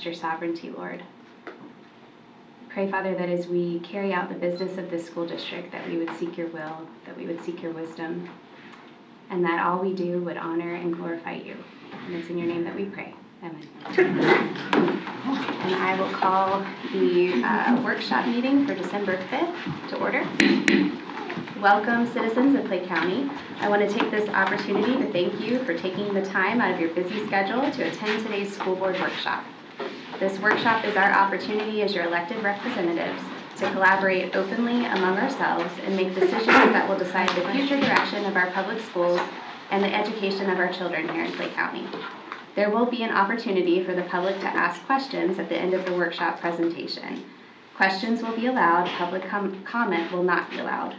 trust your sovereignty, Lord. Pray, Father, that as we carry out the business of this school district, that we would seek your will, that we would seek your wisdom, and that all we do would honor and glorify you. And it's in your name that we pray. Amen. And I will call the workshop meeting for December 5th to order. Welcome, citizens of Clay County. I want to take this opportunity to thank you for taking the time out of your busy schedule to attend today's school board workshop. This workshop is our opportunity as your elected representatives to collaborate openly among ourselves and make decisions that will decide the future direction of our public schools and the education of our children here in Clay County. There will be an opportunity for the public to ask questions at the end of the workshop presentation. Questions will be allowed, public comment will not be allowed.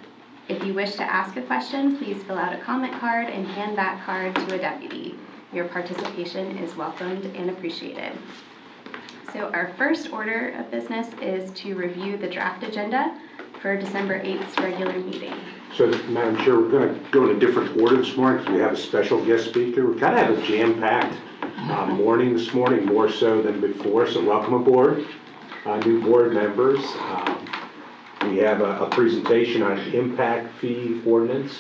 If you wish to ask a question, please fill out a comment card and hand that card to a deputy. Your participation is welcomed and appreciated. So our first order of business is to review the draft agenda for December 8th's regular meeting. So, Madam Chair, we're going to go in a different order this morning because we have a special guest speaker. We kind of have a jam-packed morning this morning, more so than before. So welcome aboard, new board members. We have a presentation on impact fee ordinance,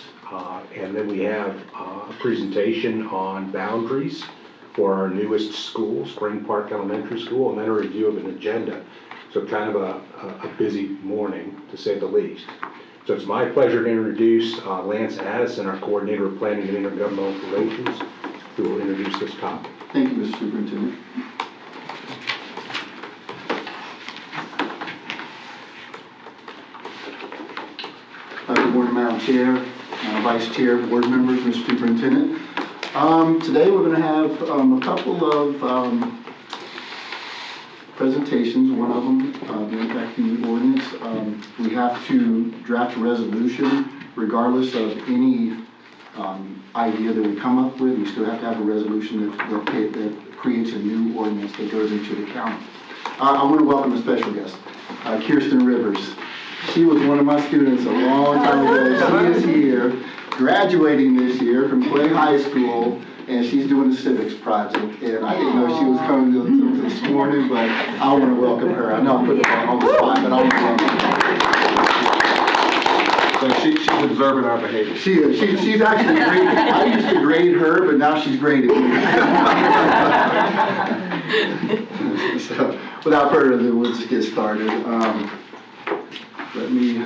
and then we have a presentation on boundaries for our newest school, Spring Park Elementary School, and then a review of an agenda. So kind of a busy morning, to say the least. So it's my pleasure to introduce Lance Addison, our Coordinator of Planning and Intergovernmental Relations, who will introduce this topic. Thank you, Mr. Superintendent. Good morning, Madam Chair, Vice Chair, board members, Mr. Superintendent. Today we're going to have a couple of presentations. One of them, the impact fee ordinance. We have to draft a resolution regardless of any idea that we come up with. We still have to have a resolution that creates a new ordinance that goes into the county. I want to welcome a special guest, Kirsten Rivers. She was one of my students a long time ago. She is here, graduating this year from Clay High School, and she's doing the civics project. And I didn't know she was coming to this morning, but I want to welcome her. I know I put her on the spot, but I want to welcome her. So she's observing our behavior. She is. She's actually great. I used to grade her, but now she's graded me. So, without further ado, we'll just get started. Let me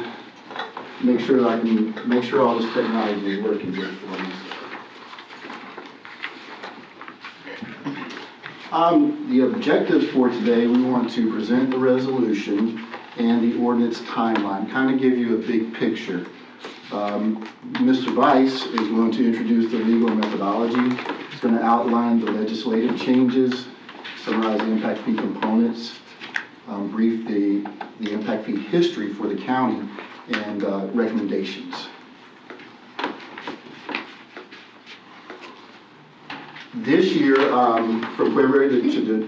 make sure that I can make sure all this technology is working here for me. The objectives for today, we want to present the resolution and the ordinance timeline, kind of give you a big picture. Mr. Vice is going to introduce the legal methodology. He's going to outline the legislative changes, summarize the impact fee components, brief the impact fee history for the county, and recommendations. This year, from February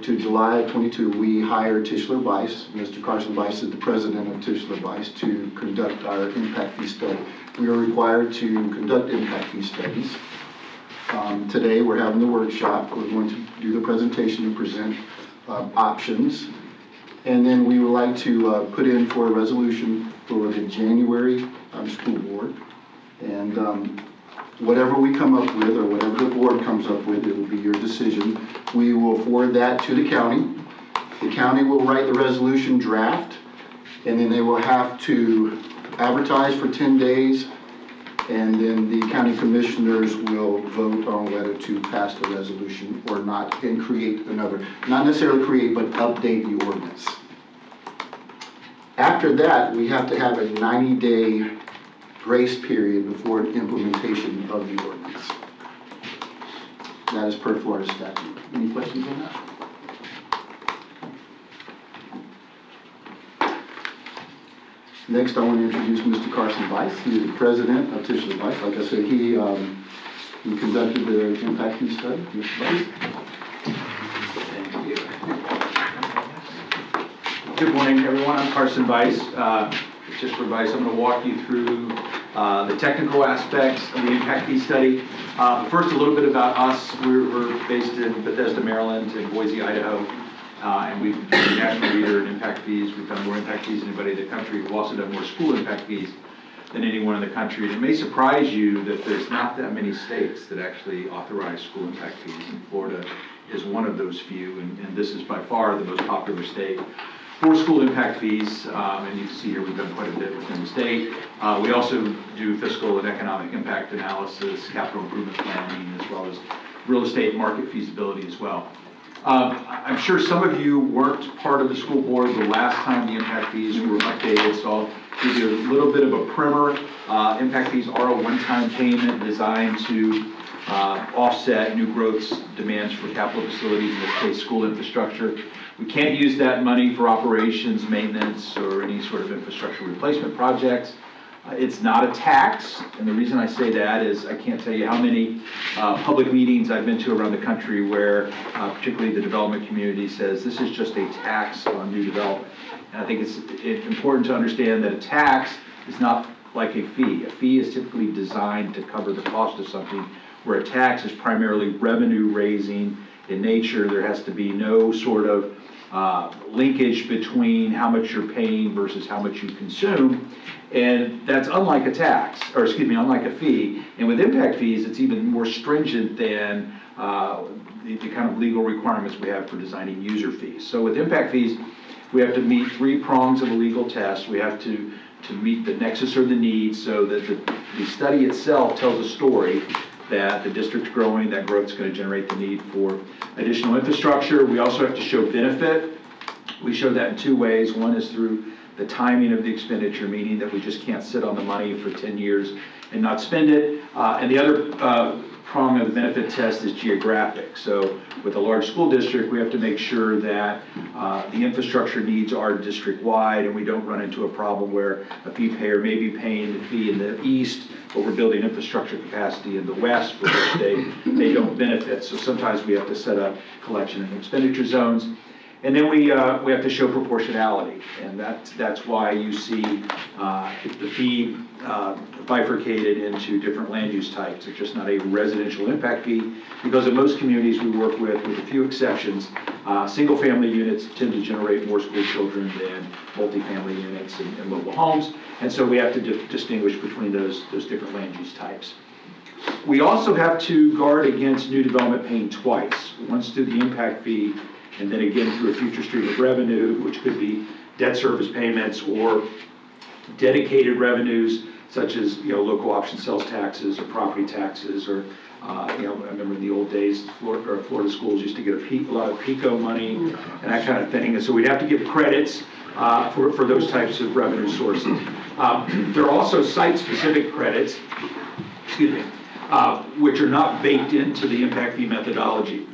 to July of 22, we hired Tischler Weiss. Mr. Carson Weiss is the president of Tischler Weiss to conduct our impact fee study. We are required to conduct impact fee studies. Today, we're having the workshop. We're going to do the presentation and present options. And then we would like to put in for a resolution for the January school board. And whatever we come up with, or whatever the board comes up with, it will be your decision. We will forward that to the county. The county will write the resolution draft, and then they will have to advertise for 10 days, and then the county commissioners will vote on whether to pass the resolution or not, and create another, not necessarily create, but update the ordinance. After that, we have to have a 90-day grace period before implementation of the ordinance. That is per Florida statute. Any questions on that? Next, I want to introduce Mr. Carson Weiss. He is the president of Tischler Weiss. Like I said, he conducted the impact fee study. Mr. Weiss. Thank you. Good morning, everyone. I'm Carson Weiss. Tischler Weiss. I'm going to walk you through the technical aspects of the impact fee study. First, a little bit about us. We're based in Bethesda, Maryland, and Boise, Idaho. And we've been a national leader in impact fees. We've done more impact fees than anybody in the country. We've also done more school impact fees than anyone in the country. And it may surprise you that there's not that many states that actually authorize school impact fees. And Florida is one of those few, and this is by far the most popular state for school impact fees. And you can see here we've done quite a bit within the state. We also do fiscal and economic impact analysis, capital improvement planning, as well as real estate market feasibility as well. I'm sure some of you weren't part of the school board the last time the impact fees were updated, so I'll give you a little bit of a primer. Impact fees are a one-time payment designed to offset new growth's demands for capital facilities, in this case school infrastructure. We can't use that money for operations, maintenance, or any sort of infrastructure replacement projects. It's not a tax, and the reason I say that is I can't tell you how many public meetings I've been to around the country where particularly the development community says this is just a tax on new development. And I think it's important to understand that a tax is not like a fee. A fee is typically designed to cover the cost of something, where a tax is primarily revenue raising in nature. There has to be no sort of linkage between how much you're paying versus how much you consume. And that's unlike a tax, or excuse me, unlike a fee. And with impact fees, it's even more stringent than the kind of legal requirements we have for designing user fees. So with impact fees, we have to meet 3 prongs of a legal test. We have to meet the nexus or the need, so that the study itself tells a story that the district's growing, that growth's going to generate the need for additional infrastructure. We also have to show benefit. We show that in 2 ways. One is through the timing of the expenditure, meaning that we just can't sit on the money for 10 years and not spend it. And the other prong of the benefit test is geographic. So with a large school district, we have to make sure that the infrastructure needs are district-wide, and we don't run into a problem where a fee payer may be paying the fee in the east, but we're building infrastructure capacity in the west, for which they don't benefit. So sometimes we have to set up collection and expenditure zones. And then we have to show proportionality, and that's why you see the fee bifurcated into different land use types. It's just not a residential impact fee, because in most communities we work with a few exceptions, single-family units tend to generate more school children than multifamily units and mobile homes, and so we have to distinguish between those different land use types. We also have to guard against new development paying twice, once through the impact fee, and then again through a future stream of revenue, which could be debt service payments or dedicated revenues, such as local option sales taxes or property taxes, or I remember in the old days, Florida schools used to get a lot of PICO money and that kind of thing, and so we'd have to give credits for those types of revenue sources. There are also site-specific credits, which are not baked into the impact fee methodology.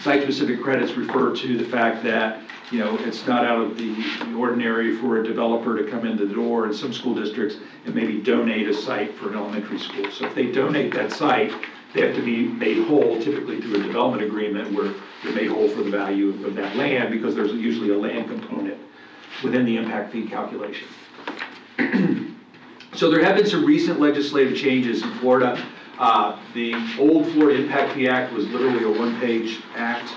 Site-specific credits refer to the fact that it's not out of the ordinary for a developer to come into the door in some school districts and maybe donate a site for an elementary school. So if they donate that site, they have to be made whole, typically through a development agreement where they're made whole for the value of that land, because there's usually a land component within the impact fee calculation. So there have been some recent legislative changes in Florida. The old Florida Impact Fee Act was literally a one-page act,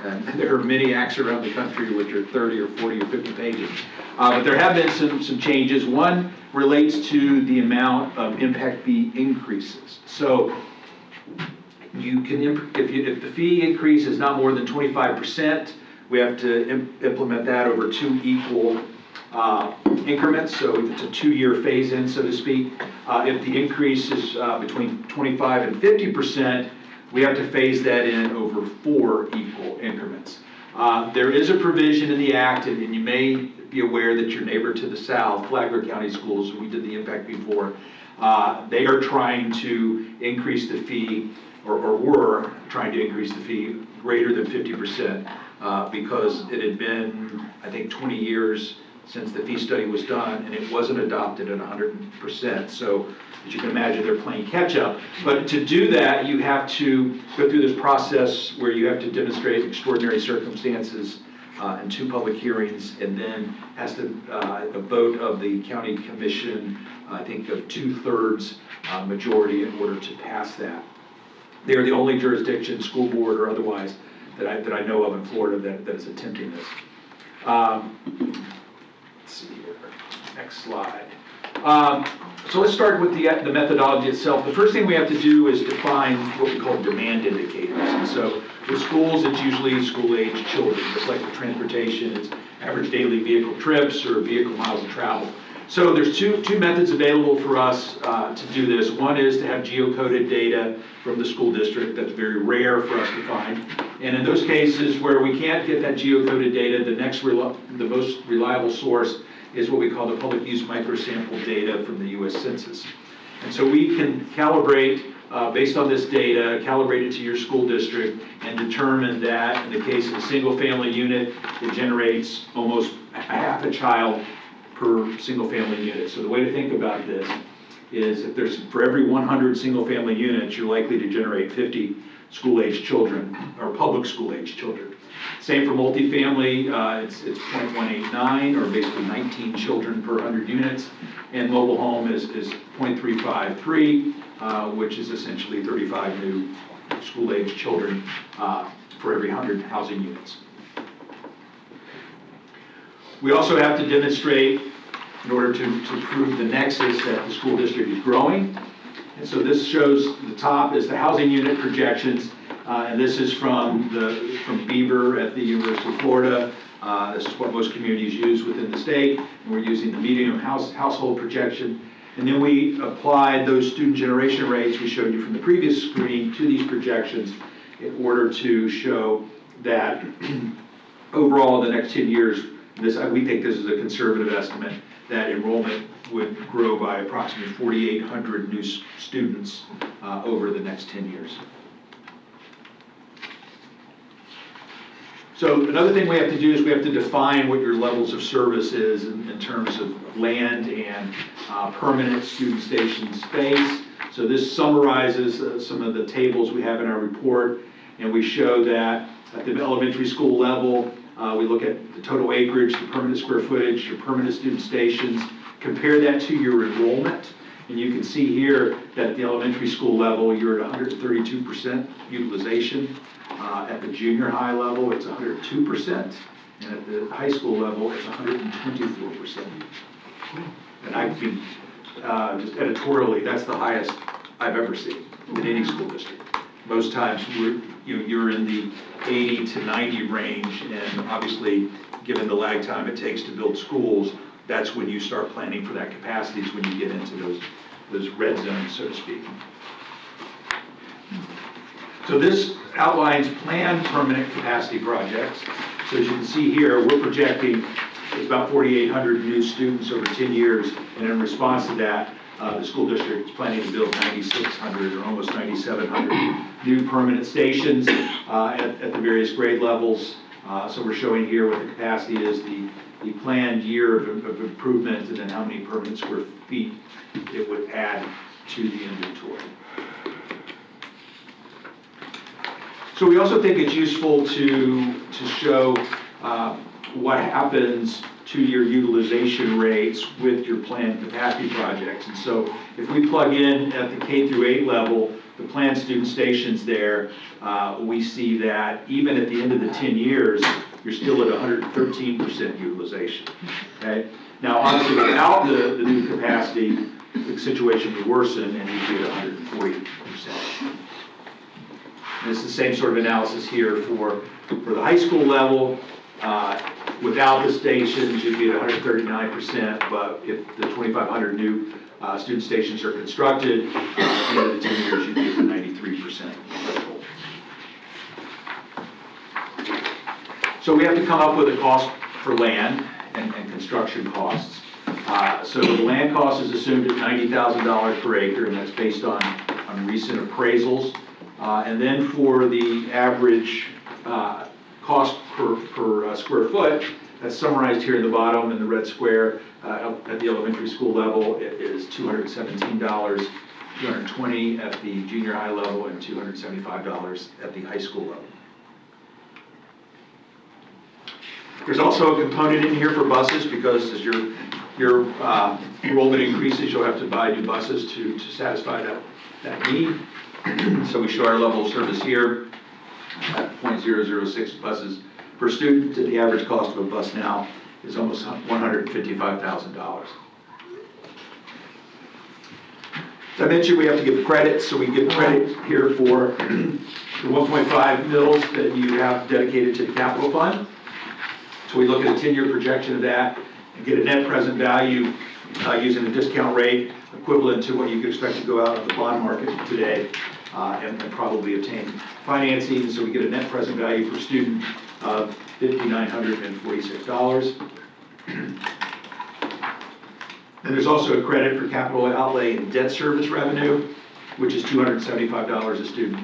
and there are many acts around the country which are 30 or 40 or 50 pages. But there have been some changes. One relates to the amount of impact fee increases. So you can, if the fee increase is not more than 25%, we have to implement that over 2 equal increments, so it's a 2-year phase-in, so to speak. If the increase is between 25 and 50%, we have to phase that in over 4 equal increments. There is a provision in the act, and you may be aware that your neighbor to the south, Flagler County Schools, we did the impact before, they are trying to increase the fee, or were trying to increase the fee greater than 50%, because it had been, I think, 20 years since the fee study was done, and it wasn't adopted at 100%. So as you can imagine, they're playing catch up. But to do that, you have to go through this process where you have to demonstrate extraordinary circumstances in 2 public hearings, and then has to a vote of the county commission, I think of 2/3 majority in order to pass that. They are the only jurisdiction, school board or otherwise, that I know of in Florida that is attempting this. Let's see here, next slide. So let's start with the methodology itself. The first thing we have to do is define what we call demand indicators. And so with schools, it's usually school-age children, just like with transportation, it's average daily vehicle trips or vehicle miles of travel. So there's two methods available for us to do this. One is to have geocoded data from the school district. That's very rare for us to find. And in those cases where we can't get that geocoded data, the most reliable source is what we call the public use microsample data from the U.S. Census. And so we can calibrate, based on this data, calibrate it to your school district and determine that in the case of a single family unit, it generates almost a half a child per single family unit. So the way to think about this is if there's, for every 100 single family units, you're likely to generate 50 school-age children or public school-age children. Same for multifamily, it's 0.189 or basically 19 children per 100 units. And mobile home is 0.353, which is essentially 35 new school-age children for every 100 housing units. We also have to demonstrate, in order to prove the nexus, that the school district is growing. And so this shows, the top is the housing unit projections, and this is from Beaver at the University of Florida. This is what most communities use within the state, and we're using the median household projection. And then we applied those student generation rates we showed you from the previous screen to these projections in order to show that overall in the next 10 years, we think this is a conservative estimate, that enrollment would grow by approximately 4,800 new students over the next 10 years. So another thing we have to do is we have to define what your levels of service is in terms of land and permanent student station space. So this summarizes some of the tables we have in our report, and we show that at the elementary school level, we look at the total acreage, the permanent square footage, your permanent student stations, compare that to your enrollment, and you can see here that at the elementary school level, you're at 132% utilization. At the junior high level, it's 102%, and at the high school level, it's 124%. And I think, just editorially, that's the highest I've ever seen in any school district. Most times, you're in the 80 to 90 range, and obviously, given the lag time it takes to build schools, that's when you start planning for that capacity, is when you get into those red zones, so to speak. So this outlines planned permanent capacity projects. So as you can see here, we're projecting about 4,800 new students over 10 years, and in response to that, the school district is planning to build 9,600 or almost 9,700 new permanent stations at the various grade levels. So we're showing here what the capacity is, the planned year of improvement, and then how many permanent square feet it would add to the inventory. So we also think it's useful to show what happens to your utilization rates with your planned capacity projects. And so if we plug in at the K through 8 level, the planned student stations there, we see that even at the end of the 10 years, you're still at 113% utilization, okay? Now, obviously, without the new capacity, the situation would worsen and you'd be at 140%. And it's the same sort of analysis here for the high school level. Without the stations, you'd be at 139%, but if the 2,500 new student stations are constructed, at the end of the 10 years, you'd be at the 93% threshold. So we have to come up with a cost for land and construction costs. So the land cost is assumed at $90,000 per acre, and that's based on recent appraisals. And then for the average cost per square foot, that's summarized here in the bottom in the red square. At the elementary school level, it is $217, $220 at the junior high level, and $275 at the high school level. There's also a component in here for buses, because as your enrollment increases, you'll have to buy new buses to satisfy that need. So we show our level of service here at 1.006 buses per student. The average cost of a bus now is almost $155,000. As I mentioned, we have to give credit, so we give credit here for the 1.5 mils that you have dedicated to the capital fund. So we look at a 10-year projection of that and get a net present value using a discount rate equivalent to what you could expect to go out of the bond market today and probably obtain financing. So we get a net present value per student of $5,946. And there's also a credit for capital outlay and debt service revenue, which is $275 a student.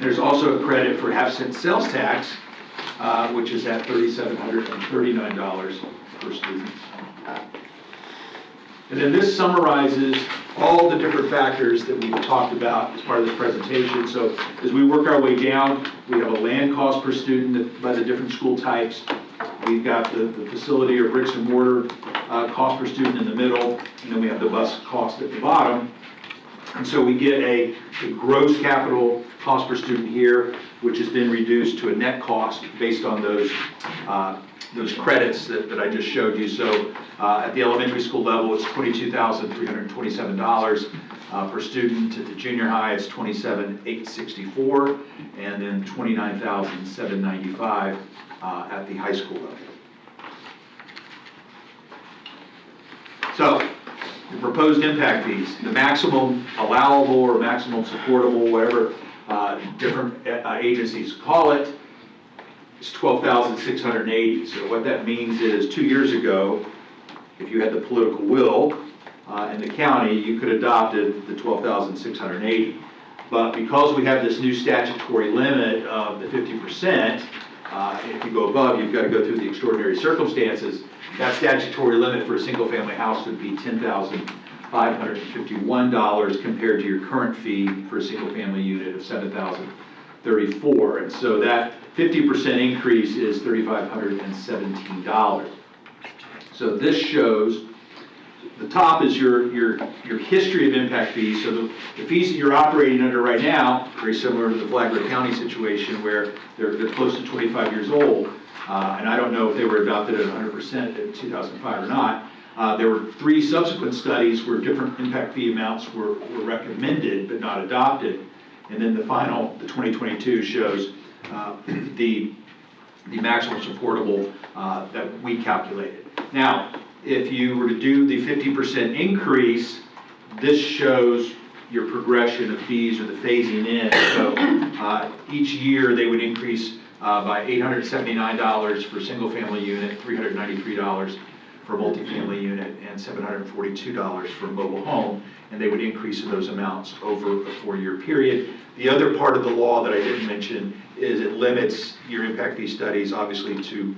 There's also a credit for half-cent sales tax, which is at $3,739 per student. And then this summarizes all the different factors that we've talked about as part of this presentation. So as we work our way down, we have a land cost per student by the different school types. We've got the facility or bricks and mortar cost per student in the middle, and then we have the bus cost at the bottom. And so we get a gross capital cost per student here, which has been reduced to a net cost based on those credits that I just showed you. So at the elementary school level, it's $22,327 per student. At the junior high, it's $27,864, and then $29,795 at the high school level. So the proposed impact fees, the maximum allowable or maximum supportable, whatever different agencies call it, is $12,680. So what that means is 2 years ago, if you had the political will in the county, you could have adopted the $12,680. But because we have this new statutory limit of the 50%, if you go above, you've got to go through the extraordinary circumstances. That statutory limit for a single-family house would be $10,551 compared to your current fee for a single-family unit of $7,034. And so that 50% increase is $3,517. So this shows, the top is your history of impact fees. So the fees that you're operating under right now, very similar to the Flagler County situation where they're close to 25 years old. And I don't know if they were adopted at 100% in 2005 or not. There were 3 subsequent studies where different impact fee amounts were recommended but not adopted. And then the final, the 2022, shows the maximum supportable that we calculated. Now, if you were to do the 50% increase, this shows your progression of fees or the phasing in. So each year they would increase by $879 for single-family unit, $393 for multifamily unit, and $742 for mobile home, and they would increase in those amounts over a 4-year period. The other part of the law that I didn't mention is it limits your impact fee studies, obviously, to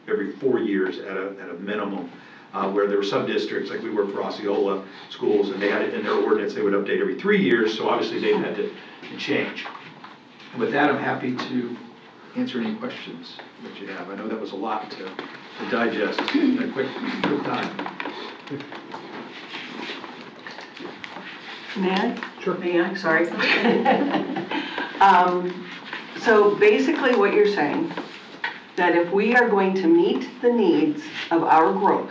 every 4 years at a minimum. Where there were some districts, like we work for Osceola schools, and they had it in their ordinance, they would update every 3 years, so obviously they've had to change. And with that, I'm happy to answer any questions that you have. I know that was a lot to digest in a quick time. May I? Sure. May I? Sorry. So basically what you're saying, that if we are going to meet the needs of our growth,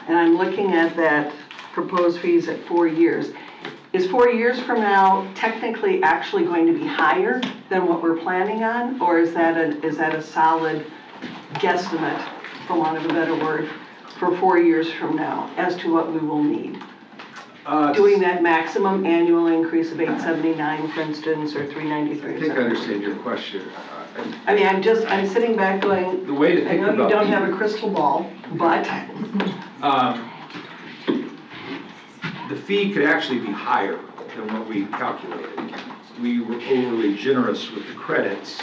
and I'm looking at that proposed fees at 4 years, is 4 years from now technically actually going to be higher than what we're planning on? Or is that a solid guesstimate, for want of a better word, for 4 years from now as to what we will need? Doing that maximum annual increase of $879, for instance, or $393. I think I understand your question. I mean, I'm sitting back going, The way to I think know you about don't have a crystal ball, but. The fee could actually be higher than what we calculated. We were overly generous with the credits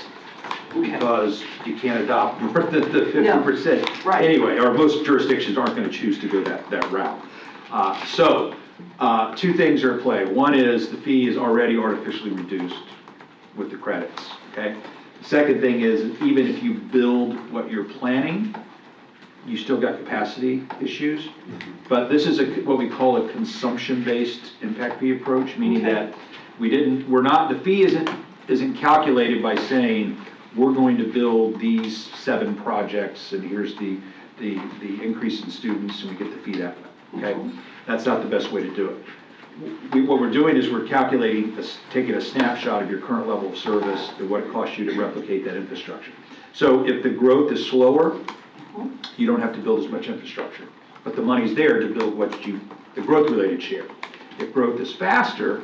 because you can't adopt more than the 50%. Right. Anyway, or most jurisdictions aren't going to choose to go that route. So 2 things are at play. One is the fee is already artificially reduced with the credits, okay? The second thing is even if you build what you're planning, you still got capacity issues. But this is what we call a consumption-based impact fee approach, meaning Okay. that the fee isn't calculated by saying, we're going to build these 7 projects and here's the increase in students and we get the fee that way, okay? That's not the best way to do it. What we're doing is we're calculating, taking a snapshot of your current level of service and what it costs you to replicate that infrastructure. So if the growth is slower, you don't have to build as much infrastructure, but the money's there to build the growth-related share. If growth is faster,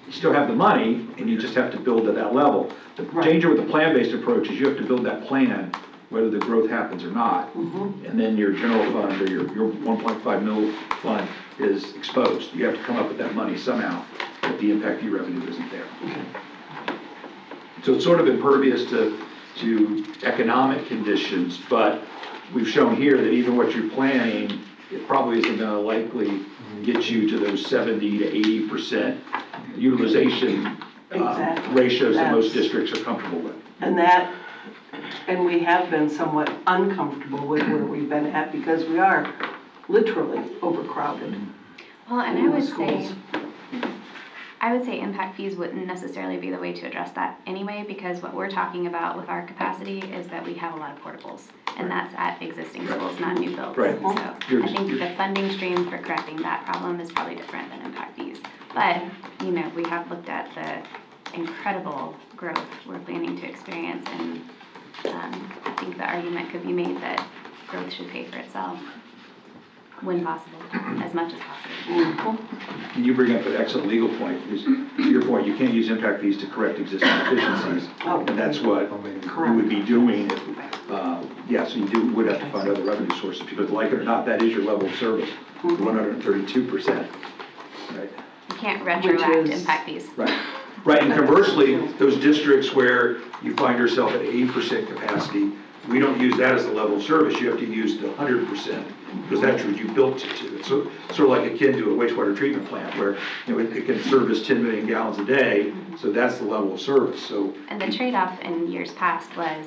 you still have the money and you just have to build at that level. The danger with the plan-based approach is you have to build that plan whether the growth happens or not. And then your general fund or your 1.5 mil fund is exposed. You have to come up with that money somehow, but the impact fee revenue isn't there. So it's sort of impervious to economic conditions, but we've shown here that even what you're planning, it probably isn't gonna likely get you to those 70 to 80% utilization Exactly. ratios that most That's- districts are comfortable with. And we have been somewhat uncomfortable with where we've been at because we are literally overcrowded. Well, and in I would the say, schools. impact fees wouldn't necessarily be the way to address that anyway, because what we're talking about with our capacity is that we have a lot of portables, and that's at existing schools, not new builds. Right. So I think the funding stream for correcting that problem is probably different than impact fees. But, we have looked at the incredible growth we're planning to experience, and I think the argument could be made that growth should pay for itself when possible, as much as possible. And you bring up an excellent legal point, because to your point, you can't use impact fees to correct existing deficiencies. Oh. And that's what you would be doing if, so you would have to find other revenue sources, because like it or not, that is your level of service, 132%. Right. You can't retroact is- impact fees. Right, and conversely, those districts where you find yourself at 80% capacity, we don't use that as the level of service, you have to use the 100%, because that's what you built it to. It's sort of like akin to a wastewater treatment plant, where, it can service 10 million gallons a day, so that's the level of service, so. And the trade-off in years past was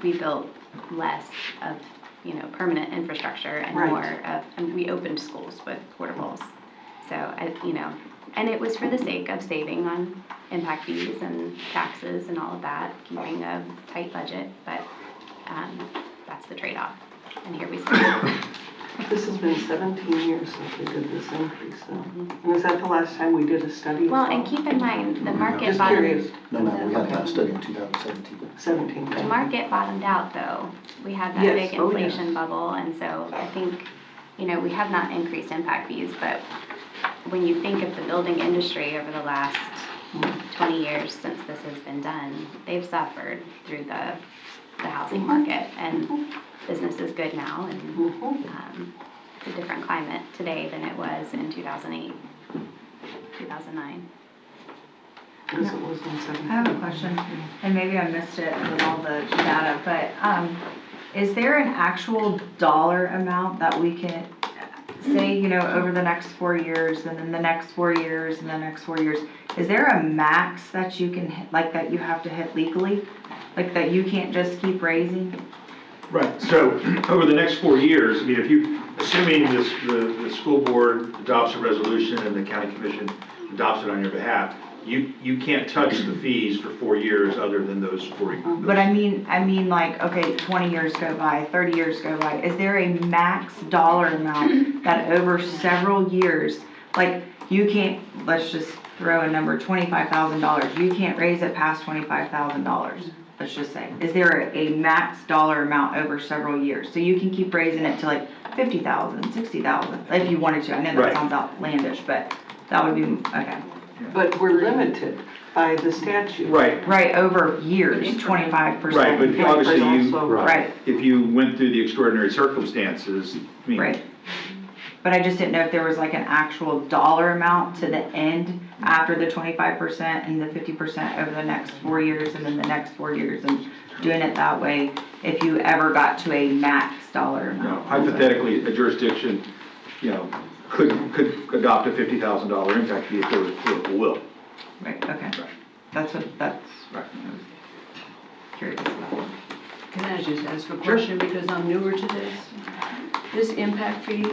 we built less of, permanent infrastructure and Right. more of, and we opened schools with portables. So, and it was for the sake of saving on impact fees and taxes and all of that, keeping a tight budget, but that's the trade-off. And here we stand. This has been 17 years since we did this increase, so. And was that the last time we did a study? Well, and keep in mind, the market Just curious. bottomed, No, we had that study in 2017. 17. the market bottomed out though. We had that Yes, big oh, yes. inflation bubble, and so I think, we have not increased impact fees, but when you think of the building industry over the last 20 years since this has been done, they've suffered through the housing market, and business is good now, and it's a different climate today than it was in 2008, 2009. Because it was in 17. I have a question, and maybe I missed it with all the data, but is there an actual dollar amount that we can say, over the next 4 years, and then the next 4 years, and the next 4 years, is there a max that you can hit, like that you have to hit legally? Like that you can't just keep raising? Right, so over the next 4 years, assuming the school board adopts a resolution and the county commission adopts it on your behalf, you can't touch the fees for 4 years other than those 4 years. But I mean like, okay, 20 years go by, 30 years go by, is there a max dollar amount that over several years, like, you can't, let's just throw a number, $25,000, you can't raise it past $25,000, let's just say. Is there a max dollar amount over several years? So you can keep raising it to like 50,000, 60,000, if you wanted to. I know that Right. sounds outlandish, but that would be, okay. But we're limited by the statute. Right, Right, over years, 25%. right, but obviously Also- Right, if you went through the extraordinary circumstances, right. But I just didn't know if there was like an actual dollar amount to the end after the 25% and the 50% over the next 4 years and then the next 4 years, and doing it that way, if you ever got to a max dollar amount. hypothetically, a jurisdiction, could adopt a $50,000 impact fee if there was political will. Right, okay. Right. That's Right. curious about. Can I just ask a question because I'm newer to this? This impact fee,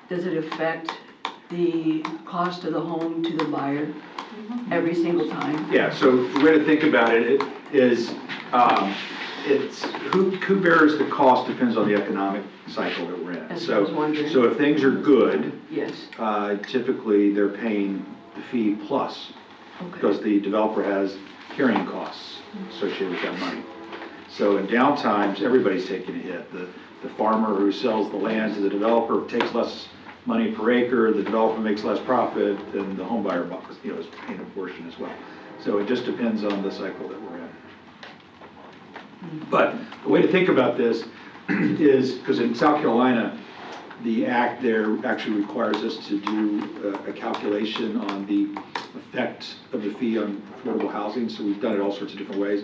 does it affect the cost of the home to the buyer every single time? Yeah, so the way to think about it is, it's, who bears the cost depends on the economic cycle that we're in. That's what I was wondering. So if things are good, Yes, typically they're paying the fee plus, because okay. the developer has carrying costs associated with that money. So in downtimes, everybody's taking a hit. The farmer who sells the land to the developer takes less money per acre, the developer makes less profit, and the home buyer, is paying a portion as well. So it just depends on the cycle that we're in. But the way to think about this is, because in South Carolina, the act there actually requires us to do a calculation on the effect of the fee on affordable housing, so we've done it all sorts of different ways.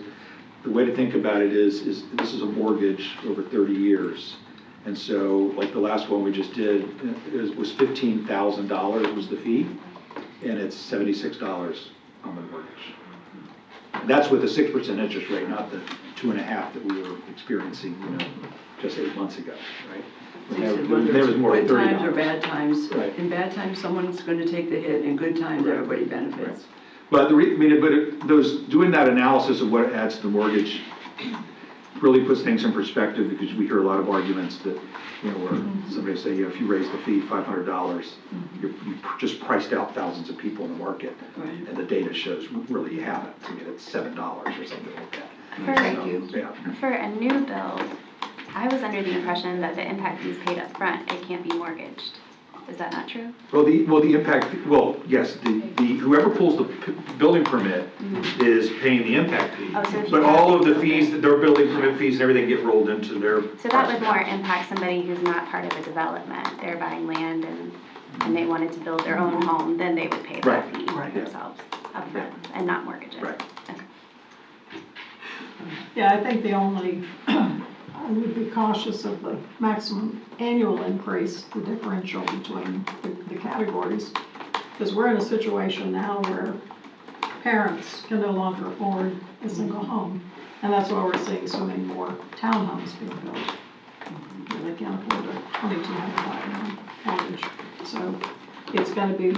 The way to think about it is this is a mortgage over 30 years. And so, like the last one we just did, was $15,000 was the fee, and it's $76 on the mortgage. That's with a 6% interest rate, not the 2.5% that we were experiencing, just 8 months ago, right? So you said There was more than good $30. times or bad times. Right. In bad times, someone's going to take the hit. In good times, Right. everybody benefits. But doing that analysis of what it adds to the mortgage really puts things in perspective, because we hear a lot of arguments that, where somebody say, if you raise the fee $500, you just priced out thousands of people in the market. Right. And the data shows really you haven't. I mean, it's $7 or something like that. Thank you. Yeah. For a new build, I was under the impression that the impact fees paid up front, it can't be mortgaged. Is that not true? Yes, whoever pulls the building permit is paying the impact fee. Oh, so if you But have- all of the fees, their building permit fees and everything get rolled into their. So that would more impact somebody who's not part of a development. They're buying land and they wanted to build their own home, then they would pay that Right. fee Right. themselves upfront and not mortgage it. Right. Okay. Yeah, I think the only, I would be cautious of the maximum annual increase, the differential between the categories. Because we're in a situation now where parents can no longer afford a single home. And that's why we're seeing so many more townhomes being built. They can't afford a $2,200 mortgage. So it's gonna be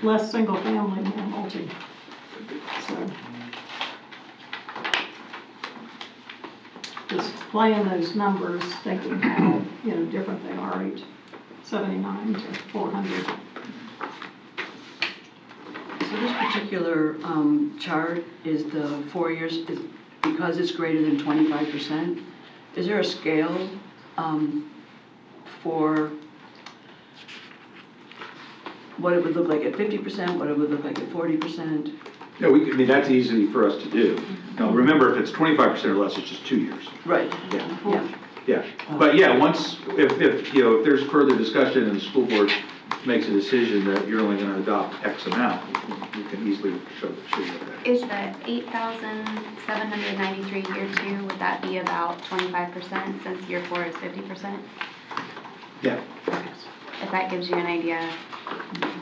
less single family, more multi. So. Just playing those numbers, thinking how, different they are, 879 to 400. So this particular chart is the 4 years, is because it's greater than 25%. Is there a scale for what it would look like at 50%, what it would look like at 40%? No, that's easy for us to do. Now, remember, if it's 25% or less, it's just 2 years. Right. Yeah. Yeah. But yeah, if there's further discussion and the school board makes a decision that you're only gonna adopt X amount, we can easily show you what that is. Is the 8,793 year two, would that be about 25% since year 4 is 50%? Yeah, If that gives you an idea.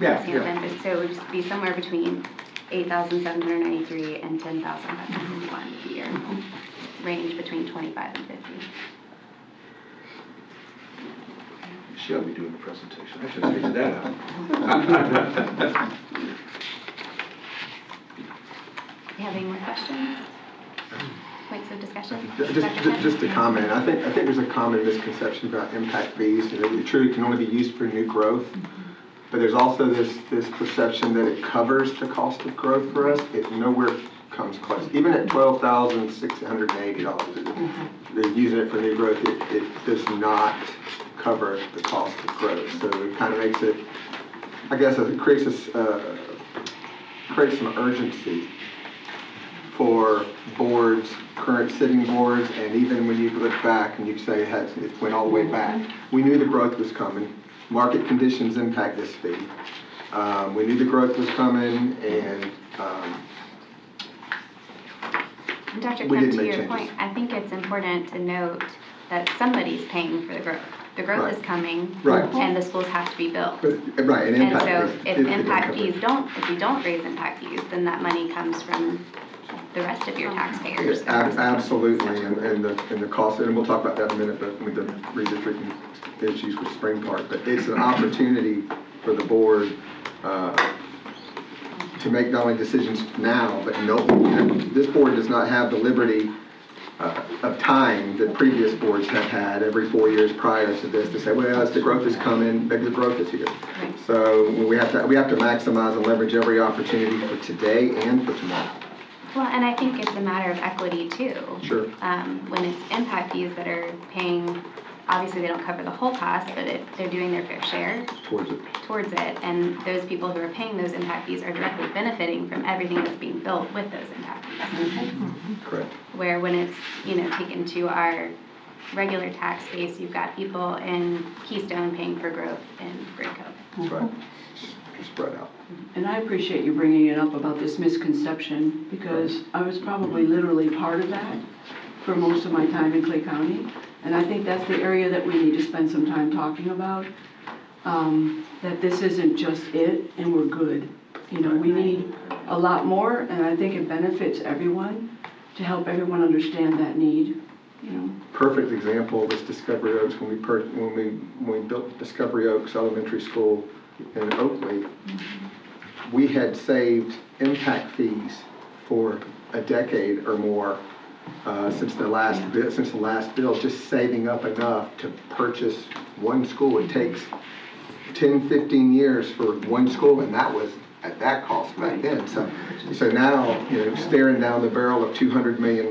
yeah. So it would just be somewhere between 8,793 and 10,501 a year, range between 25 and 50. She ought to be doing the presentation. I should have figured that out. Do you have any more questions? Points of discussion? Dr. Just a Kent? comment. I think there's a common misconception about impact fees. It truly can only be used for new growth. But there's also this perception that it covers the cost of growth for us. It nowhere comes close. Even at $12,680, they're using it for new growth. It does not cover the cost of growth. So it kind of makes it, I guess, it creates some urgency for boards, current sitting boards, and even when you look back and you say it went all the way back. We knew the growth was coming. Market conditions impact this fee. We knew the growth was coming, and Dr. we Kemp, didn't to make your changes. point, I think it's important to note that somebody's paying for the growth. The growth Right. is coming, Right. and the schools have to be built. right, and And impact so fees. if impact fees if we don't raise impact fees, then that money comes from the rest of your taxpayers. Absolutely, and the cost, and we'll talk about that in a minute, but with the redistricting issues with Spring Park, but it's an opportunity for the board to make not only decisions now, but no, this board does not have the liberty of time that previous boards have had every 4 years prior to this to say, well, as the growth is coming, maybe the growth is here. So we have to maximize and leverage every opportunity for today and for tomorrow. Well, and I think it's a matter of equity too. Sure. When it's impact fees that are paying, obviously they don't cover the whole cost, but they're doing their fair share towards it. And those people who are paying those impact fees are directly benefiting from everything that's being built with those impact fees. Correct. Where when it's, taken to our regular tax base, you've got people in Keystone paying for growth in Great Cove. That's right. Spread out. And I appreciate you bringing it up about this misconception, because I was probably literally part of that for most of my time in Clay County. And I think that's the area that we need to spend some time talking about, that this isn't just it and we're good. We need a lot more, and I think it benefits everyone to help everyone understand that need. Perfect example was Discovery Oaks when we built Discovery Oaks Elementary School in Oakley. We had saved impact fees for a decade or more since the last bill, just saving up enough to purchase one school. It takes 10, 15 years for one school, and that was at that cost back then. So now, staring down the barrel of $200 million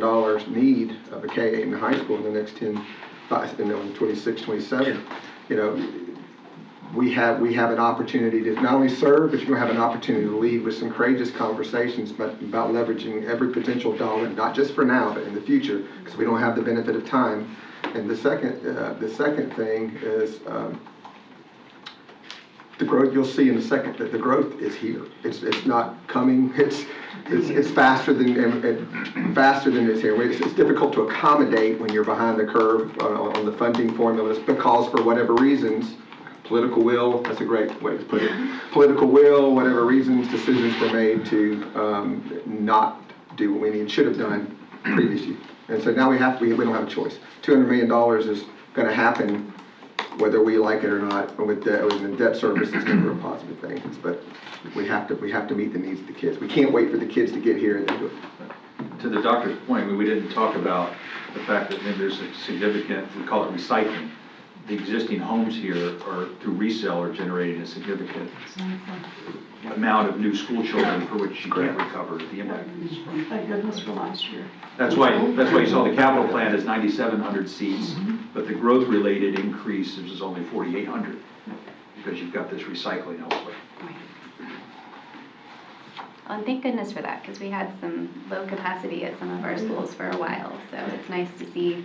need of a K-8 in high school in the next 26, 27, we have an opportunity to not only serve, but you're going to have an opportunity to lead with some courageous conversations about leveraging every potential dollar, not just for now, but in the future, because we don't have the benefit of time. And the second thing is the growth. You'll see in a second that the growth is here. It's not coming. It's faster than it's here. It's difficult to accommodate when you're behind the curve on the funding formulas, because for whatever reasons, political will, that's a great way to put it, political will, whatever reasons, decisions were made to not do what we need, should have done previously. And so now we don't have a choice. $200 million is going to happen whether we like it or not. With the debt service, it's never a positive thing. But we have to meet the needs of the kids. We can't wait for the kids to get here and then do it. To the doctor's point, we didn't talk about the fact that there's a significant, we call it recycling. The existing homes here are, through resale, are generating a significant amount of new school children for which you can't recover the impact fees. Thank goodness for last year. That's why you saw the capital plan is 9,700 seats, but the growth-related increase is only 4,800, because you've got this recycling elsewhere. Well, and thank goodness for that, because we had some low capacity at some of our schools for a while. So it's nice to see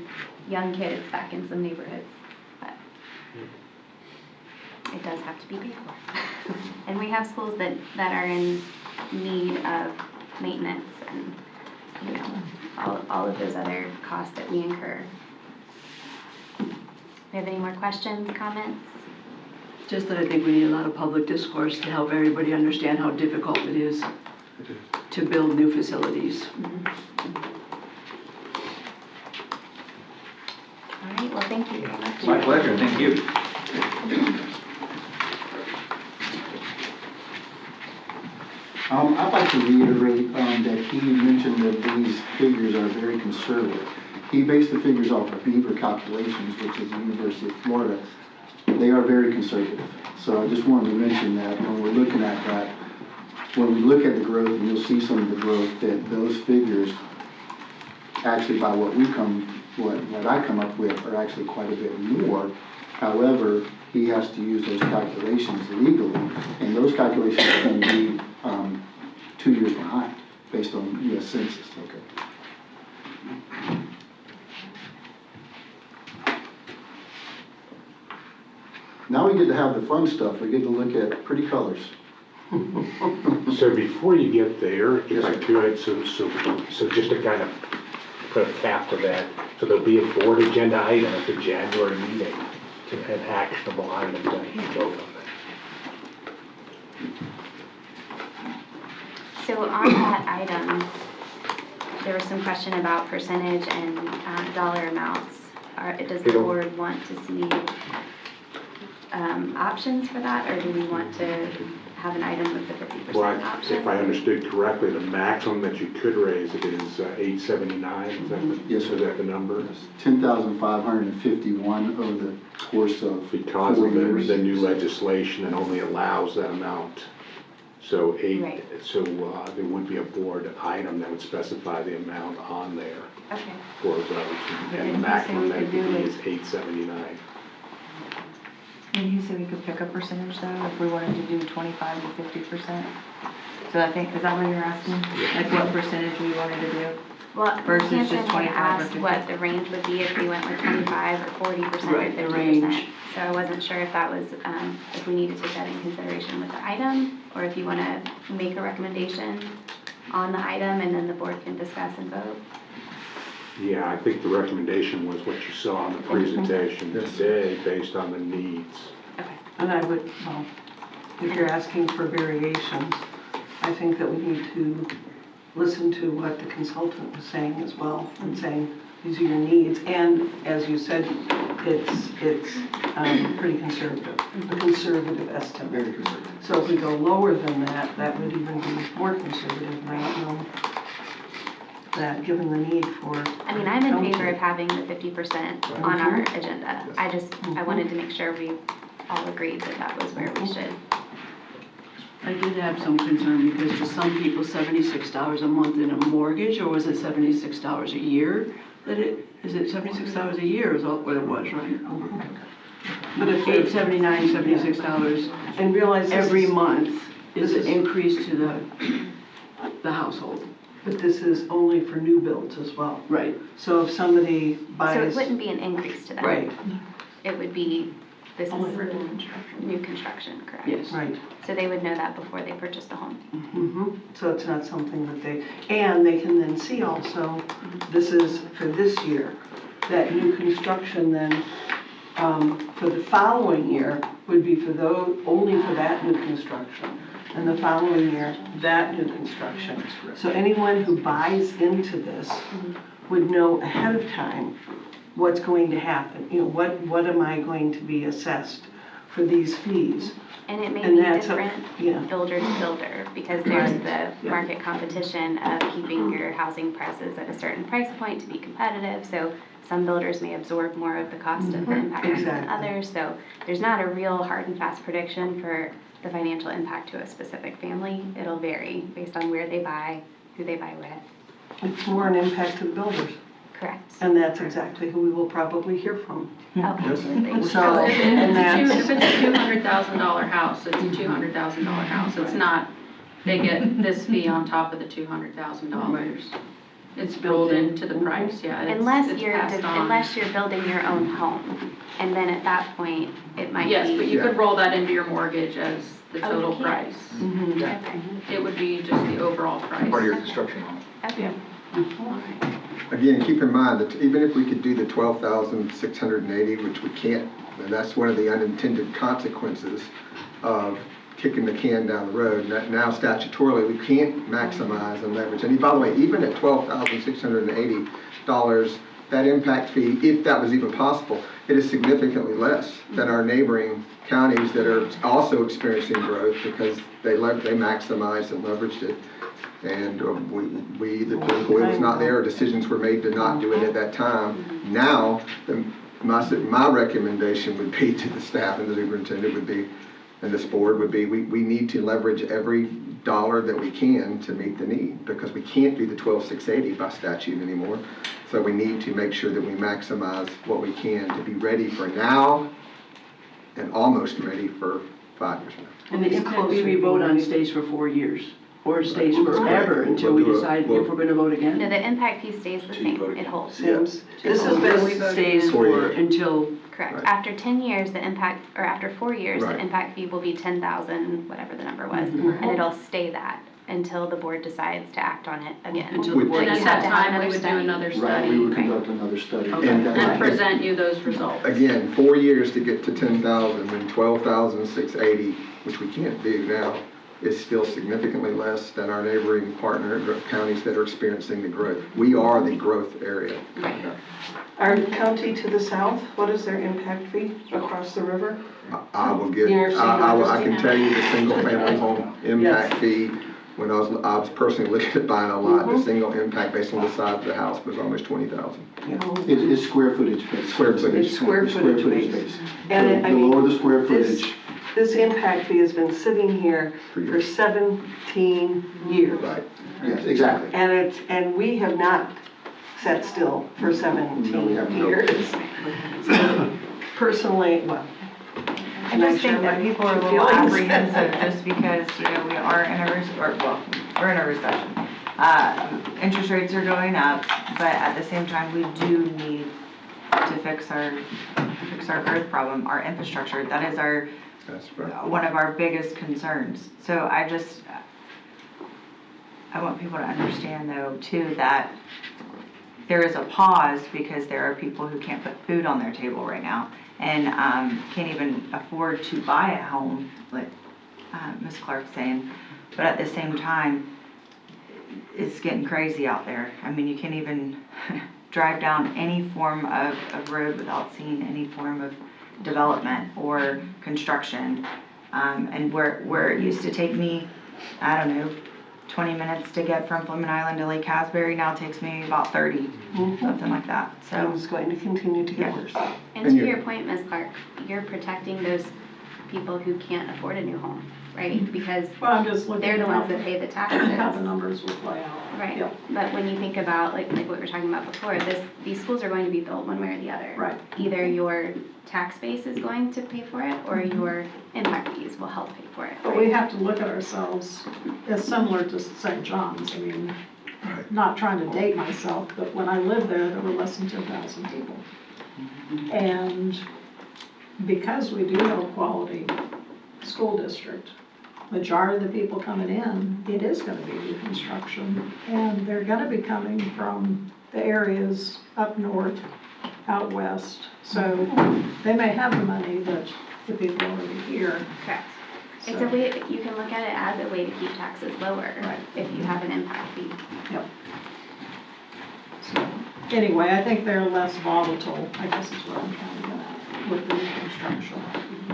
young kids back in some neighborhoods. But it does have to be paid for. And we have schools that are in need of maintenance and, all of those other costs that we incur. Do you have any more questions, comments? Just that I think we need a lot of public discourse to help everybody understand how difficult it is to build new facilities. All right, well, thank you very much. My pleasure, thank you. I'd like to reiterate that he mentioned that these figures are very conservative. He based the figures off of Beaver calculations, which is the University of Florida. They are very conservative. So I just wanted to mention that when we're looking at that, when we look at the growth, and you'll see some of the growth, that those figures, actually by what I come up with, are actually quite a bit more. However, he has to use those calculations legally, and those calculations can be 2 years behind, based on U.S. Census. Okay. Now we get to have the fun stuff. We get to look at pretty colors. So before you get there, if I could, so just to kind of put a cap to that, so there'll be a board agenda item at the January meeting, an actionable item that you can vote on that. So on that item, there was some question about percentage and dollar amounts. Does the board want to see options for that, or do we want to have an item with the 50% Well, option? if I understood correctly, the maximum that you could raise it is 879, is that the, Yes, sir. is that the number? 10,551 over the course of Because 4 of years. the new legislation, it only allows that amount. So Right. there would be a board item that would specify the amount on there Okay. for a vote. But And the didn't you say maximum we that could could do be it? is 879. And you said we could pick a percentage though, if we wanted to do 25 to 50%? So I think, is that what you're asking? Like what percentage we wanted to do? Well, Versus Hampton just had 25 or asked 50? what the range would be if we went with 25 or 40% or Right, the 50%. range. So I wasn't sure if that was, if we need to take that in consideration with the item, or if you want to make a recommendation on the item and then the board can discuss and vote. Yeah, I think the recommendation was what you saw in the presentation Yes. today, based on the needs. Okay. And I would, well, if you're asking for variations, I think that we need to listen to what the consultant was saying as well, and saying, these are your needs, and as you said, it's pretty conservative, a conservative estimate. Very conservative. So if we go lower than that, that would even be more conservative, and I don't know that, given the need for. I mean, I'm in favor of having the 50% on our agenda. I wanted to make sure we all agreed that that was where we should. I did have some concern because for some people, $76 a month in a mortgage, or was it $76 a year? Is it $76 a year is what it was, right? But if $879, $76 and realize this every is- month is this an is- increase to the household. But this is only for new builds as well. Right. So if somebody So it buys. wouldn't be an increase to that. Right, It would be, this is Only for new construction. new construction, correct? Yes. right. So they would know that before they purchased a home. So it's not something that and they can then see also, this is for this year, that new construction then, for the following year would be for those, only for that new construction. And the following year, that new construction. So anyone who buys into this would know ahead of time what's going to happen. You know, what am I going to be assessed for these fees? And it may And be that's different yeah. builder to builder, because there's Right. the market competition of keeping your housing prices at a certain price point to be competitive. So some builders may absorb more of the cost of the impact fees than Exactly. others. So there's not a real hard and fast prediction for the financial impact to a specific family. It'll vary based on where they buy, who they buy with. It's more an impact to the builders. Correct. And that's exactly who we will probably hear from. Oh, absolutely. So, and If that's, it's a $200,000 house, it's a $200,000 house. It's not, they get this fee on top of the $200,000. It's built into the price, yeah. it's- Unless it's you're, passed on. unless you're building your own home, and then at that point, it might be. Yes, but you could roll that into your mortgage as the Oh, you total can? price. Okay, It would be just the overall price. Part of your construction loan. okay. Again, keep in mind that even if we could do the 12,680, which we can't, and that's one of the unintended consequences of kicking the can down the road. Now statutorily, we can't maximize and leverage. And by the way, even at $12,680, that impact fee, if that was even possible, it is significantly less than our neighboring counties that are also experiencing growth because they maximized and leveraged it. And we the political will was not there, or decisions were made to not do it at that time. Now, my recommendation would be to the staff and the superintendent would be, and this board would be, we need to leverage every dollar that we can to meet the need, because we can't do the 12,680 by statute anymore. So we need to make sure that we maximize what we can to be ready for now and almost ready for 5 years from now. And the It's impact closer fee we to vote on being- stays for 4 years, or stays Right. forever Right. until We'll we do it. decide We'll- if we're gonna vote No, again? the impact fee stays the Till you same, vote it again. holds. Seems, this has This been, stays 4 for years. until, Correct. Right. After 10 years, the impact, or after 4 years, the Right. impact fee will be 10,000, whatever the number was. And it'll stay that until the board decides to act on it again. until the board And at you that have to have time, we another would do study. another Right, we study would conduct another study. Okay. and present you those results. Again, 4 years to get to 10,000 and 12,680, which we can't do now. is still significantly less than our neighboring partner counties that are experiencing the growth. We are the growth area. Our county to the south, what is their impact fee across the river? I will get, You're saying I can Augustine? tell you the single-family home impact fee, when I was personally looking at buying a lot, the single impact based on the size of the house was almost 20,000. It's square footage based. Square footage. It's square footage based. So And the I mean, lower the square this- footage, This impact fee has been sitting here for 17 years. Right. yes, exactly. And we have not sat still for 17 No, we haven't. years. So, personally, well. I just think that people are a little Feelings. apprehensive just because, we are in a, we're in a recession. Interest rates are going up, but at the same time, we do need to fix our growth problem, our infrastructure. That is That's right. one of our biggest concerns. So I want people to understand though too that there is a pause because there are people who can't put food on their table right now and can't even afford to buy a home, like Ms. Clark's saying. But at the same time, it's getting crazy out there. I mean, you can't even drive down any form of road without seeing any form of development or construction. And where it used to take me, I don't know, 20 minutes to get from Fleming Island to Lake Casbury, now takes me about 30, something like that. So It's going to continue to get worse. And to your point, Ms. Clark, you're protecting those people who can't afford a new home, right? Because Well, I'm just looking they're the at ones that pay the how the taxes. numbers will play out. Right, Yep. but when you think about like what we were talking about before, these schools are going to be built one way or the other. Right. Either your tax base is going to pay for it, or your impact fees will help pay for it. But we have to look at ourselves as similar to St. John's. I mean, not trying to date myself, but when I lived there were less than 10,000 people. And because we do have a quality school district, majority of the people coming in, it is gonna be new construction. And they're gonna be coming from the areas up north, out west. So they may have the money, but the people already here. Correct. It's So- a way, you can look at it as a way to keep taxes lower Right. if you have an impact fee. Yep. So, anyway, I think they're less volatile, I guess is what I'm trying to get at, with the new construction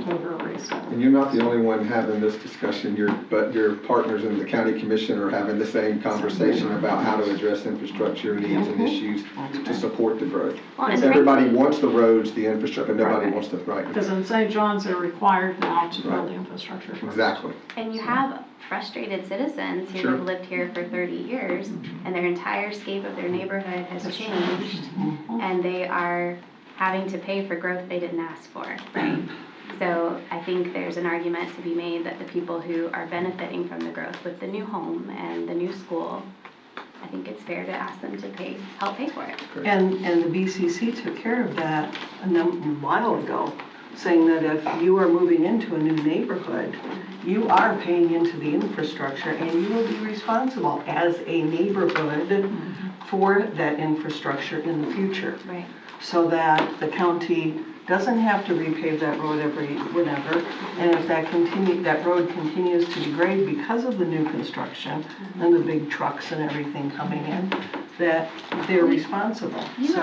over a resale. And you're not the only one having this discussion, but your partners in the county commission are having the same conversation about how to address infrastructure needs and issues to support the growth. Well, and Everybody wants the roads, the infrastructure, but nobody Right. wants the, right, Because in St. John's, they're required now to build Right. infrastructure first. exactly. And you have frustrated citizens who Sure. have lived here for 30 years, and their entire scape of their neighborhood has changed, and they are having to pay for growth they didn't ask for, right? So I think there's an argument to be made that the people who are benefiting from the growth with the new home and the new school, I think it's fair to ask them to help pay for it. And the BCC took care of that a while ago, saying that if you are moving into a new neighborhood, you are paying into the infrastructure and you will be responsible as a neighborhood for that infrastructure in the future. Right. So that the county doesn't have to repave that road whenever. And if that road continues to degrade because of the new construction and the big trucks and everything coming in, that they're responsible. You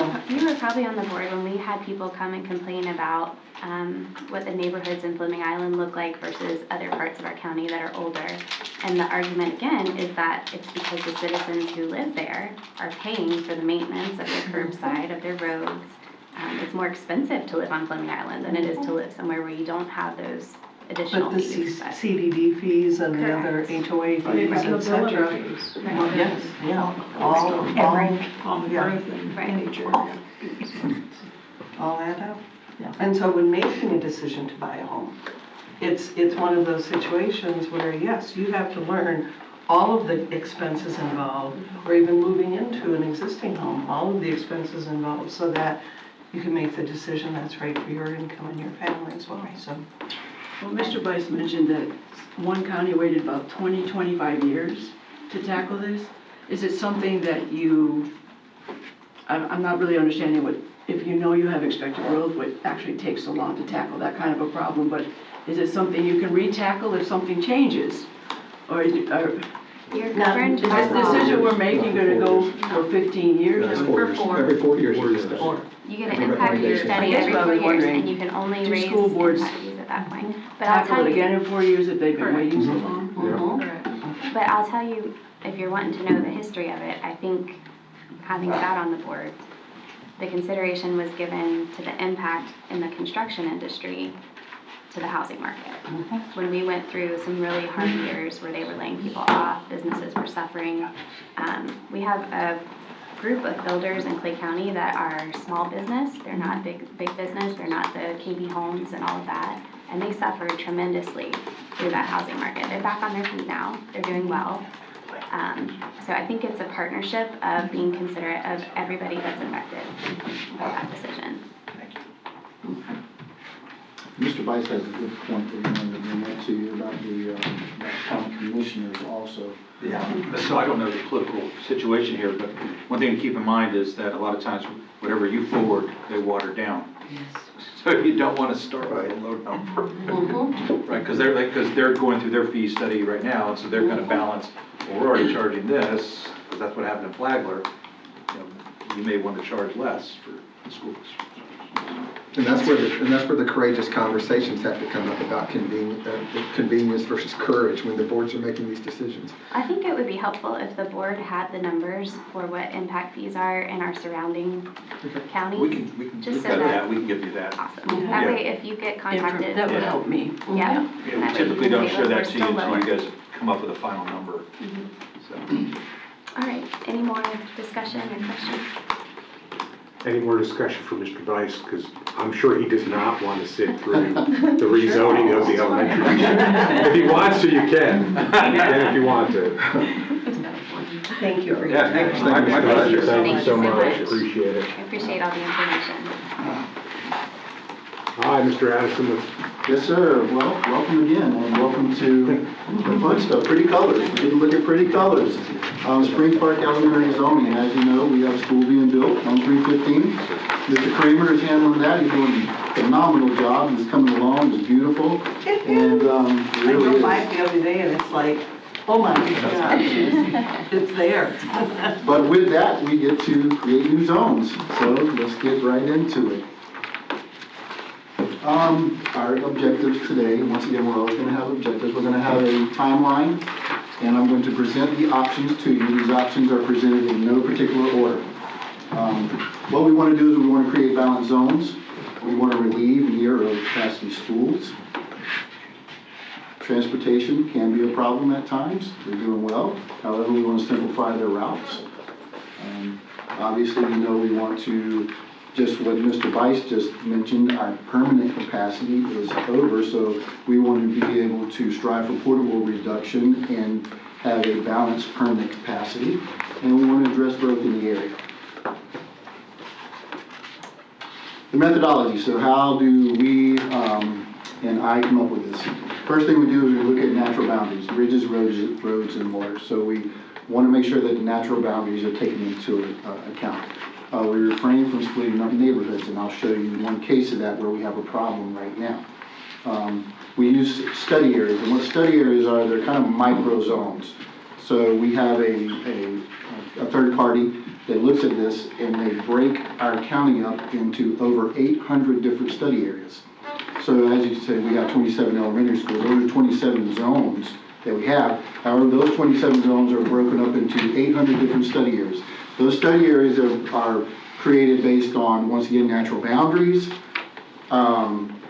were probably on the board when we had people come and complain about what the neighborhoods in Fleming Island look like versus other parts of our county that are older. And the argument again is that it's because the citizens who live there are paying for the maintenance of their curbside, of their roads. It's more expensive to live on Fleming Island than it is to live somewhere where you don't have those additional But the fees. But- CDD fees and the other Correct. HOA But it's fees, et mobility cetera. fees. Well, yes, yeah, all On the Yeah. growth in Right. each area. all add up. Yeah. And so when making a decision to buy a home, it's one of those situations where, yes, you have to learn all of the expenses involved, or even moving into an existing home, all of the expenses involved, so that you can make the decision that's right for your income and your family as well, so. Well, Mr. Bice mentioned that one county waited about 20, 25 years to tackle this. Is it something that I'm not really understanding what, if you know you have expected growth, what actually takes so long to tackle that kind of a problem, but is it something you can re-tackle if something changes? Or is You're governed this by law. decision we're making gonna go for 15 years? That's or- 4 years. four. Every 4 years. Four you years. get Four. that. You get Every an impact fee recommendation. study I guess every what I 4 was years, wondering, and you can only do raise school boards impact fees at that point. But I'll Tackle tell it you, again in 4 years if they've been waiting so Correct. long? Mhm. Correct. but I'll tell you, if you're wanting to know the history of it, I think, having sat on the board, the consideration was given to the impact in the construction industry to the housing market. When we went through some really hard years where they were laying people off, businesses were suffering, we have a group of builders in Clay County that are small business. They're not big business. They're not the KB Homes and all of that. And they suffered tremendously through that housing market. They're back on their feet now. They're doing well. So I think it's a partnership of being considerate of everybody that's affected by that decision. Mr. Vice has a good point that he wanted to bring up to you about the about county commissioners also. Yeah, so I don't know the political situation here, but one thing to keep in mind is that a lot of times, whatever you forward, they water down. So you don't want to start with a low number, right? Because they're going through their fee study right now, and so they're going to balance, well, we're already charging this, because that's what happened in Flagler. You may want to charge less for the schools. And that's where the courageous conversations have to come up about convenience versus courage when the boards are making these decisions. I think it would be helpful if the board had the numbers for what impact fees are in our surrounding counties. We've Just so got that- that, we can give you that. Awesome. That way, if you get contacted. That would help me. Yeah. Yeah, That we way you typically can don't say, show look, that we're to you still until lower. you guys come up with a final number. So. All right, any more discussion or questions? Any more discussion for Mr. Vice? Because I'm sure he does not want to sit through the rezoning of the elementary. If he wants to, you can. You can if you want to. Thank you for your Yeah, time. thanks. My pleasure. Thank you so much, much. appreciate it. I appreciate all the information. Hi, Mr. Addison. Yes, sir. Well, welcome again, and welcome to the fun stuff, pretty colors. We get to look at pretty colors. Springs Park Elementary zoning, as you know, we have a school being built on 315. Mr. Kramer is handling that. He's doing a phenomenal job. He's coming along. It's beautiful. And I really drove is. by the other day and it's like, oh my God, it's there. But with that, we get to create new zones. So let's get right into it. Our objectives today, once again, we're always going to have objectives. We're going to have a timeline, and I'm going to present the options to you. These options are presented in no particular order. What we want to do is we want to create balanced zones. We want to relieve near or capacity schools. Transportation can be a problem at times. They're doing well. However, we want to simplify their routes. Obviously, you know, we want to, just what Mr. Vice just mentioned, our permanent capacity is over, so we want to be able to strive for portable reduction and have a balanced permanent capacity, and we want to address growth in the area. The methodology, so how do we and I come up with this? First thing we do is we look at natural boundaries, ridges, roads, and water. So we want to make sure that the natural boundaries are taken into account. We refrain from splitting up neighborhoods, and I'll show you one case of that where we have a problem right now. We use study areas, and what study areas are, they're kind of micro zones. So we have a third party that looks at this, and they break our county up into over 800 different study areas. So as you said, we have 27 elementary schools. Those are 27 zones that we have. However, those 27 zones are broken up into 800 different study areas. Those study areas are created based on, once again, natural boundaries,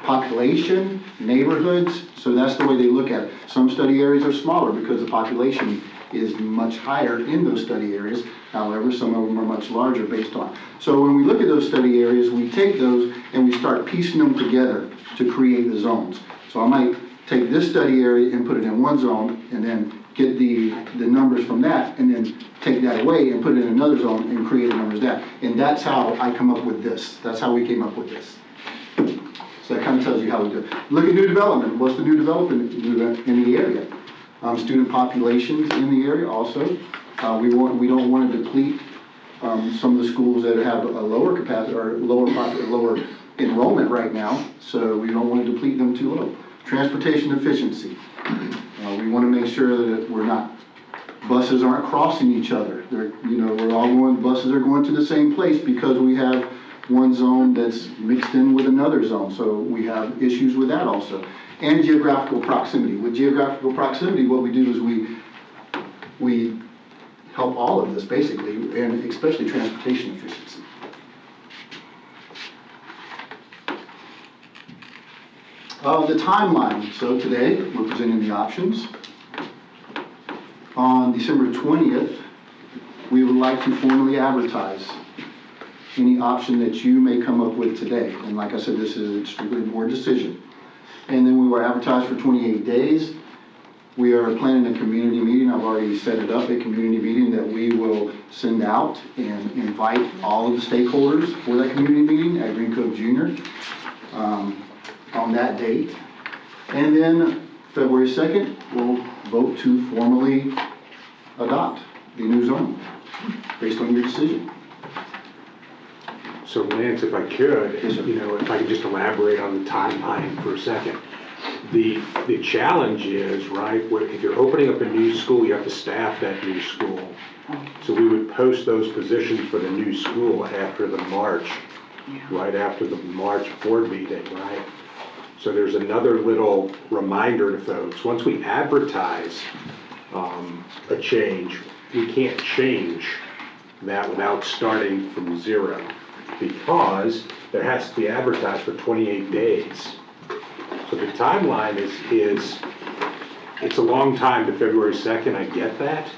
population, neighborhoods. So that's the way they look at it. Some study areas are smaller because the population is much higher in those study areas. However, some of them are much larger based on. So when we look at those study areas, we take those and we start piecing them together to create the zones. So I might take this study area and put it in one zone, and then get the numbers from that, and then take that away and put it in another zone and create the numbers that. And that's how I come up with this. That's how we came up with this. So that kind of tells you how we do it. Look at new development. What's the new development in the area? Student populations in the area also. We don't want to deplete some of the schools that have a lower capacity or lower enrollment right now. So we don't want to deplete them too low. Transportation efficiency. We want to make sure that buses aren't crossing each other. Buses are going to the same place because we have one zone that's mixed in with another zone. So we have issues with that also. And geographical proximity. With geographical proximity, what we do is we help all of this basically, and especially transportation efficiency. The timeline. So today, we're presenting the options. On December 20th, we would like to formally advertise any option that you may come up with today. And like I said, this is a strictly board decision. And then we will advertise for 28 days. We are planning a community meeting. I've already set it up, a community meeting that we will send out and invite all of the stakeholders for that community meeting at Green Cove Junior on that date. And then February 2nd, we'll vote to formally adopt the new zone based on your decision. So Lance, if I could, Yes, sir. if I could just elaborate on the timeline for a second. The challenge is, right, if you're opening up a new school, you have to staff that new school. So we would post those positions for the new school after the March, right after the March board meeting, right? So there's another little reminder to folks. Once we advertise a change, we can't change that without starting from zero, because there has to be advertised for 28 days. So the timeline is it's a long time to February 2nd, I get that,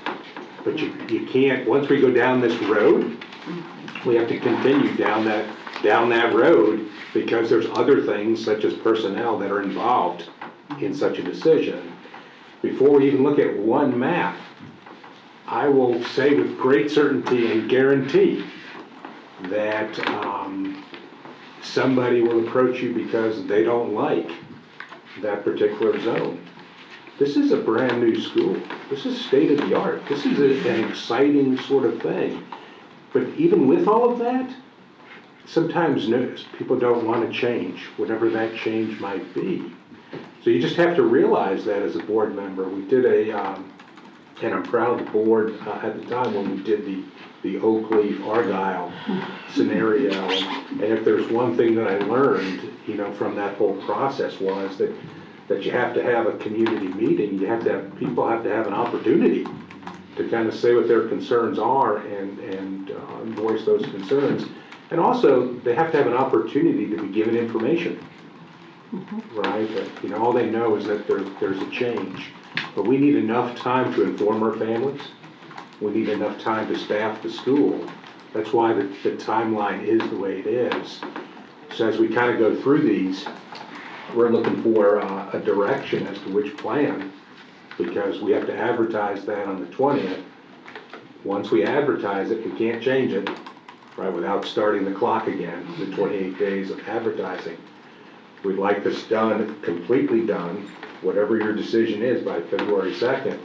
but you can't, once we go down this road, we have to continue down that road, because there's other things such as personnel that are involved in such a decision. Before we even look at one map, I will say with great certainty and guarantee that somebody will approach you because they don't like that particular zone. This is a brand new school. This is state of the art. This is an exciting sort of thing. But even with all of that, sometimes people don't want to change, whatever that change might be. So you just have to realize that as a board member. We did and I'm proud of the board at the time when we did the Oak Leaf Argyle scenario. And if there's one thing that I learned, from that whole process was that you have to have a community meeting. People have to have an opportunity to kind of say what their concerns are and voice those concerns. And also, they have to have an opportunity to be given information, right? That, all they know is that there's a change. But we need enough time to inform our families. We need enough time to staff the school. That's why the timeline is the way it is. So as we kind of go through these, we're looking for a direction as to which plan, because we have to advertise that on the 20th. Once we advertise it, we can't change it, right, without starting the clock again, the 28 days of advertising. We'd like this done, completely done, whatever your decision is, by February 2nd,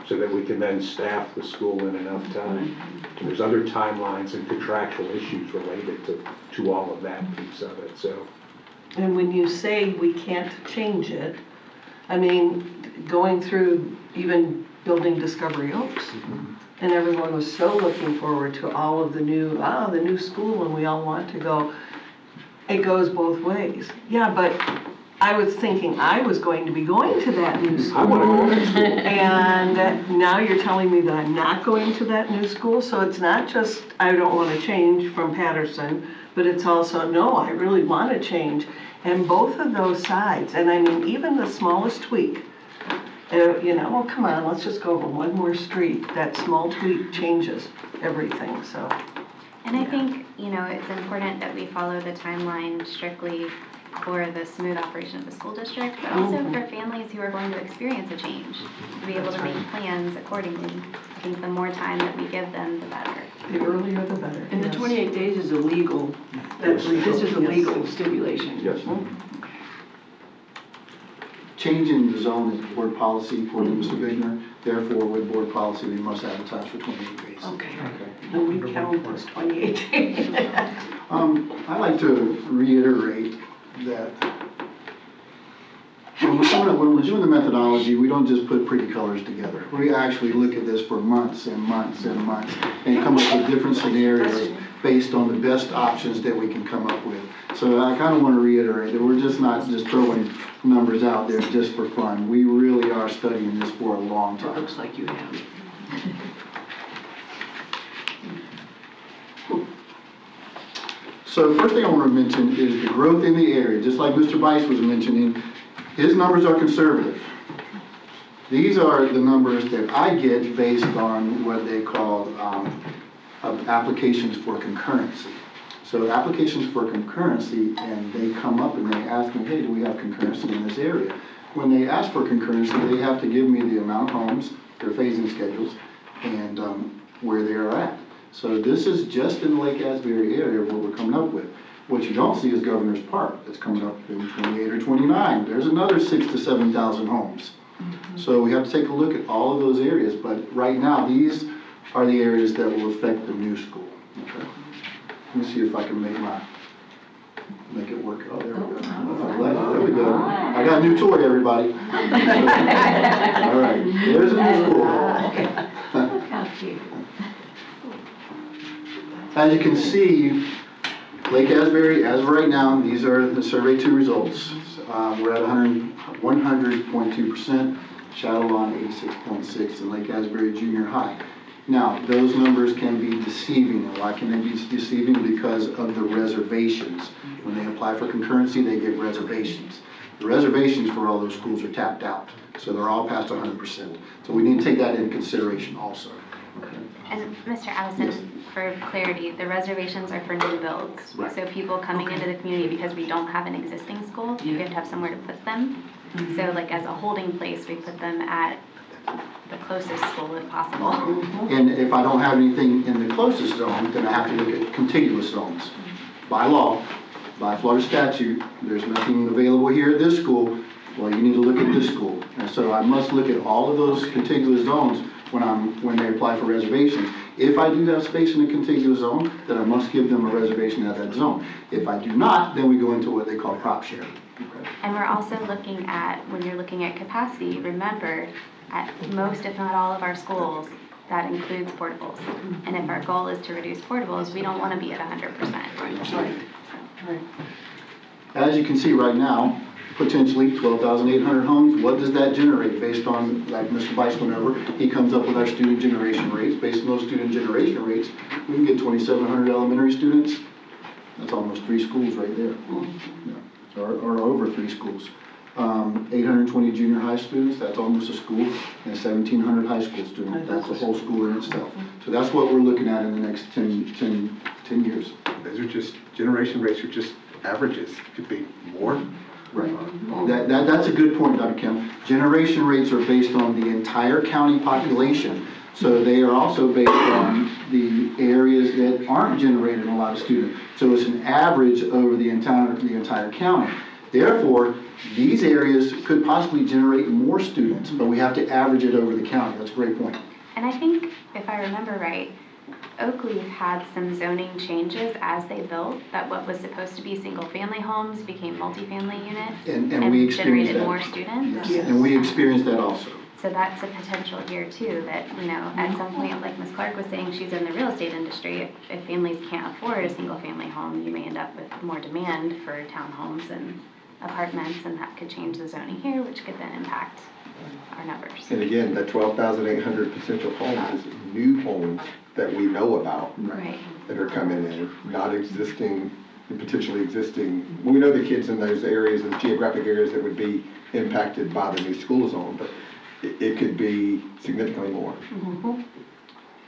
so that we can then staff the school in enough time. And there's other timelines and contractual issues related to all of that piece of it, so. And when you say we can't change it, I mean, going through even building Discovery Oaks, and everyone was so looking forward to all of the new school, and we all want to go. It goes both ways. Yeah, but I was thinking I was going to be going to that new school. I want to go to that school. And now you're telling me that I'm not going to that new school? So it's not just I don't want to change from Patterson, but it's also, no, I really want to change. And both of those sides, and I mean, even the smallest tweak, oh, come on, let's just go over one more street. That small tweak changes everything, so. And I think, it's important that we follow the timeline strictly for the smooth operation of the school district, but also for families who are going to experience a change, to be able to make plans accordingly. I think the more time that we give them, the better. The earlier the better. And the 28 days is illegal. That's legal. This is a legal stipulation. Yes. Changing the zone is board policy, according to Mr. Bigner. Therefore, with board policy, we must advertise for 28 days. Okay. And we count those 28 days. I'd like to reiterate that when when we're doing the methodology, we don't just put pretty colors together. We actually look at this for months and months and months and come up with different scenarios based on the best options that we can come up with. So I kind of want to reiterate that we're just not just throwing numbers out there just for fun. We really are studying this for a long It time. looks like you have. So first thing I want to mention is the growth in the area. Just like Mr. Bice was mentioning, his numbers are conservative. These are the numbers that I get based on what they call applications for concurrency. So applications for concurrency, and they come up and they ask me, hey, do we have concurrency in this area? When they ask for concurrency, they have to give me the amount of homes, their phasing schedules, and where they are at. So this is just in the Lake Asbury area what we're coming up with. What you don't see is Governor's Park that's coming up in 28 or 29. There's another 6,000 to 7,000 homes. So we have to take a look at all of those areas, but right now, these are the areas that will affect the new school. Okay. Let me see if I can make it work. Oh, there we go. Oh, there we go. I got a new toy, everybody. All right, there's a new school. Look how cute. As you can see, Lake Asbury, as of right now, these are the Survey 2 results. We're at 100.2%, Shadow Lawn 86.6, and Lake Asbury Junior High. Now, those numbers can be deceiving. Why can they be deceiving? Because of the reservations. When they apply for concurrency, they get reservations. The reservations for all those schools are tapped out, so they're all past 100%. So we need to take that into consideration also. Okay. And Mr. Allison, for clarity, the reservations are for new builds. Right. So people coming into the community, because we don't have an existing school, we have to have somewhere to put them. So like as a holding place, we put them at the closest school if possible. And if I don't have anything in the closest zone, then I have to look at contiguous zones. By law, by Florida statute, there's nothing available here at this school. Well, you need to look at this school. And so I must look at all of those contiguous zones when they apply for reservations. If I do have space in a contiguous zone, then I must give them a reservation at that zone. If I do not, then we go into what they call prop share. Okay. And we're also looking at, when you're looking at capacity, remember, at most, if not all of our schools, that includes portables. And if our goal is to reduce portables, we don't want to be at 100%. Right. As you can see right now, potentially 12,800 homes. What does that generate based on, like Mr. Bice went over, he comes up with our student generation rates. Based on those student generation rates, we can get 2,700 elementary students. That's almost 3 schools right there. Yeah. Or over 3 schools. 820 junior high students, that's almost a school, and 1,700 high school students. That's a whole school in itself. So that's what we're looking at in the next 10 years. Those are just, generation rates are just averages. Could be more. Right. That's a good point, Dr. Kim. Generation rates are based on the entire county population. So they are also based on the areas that aren't generating a lot of students. So it's an average over the entire county. Therefore, these areas could possibly generate more students, but we have to average it over the county. That's a great point. And I think, if I remember right, Oakleaf had some zoning changes as they built, that what was supposed to be single-family homes became multifamily units And we experienced generated that. more students. Yes. And we experienced that also. So that's a potential here too, that, you know, at some point, like Ms. Clark was saying, she's in the real estate industry. If families can't afford a single-family home, you may end up with more demand for townhomes and apartments, and that could change the zoning here, which could then impact our numbers. And again, that 12,800 potential homes is new homes that we know about Right. that are coming in, not existing, potentially existing. We know the kids in those areas and geographic areas that would be impacted by the new school zone, but it could be significantly more.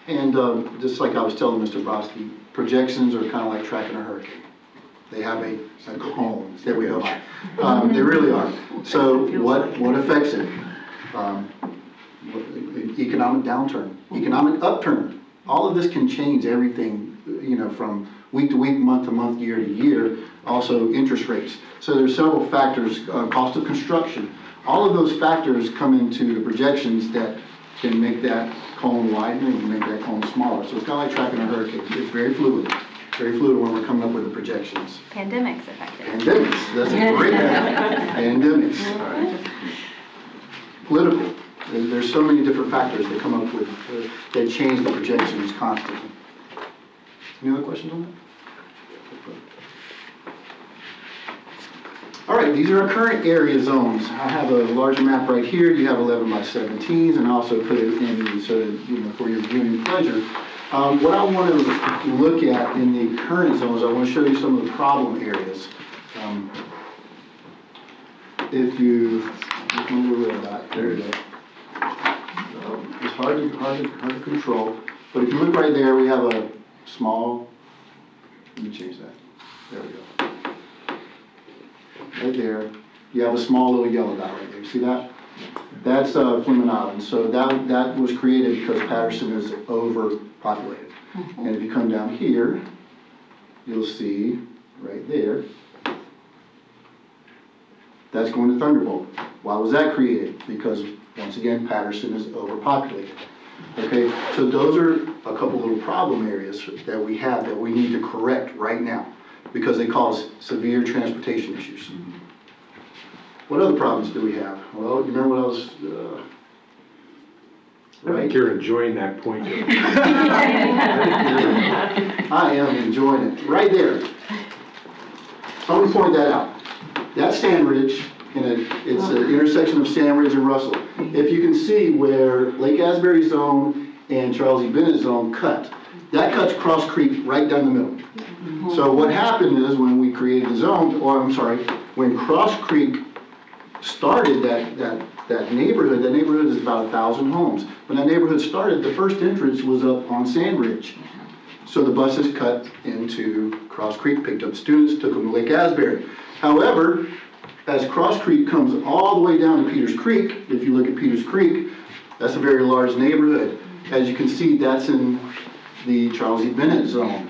And just like I was telling Mr. Brodsky, projections are kind of like tracking a hurricane. They have a cone that we know about. They really are. So what affects it? Economic downturn, economic upturn. All of this can change everything, you know, from week to week, month to month, year to year. Also interest rates. So there's several factors, cost of construction. All of those factors come into the projections that can make that cone wider and make that cone smaller. So it's kind of like tracking a hurricane. It's very fluid. very fluid when we're coming up with the projections. Pandemics affected. Pandemics, that's a great one. Pandemics. Political, there's so many different factors that come up with, that change the projections constantly. Any other questions on that? All right, these are our current area zones. I have a larger map right here. You have 11 by 17s, and I also put it in so that, for your viewing pleasure. What I want to look at in the current zones, I want to show you some of the problem areas. If you move a little back, there you go. It's hard to control, but if you look right there, we have a small. Let me change that. There we go. Right there, you have a small little yellow dot right there. See that? That's Fleming Island. So that was created because Patterson is overpopulated. And if you come down here, you'll see right there, that's going to Thunderbolt. Why was that created? Because once again, Patterson is overpopulated. Okay, so those are a couple little problem areas that we have that we need to correct right now, because they cause severe transportation issues. What other problems do we have? Well, you remember what I was, I think you're enjoying that point. I am enjoying it. Right there. So I'm going to point that out. That's Sandridge, and it's an intersection of Sandridge and Russell. If you can see where Lake Asbury zone and Charles E. Bennett zone cut, that cuts Cross Creek right down the middle. So what happened is when we created the zone, or I'm sorry, when Cross Creek started that neighborhood is about 1,000 homes. When that neighborhood started, the first entrance was up on Sandridge. So the buses cut into Cross Creek, picked up students, took them to Lake Asbury. However, as Cross Creek comes all the way down to Peters Creek, if you look at Peters Creek, that's a very large neighborhood. As you can see, that's in the Charles E. Bennett zone.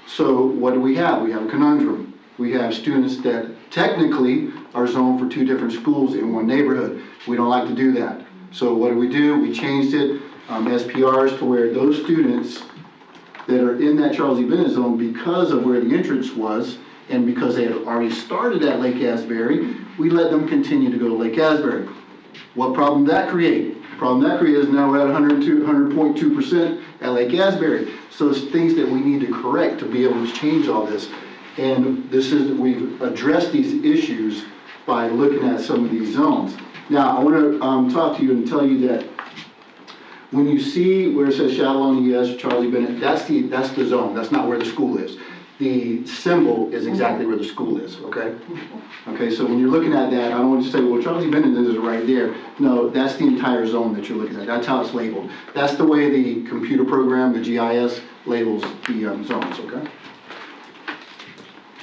So what do we have? We have a conundrum. We have students that technically are zoned for 2 different schools in one neighborhood. We don't like to do that. So what do? We changed it, SPRs, to where those students that are in that Charles E. Bennett zone, because of where the entrance was, and because they had already started at Lake Asbury, we let them continue to go to Lake Asbury. What problem did that create? The problem that created is now we're at 100.2% at Lake Asbury. So it's things that we need to correct to be able to change all this. And we've addressed these issues by looking at some of these zones. Now, I want to talk to you and tell you that when you see where it says Shadowlawn ES, Charles E. Bennett, that's the zone. That's not where the school is. The symbol is exactly where the school is, okay? Okay, so when you're looking at that, I don't want you to say, well, Charles E. Bennett is right there. No, that's the entire zone that you're looking at. That's how it's labeled. That's the way the computer program, the GIS, labels the zones, okay?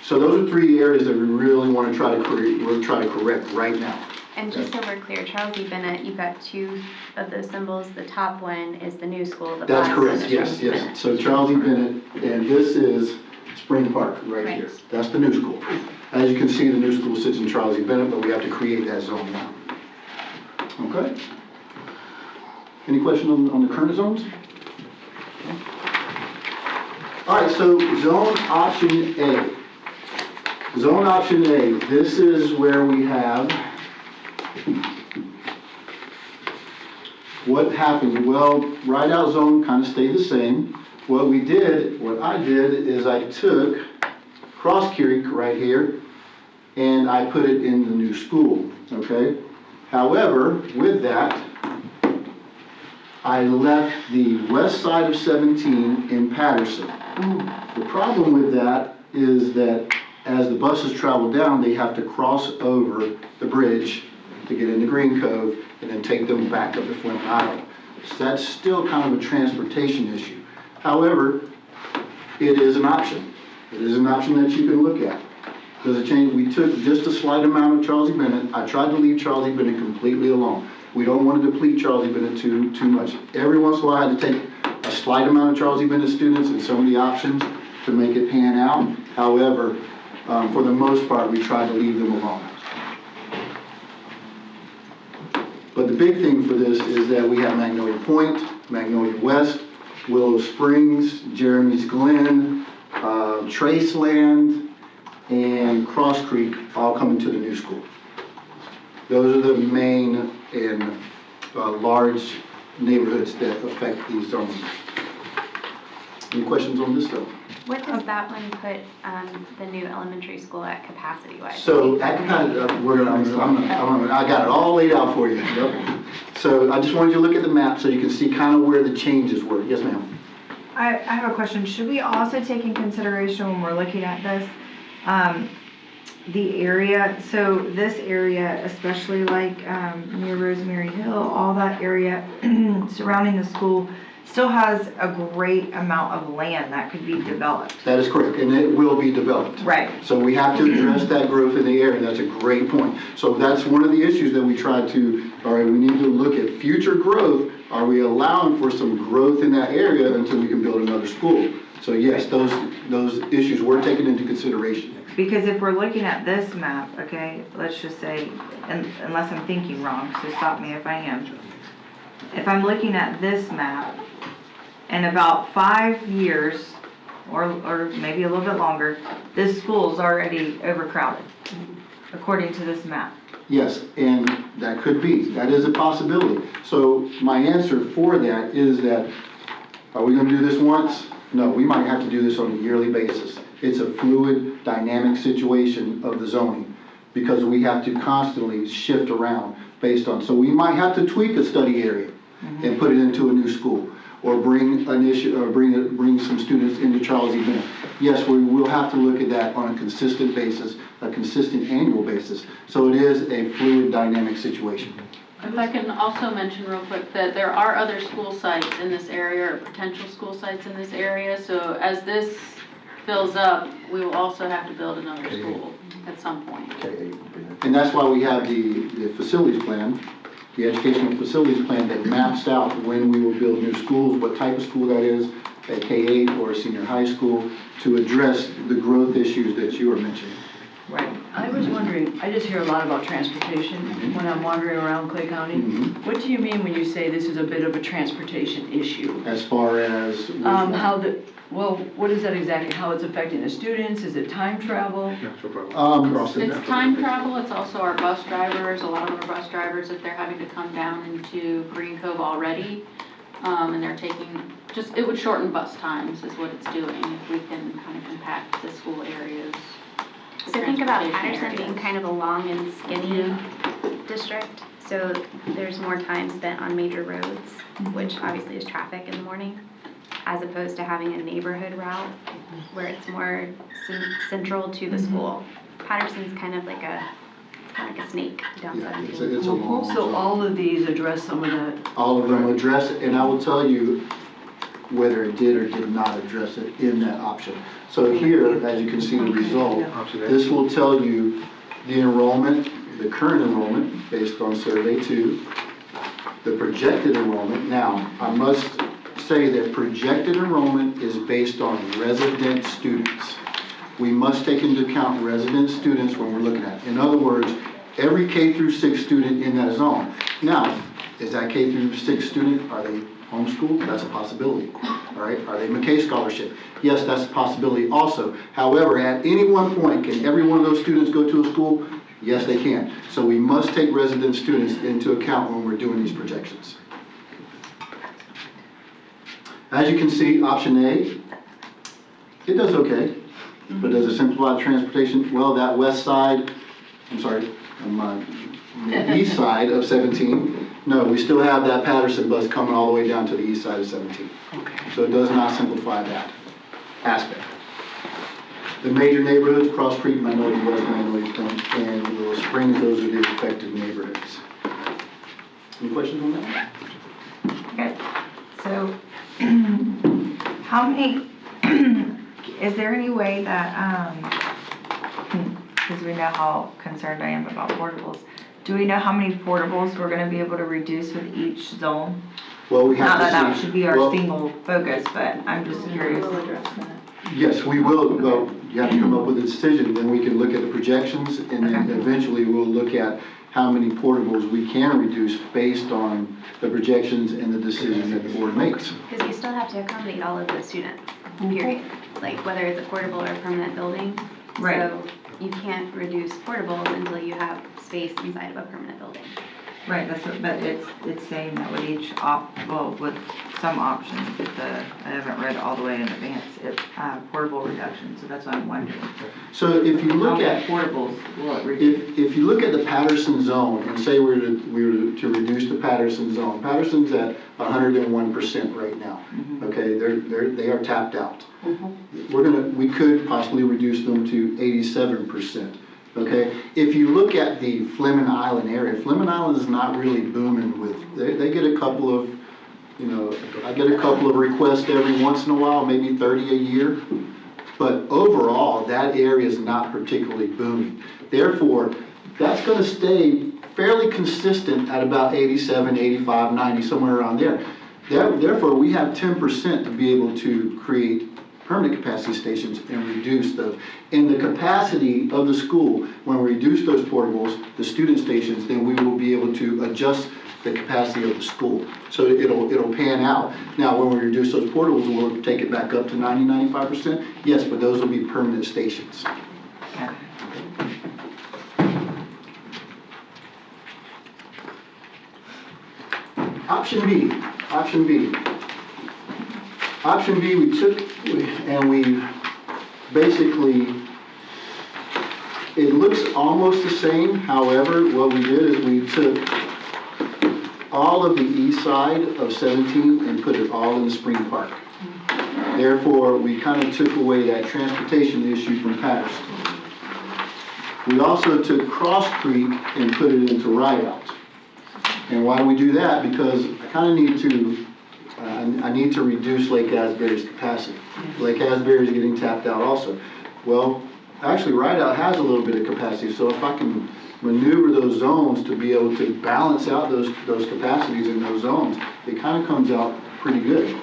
So those are 3 areas that we really want to try to correct right now. And just so we're clear, Charles E. Bennett, you've got 2 of those symbols. The top one is the new school. The That's bottom correct, is yes. Bennett. So Charles E. Bennett, and this is Spring Park right Right. here. That's the new school. As you can see, the new school sits in Charles E. Bennett, but we have to create that zone now. Okay? Any question on the current zones? All right, so zone option A. Zone option A, this is where we have, what happened? Well, ride-out zone kind of stayed the same. What I did is I took Cross Creek right here and I put it in the new school, okay? However, with that, I left the west side of 17 in Patterson. The problem with that is that as the buses travel down, they have to cross over the bridge to get into Green Cove and then take them back up to Flint Island. So that's still kind of a transportation issue. However, it is an option. It is an option that you can look at. Does it change? We took just a slight amount of Charles E. Bennett. I tried to leave Charles E. Bennett completely alone. We don't want to deplete Charles E. Bennett too much. Every once in a while I had to take a slight amount of Charles E. Bennett students and some of the options to make it pan out. However, for the most part, we tried to leave them alone. But the big thing for this is that we have Magnolia Point, Magnolia West, Willow Springs, Jeremy's Glen, Traceland and Cross Creek all coming to the new school. Those are the main and large neighborhoods that affect these zoning. Any questions on this though? What does that one put the new elementary school at capacity-wise? So at I got it all laid out for you. So I just wanted you to look at the map so you can see kind of where the changes were. Yes, ma'am. I have a question. Should we also take in consideration when we're looking at this, the area? So this area, especially like near Rosemary Hill, all that area surrounding the school still has a great amount of land that could be developed. That is correct, and it will be developed. Right. So we have to address that growth in the area, and that's a great point. So that's one of the issues that we try to, all right, we need to look at future growth. Are we allowing for some growth in that area until we can build another school? So yes, those issues were taken into consideration. Because if we're looking at this map, okay, let's just say, unless I'm thinking wrong, so stop me if I am. If I'm looking at this map, in about 5 years, or maybe a little bit longer, this school's already overcrowded, according to this map. Yes, and that could be, that is a possibility. So my answer for that is that, are we gonna do this once? No, we might have to do this on a yearly basis. It's a fluid, dynamic situation of the zoning, because we have to constantly shift around based on, so we might have to tweak a study area and put it into a new school, or bring an issue, or bring some students into Charles E. Bennett. Yes, we will have to look at that on a consistent basis, a consistent annual basis. So it is a fluid, dynamic situation. If I can also mention real quick that there are other school sites in this area, or potential school sites in this area, so as this fills up, we will also have to build another school at some point. Okay. And that's why we have the facilities plan, the educational facilities plan that maps out when we will build new schools, what type of school that is, a K-8 or a senior high school, to address the growth issues that you are mentioning. Right. I was wondering, I just hear a lot about transportation when I'm wandering around Clay County. Mhm. What do you mean when you say this is a bit of a transportation issue? As far as which one? What is that exactly? How it's affecting the students? Is it time travel? It's time travel, it's also our bus drivers, a lot of our bus drivers, if they're having to come down into Green Cove already, and they're taking, it would shorten bus times is what it's doing, if we can kind of compact the school areas. the So think about transportation Patterson being areas. kind of a long and skinny district, so there's more time spent on major roads, which obviously is traffic in the morning, as opposed to having a neighborhood route where it's more central to the school. Patterson's kind of like a snake down Yeah, 17. it's a long So zone. all of these address some of that? All of them address it, and I will tell you whether it did or did not address it in that option. So here, as you can see the result, this will tell you the enrollment, the current enrollment based on survey 2, the projected enrollment. Now, I must say that projected enrollment is based on resident students. We must take into account resident students when we're looking at it. In other words, every K through 6 student in that zone. Now, is that K through 6 student, are they homeschooled? That's a possibility. All right, are they McKay Scholarship? Yes, that's a possibility also. However, at any one point, can every one of those students go to a school? Yes, they can. So we must take resident students into account when we're doing these projections. As you can see, option A, it does okay. But does it simplify the transportation? Well, that west side, the east side of 17, no, we still have that Patterson bus coming all the way down to the east side of 17. Okay. So it does not simplify that aspect. The major neighborhoods, Cross Creek, Magnolia West, Magnolia Point, and Willow Springs, those are the affected neighborhoods. Any questions on that? Okay, so, how many, is there any way that, because we know how concerned I am about portables, do we know how many portables we're gonna be able to reduce with each zone? Well, we have Not to that that see- should be our well, single focus, but I'm just curious. We'll address that. Yes, we will. Well, you have to come up with a decision, then we can look at the projections, and then Okay. eventually we'll look at how many portables we can reduce based on the projections and the decision that the board makes. Because you still have to accommodate all of the students, period. like whether it's a portable or a permanent building. Right. So you can't reduce portables until you have space inside of a permanent building. Right, that's what, but it's saying that with each well, with some options, I haven't read all the way in advance, portable reduction, so that's what I'm wondering. So if you look How at, many portables will it reduce? if you look at the Patterson zone, and say we were to reduce the Patterson zone, Patterson's at 101% right now. Okay, they are tapped out. We could possibly reduce them to 87%. Okay, if you look at the Fleming Island area, Fleming Island is not really booming with, they get a couple of, I get a couple of requests every once in a while, maybe 30 a year. But overall, that area is not particularly booming. Therefore, that's gonna stay fairly consistent at about 87, 85, 90, somewhere around there. Therefore, we have 10% to be able to create permanent capacity stations and reduce those. In the capacity of the school, when we reduce those portables, the student stations, then we will be able to adjust the capacity of the school. So it'll pan out. Now, when we reduce those portables, we'll take it back up to 90, 95%. Yes, but those will be permanent stations. Yeah. Option B. Option B, we took and we basically, it looks almost the same. However, what we did is we took all of the east side of 17 and put it all in the Spring Park. Therefore, we kind of took away that transportation issue from Patterson. We also took Cross Creek and put it into Rideout. And why do we do that? Because I kind of need to, I need to reduce Lake Asbury's capacity. Lake Asbury is getting tapped out also. Well, actually Rideout has a little bit of capacity, so if I can maneuver those zones to be able to balance out those capacities in those zones, it kind of comes out pretty good.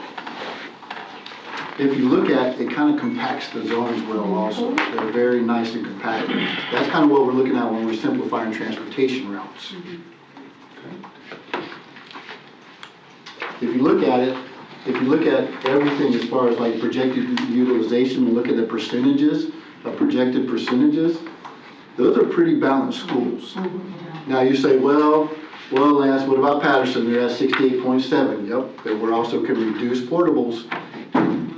If you look at it, kind of compacts the zones well also. They're very nice and compact. That's kind of what we're looking at when we're simplifying transportation routes. If you look at it, if you look at everything as far as like projected utilization and look at the percentages, projected percentages, those are pretty balanced schools. Now you say, well, Lance, what about Patterson? They're at 68.7. Yep, but we also can reduce portables,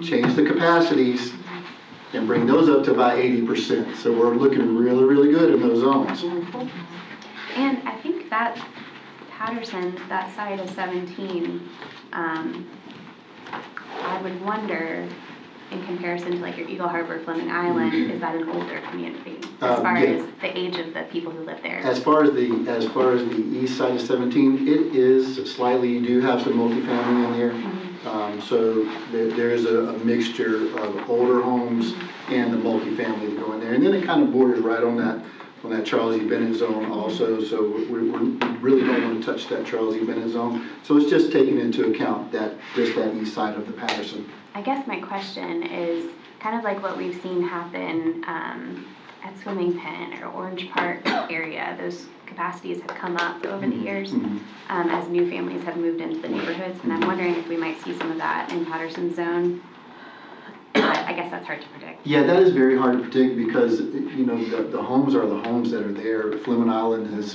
change the capacities, and bring those up to about 80%. So we're looking really, really good in those zones. And I think that Patterson, that side of 17, I would wonder, in comparison to like your Eagle Harbor, Fleming Island, is that an older community as far Yeah. as the age of the people who live there? As far as the east side of 17, it is slightly, you do have some multifamily in there. So there is a mixture of older homes and the multifamily that go in there. And then it kind of borders right on that Charles E. Bennett zone also. So we really don't want to touch that Charles E. Bennett zone. So it's just taking into account just that east side of the Patterson. I guess my question is kind of like what we've seen happen at Swimming Pen or Orange Park area. Those capacities have come up over the years as new families have moved into the neighborhoods, and I'm wondering if we might see some of that in Patterson's zone. I guess that's hard to predict. Yeah, that is very hard to predict because, the homes are the homes that are there. Fleming Island is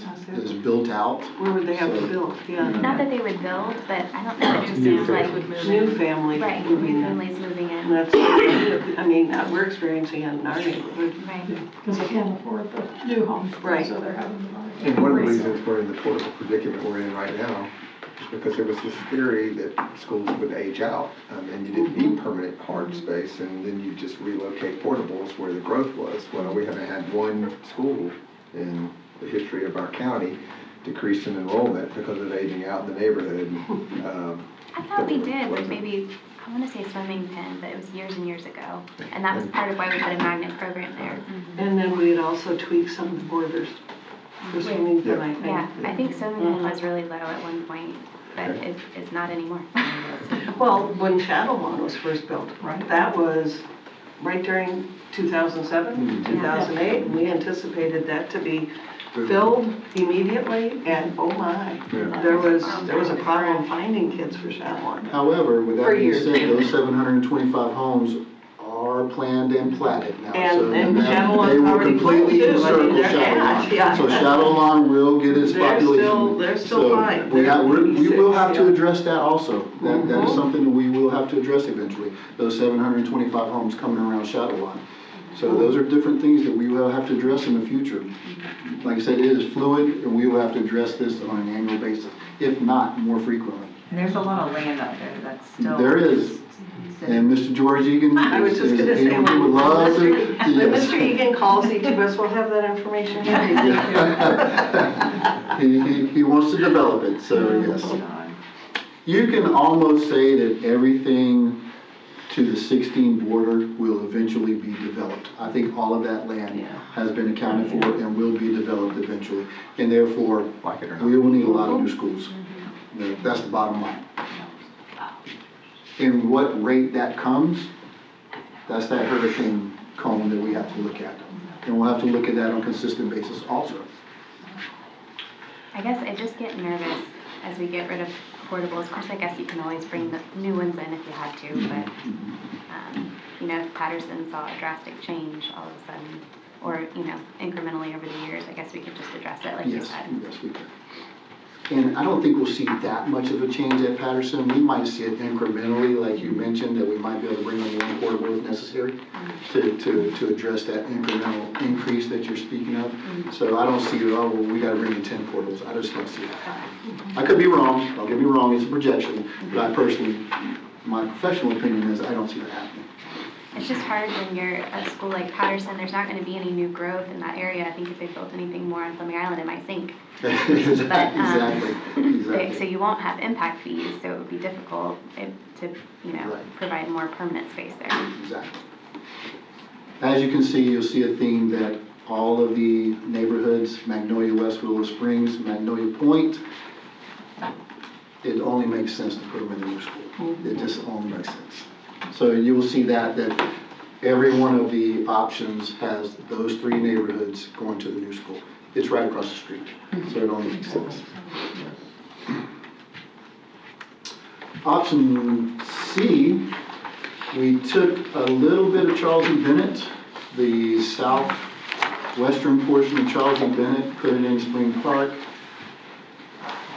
built out. Where would they have to build? Yeah. Not that they would build, but I don't know, it just seems like, New family. right, moving new in. families moving in. And that's, we're experiencing it in our neighborhood. Right. Because they can't afford the new home. Right. So they're having to buy. And one of the reasons we're in the portable predicament we're in right now is because there was this theory that schools would age out, and you didn't need permanent hard space, and then you just relocate portables where the growth was. Well, we haven't had one school in the history of our county decrease in enrollment because of aging out in the neighborhood. I thought we did with maybe, I want to say Swimming Pen, but it was years and years ago. And that was part of why we put a magnet program there. And then we'd also tweak some of the borders for swimming pool, I think. Yeah, I think Swimming Pen was really low at one point, but it's not anymore. Well, when Shadowlawn was first built, that was right during 2007, 2008, and we anticipated that to be filled immediately, and oh my, there was a problem finding kids for Shadowlawn. However, with that For being years. said, those 725 homes are are planned and platted now. And- So and that- Shadowlawn's they will already full, completely too. I mean, encircle they're- Shadowlawn. yeah. So Shadowlawn will get its They're population. still- they're still So fine. We will have to Yeah. address that also. That is Mhm. something that we will have to address eventually, those 725 homes coming around Shadowlawn. So those are different things that we will have to address in the future. Like I said, it is fluid, and we will have to address this on an annual basis, if not more frequently. And there's a lot of land out there that's still. There is. And Mr. George Egan. I was just gonna say, he would love to. when Yes. Mr. Egan calls each of us, we'll have that information handy. He wants to develop it, so yes. You can almost say that everything to the 16 border will eventually be developed. I think all of that land Yeah. has been accounted for and will be developed eventually. And therefore, Like it or not. we will need a lot of new schools. That's the bottom line. And what rate that comes, that's that hurricane cone that we have to look at. And we'll have to look at that on a consistent basis also. I guess I just get nervous as we get rid of portables. Of course, I guess you can always bring the new ones in if you had to, but, you know, if Patterson saw a drastic change all of a sudden, or, you know, incrementally over the years, I guess we could just address it like you Yes, said. yes, we can. And I don't think we'll see that much of a change at Patterson. We might see it incrementally, like you mentioned, that we might be able to bring on one portable if necessary to address that incremental increase that you're speaking of. So I don't see, oh, well, we gotta bring in 10 portables. I just don't see that. I could be wrong, don't get me wrong, it's a projection, but I personally, my professional opinion is I don't see that happening. It's just hard when you're a school like Patterson, there's not gonna be any new growth in that area. I think if they built anything more on Fleming Island, it might sink. Exactly, So exactly. you won't have impact fees, so it would be difficult to, you know, Right. provide more permanent space there. Exactly. As you can see, you'll see a theme that all of the neighborhoods, Magnolia West, Willow Springs, Magnolia Point, it only makes sense to put them in the new school. It just only makes sense. So you will see that every one of the options has those three neighborhoods going to the new school. It's right across the street, so it only makes sense. Option C, we took a little bit of Charles E. Bennett, the southwestern portion of Charles E. Bennett, put it in Spring Park.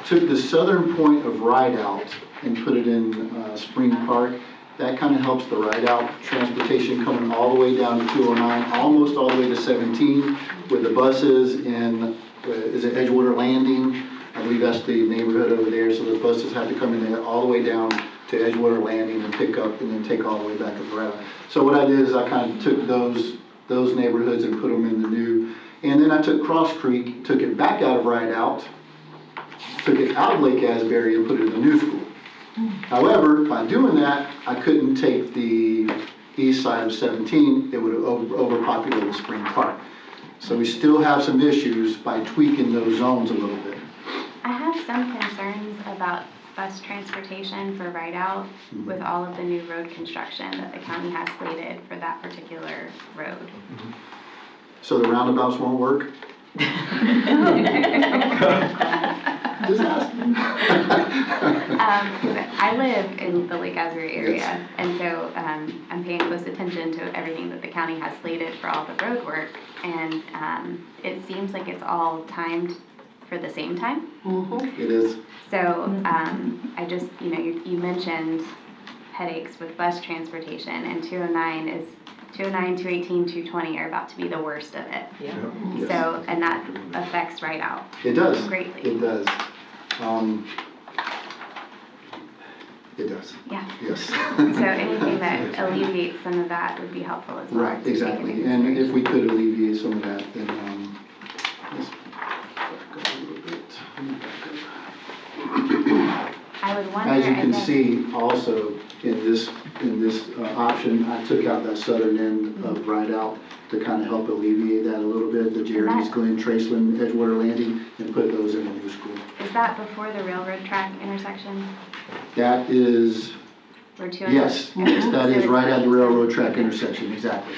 Took the southern point of Rideout and put it in Spring Park. That kind of helps the Rideout transportation coming all the way down to 209, almost all the way to 17 with the buses in, is it Edgewater Landing? I believe that's the neighborhood over there, so those buses have to come in there all the way down to Edgewater Landing and pick up and then take all the way back up around. So what I did is I kind of took those neighborhoods and put them in the new, and then I took Cross Creek, took it back out of Rideout, took it out of Lake Asbury and put it in the new school. However, by doing that, I couldn't take the east side of 17, it would have overpopulated Spring Park. So we still have some issues by tweaking those zones a little bit. I have some concerns about bus transportation for Rideout with all of the new road construction that the county has slated for that particular road. So the roundabouts won't work? Just asking. I live in the Lake Asbury area, and so I'm paying close attention to everything that the county has slated for all the road work, and it seems like it's all timed for the same time. It is. So I just, you know, you mentioned headaches with bus transportation, and 209, 218, 220 are about to be the worst of it. Yes. So, and that affects Rideout It does. greatly. It does. It does. Yeah. Yes. So anything that alleviates some of that would be helpful as well. Right, to take into exactly. And if we could alleviate some of that, then, let's back up a little bit. I would wonder. As you I can guess- see, also, in this option, I took out that southern end of Rideout to kind of help alleviate that a little bit, the Jeremy's Glen, Traceland, Edgewater Landing, and put those in the new school. Is that before the railroad track intersection? That is, Where 209 yes, that is right at the railroad track intersection, exactly.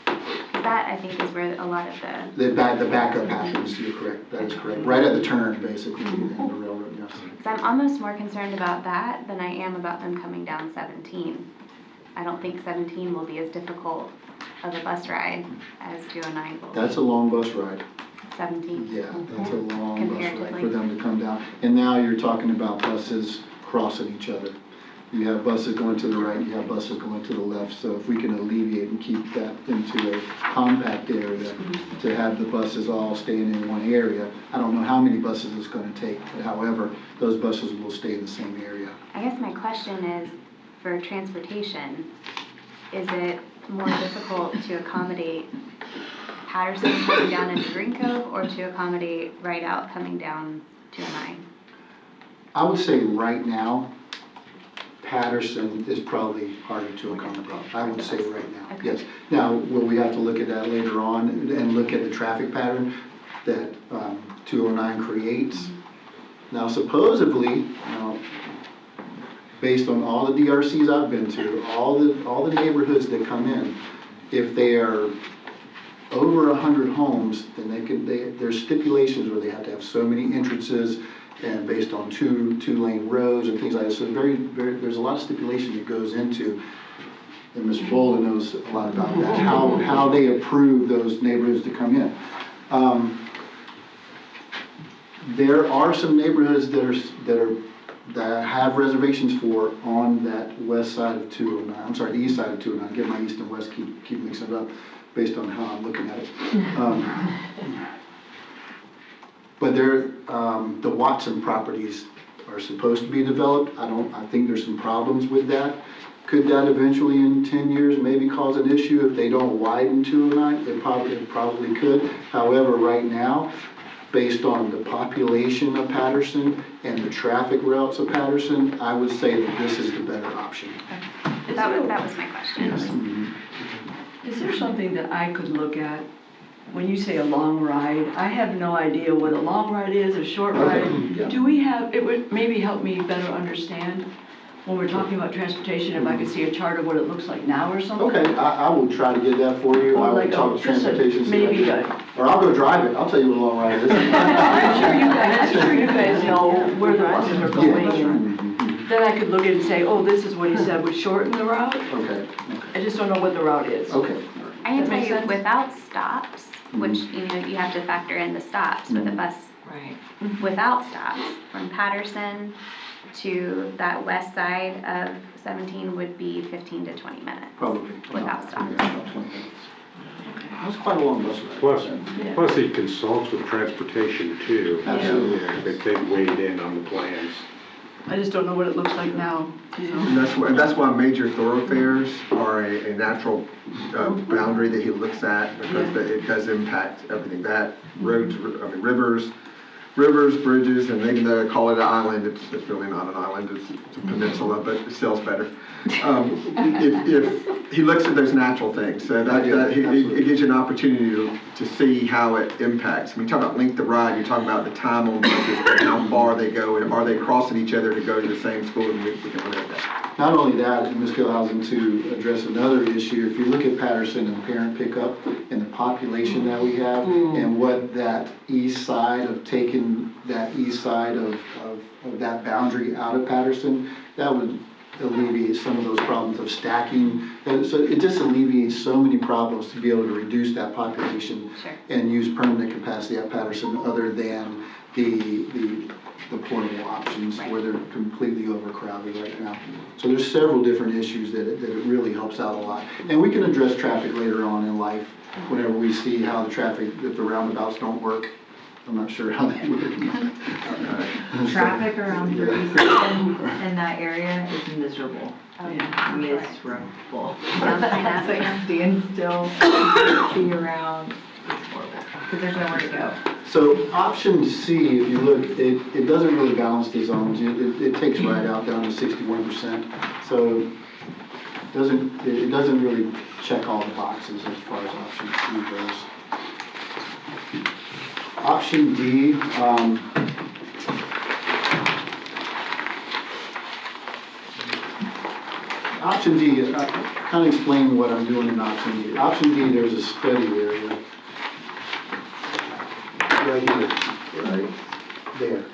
That, I think, is where a lot of the, The backup happens, you're correct, that is correct. Right at the turn, basically, in the railroad, yes. because I'm almost more concerned about that than I am about them coming down 17. I don't think 17 will be as difficult of a bus ride as 209 will be. That's a long bus ride. 17. Yeah, that's a long bus ride Comparatively. for them to come down. And now you're talking about buses crossing each other. You have buses going to the right, you have buses going to the left. So if we can alleviate and keep that into a compact area to have the buses all staying in one area. I don't know how many buses it's going to take, but however, those buses will stay in the same area. I guess my question is, for transportation, is it more difficult to accommodate Patterson coming down into Green Cove or to accommodate right out coming down 209? I would say right now, Patterson is probably harder to accommodate. I would say right now, Okay. yes. Now, will we have to look at that later on and look at the traffic pattern that 209 creates? Now supposedly, based on all the DRCs I've been to, all the neighborhoods that come in, if they are over 100 homes, then there's stipulations where they have to have so many entrances and based on two-lane roads and things like that. So there's a lot of stipulation that goes into, and Mr. Boland knows a lot about that, how they approve those neighborhoods to come in. There are some neighborhoods that have reservations for on that west side of 209. I'm sorry, the east side of 209. I get my east and west keep mixing it up based on how I'm looking at it. But the Watson properties are supposed to be developed. I think there's some problems with that. Could that eventually in 10 years maybe cause an issue if they don't widen 209? It probably could. However, right now, based on the population of Patterson and the traffic routes of Patterson, I would say that this is the better option. That was my question. Is there something that I could look at when you say a long ride? I have no idea what a long ride is, a short ride. Yeah. Do we have, it would maybe help me better understand when we're talking about transportation, if I could see a chart of what it looks like now or something? Okay, I will try to get that for you. Or I will like talk to just transportation. maybe Or I'll go drive it. I'll tell you what a long ride is. I'm sure you guys know where the buses are going. Yeah. Then I could look at it and say, oh, this is what he said would shorten the route. Okay, I just don't know what the route is. okay. I can That tell make you, sense? without stops, which, you have to factor in the stops with a bus, Right. without stops, from Patterson to that west side of 17 would be 15 to 20 minutes. Probably. Without stops. Yeah, about 20 minutes. That's quite a long bus ride. Plus he consults with transportation too. Absolutely. They've weighed in on the plans. I just don't know what it looks like now, And that's why major thoroughfares are a natural boundary that he looks at, because it does impact everything. That roads, rivers, bridges, and even though they call it an island, it's really not an island, it's a peninsula, but it sells better. If he looks at those natural things, so it gives you an opportunity to see how it impacts. When you talk about length of ride, you're talking about the time on buses, and how far they go, and are they crossing each other to go to the same school, and we can limit that. Not only that, Ms. Gilhousen, to address another issue, if you look at Patterson and parent pickup and the population that we have and what that east side of taking that east side of that boundary out of Patterson, that would alleviate some of those problems of stacking. And so it just alleviates so many problems to be able to reduce that population Sure. and use permanent capacity at Patterson other than the portable options where they're completely overcrowded right now. So there's several different issues that it really helps out a lot. And we can address traffic later on in life whenever we see how the traffic, if the roundabouts don't work. I'm not sure how they work. Traffic around 37 in that area is miserable. Yeah. Miserable. Down It's Pineapple. like stand still, see around, it's horrible, because there's nowhere to go. So option C, if you look, it doesn't really balance the zones. It takes right out down to 61%. So it doesn't really check all the boxes as far as option C goes. Option D, option D, I kind of explain what I'm doing in option D. Option D, there's a study area. Right here, right there.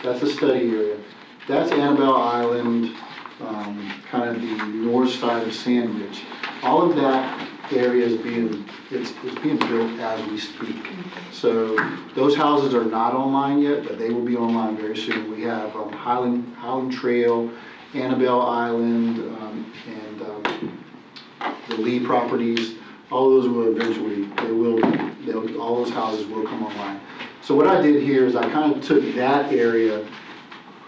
That's a study area. That's Annabelle Island, kind of the north side of Sandwich. All of that area is being, it's being built as we speak. So those houses are not online yet, but they will be online very soon. We have Highland Trail, Annabelle Island, and the Lee properties. All those will eventually, all those houses will come online. So what I did here is I kind of took that area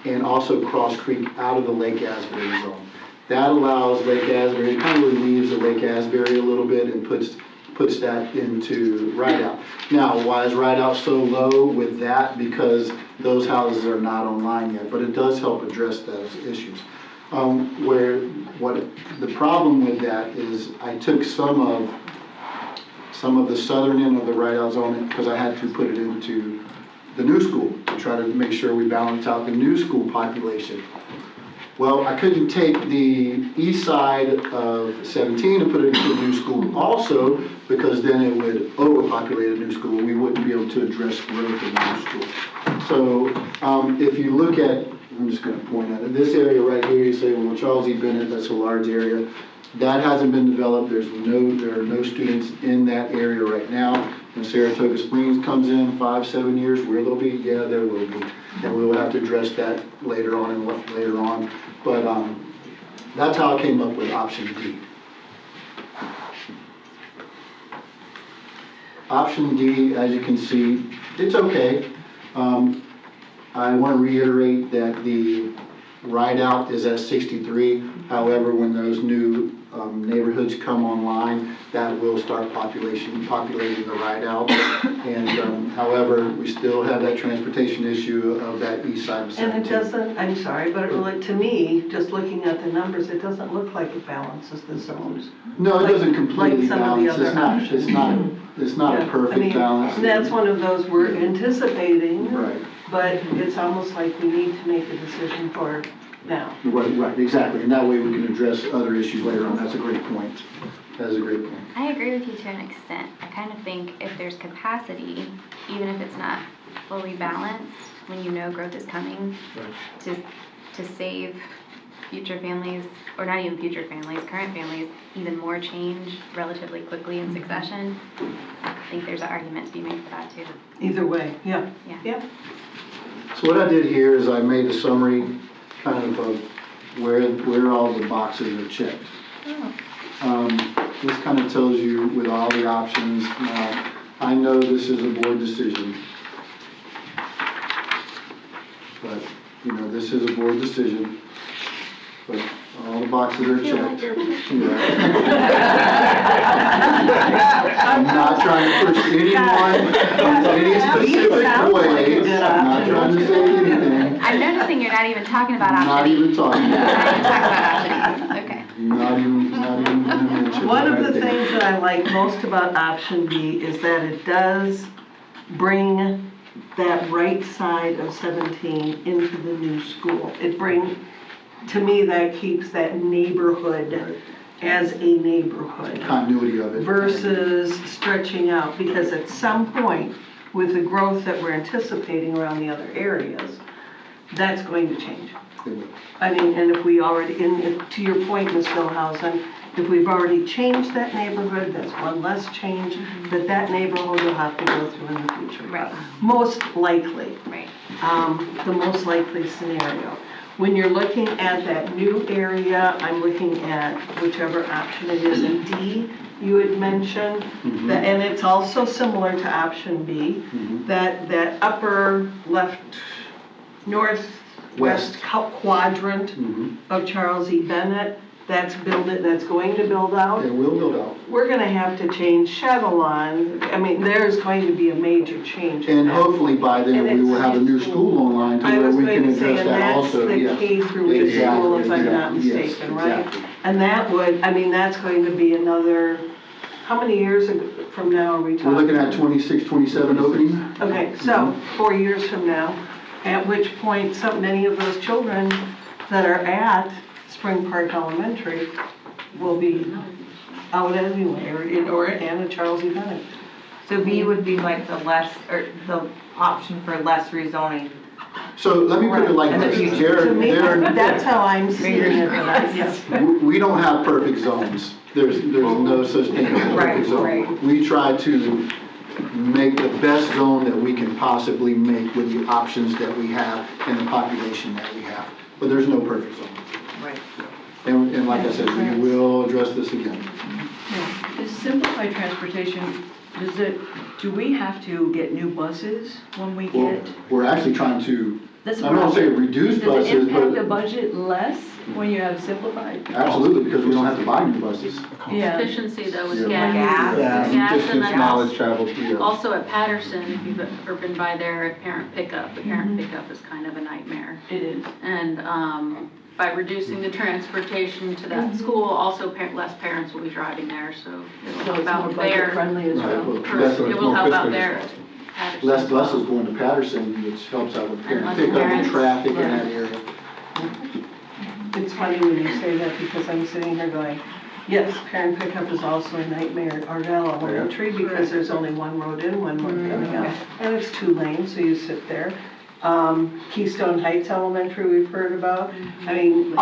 and also Cross Creek out of the Lake Asbury zone. That allows Lake Asbury, it kind of relieves the Lake Asbury a little bit and puts that into Rideout. Now, why is Rideout so low with that? Because those houses are not online yet, but it does help address those issues. The problem with that is I took some of the southern end of the Rideout zone because I had to put it into the new school to try to make sure we balance out the new school population. Well, I couldn't take the east side of 17 and put it into a new school also, because then it would overpopulate a new school. We wouldn't be able to address growth in the new school. So if you look at, I'm just going to point at it, this area right here, you say, well, Charles E. Bennett, that's a large area. That hasn't been developed. There are no students in that area right now. When Saratoga Springs comes in 5-7 years, where they'll be, yeah, there will be. And we will have to address that later on But that's how I came up with option D. Option D, as you can see, it's okay. I want to reiterate that the Rideout is at 63. However, when those new neighborhoods come online, that will start populating the Rideout. And however, we still have that transportation issue of that east side of 17. And it doesn't, I'm sorry, but to me, just looking at the numbers, it doesn't look like it balances the zones. No, it doesn't completely like some of the balance. other options. It's not a Yeah, perfect I mean, balance. That's one of those we're anticipating, Right. but it's almost like we need to make a decision for now. Right, exactly. And that way we can address other issues later on. That's a great point. That is a great point. I agree with you to an extent. I kind of think if there's capacity, even if it's not fully balanced, when you know growth is coming, to save future families, or not even future families, current families, even more change relatively quickly in succession, I think there's an argument to be made for that too. Either way, yeah. Yeah. So what I did here is I made a summary kind of where all the boxes are checked. This kind of tells you with all the options. Now, I know this is a board decision, but this is a board decision. But all the boxes are checked. I'm not trying to push anyone in any specific way. I'm not trying to say anything. I'm noticing you're not even talking about option Not E. even talking. You're not even talking about option E. Okay. Not even gonna mention. One of the that. things that I like most about option B is that it does bring that right side of 17 into the new school. To me, that keeps that neighborhood as a neighborhood Continuity of it. versus stretching out, because at some point, with the growth that we're anticipating around the other areas, that's going to change. I mean, and if we already, to your point, Ms. Milhausen, if we've already changed that neighborhood, that's one less change that neighborhood will have to go through in the future. Right. Most likely. Right. The most likely scenario. When you're looking at that new area, I'm looking at whichever option it is in D you had mentioned, and it's also similar to option B, that upper left northwest quadrant of Charles E. Bennett, that's going to build out. It will build out. We're gonna have to change Chevelon. I mean, there's going to be a major change. in And that. hopefully by then we will have a new school online to I where was we going can to say, address and that that's also. the Yes. K through 8 school, if I'm not Exactly, yes, mistaken, right? exactly. And that's going to be another, how many years from now are we talking? We're looking at 26, 27 opening. Okay, so 4 years from now, at which point, many of those children that are at Spring Park Elementary will be out anyway, or at Charles E. Bennett. So B would be like the option for less rezoning So let me put it like In the this, future. To me, that's how I'm seeing it, but we don't have perfect zones. There's no such thing as a Right, perfect zone. right. We try to make the best zone that we can possibly make with the options that we have and the population that we have. But there's no perfect zone. Right. And like I said, we will address this again. Is simplified transportation, do we have to get new buses when we Well, get? we're actually trying to, I That's don't want to say reduce Does it buses, impact the but budget less when you have simplified? absolutely, because we don't have to buy new buses. Yeah. Efficiency though with Yeah. gas. Gas. Gas and Distance, then knowledge traveled. also at Patterson, if you've ever been by there at parent pickup, the parent pickup is kind of a nightmare. It is. And by reducing the transportation to that school, also less parents will be driving there, so it'll So help it's more out budget there. friendly as Right, well. well, That's what It it's will more help out fiscally there. responsible. Patterson Less as well. buses going to Patterson, which helps out with parent less pickup and parents. traffic in Right. that area. it's funny when you say that because I'm sitting here going, yes, parent pickup is also a nightmare at Ardell Elementary because there's only one road in, one road coming out. And it's 2 lanes, so you sit there. Keystone Heights Elementary we've heard about. I mean,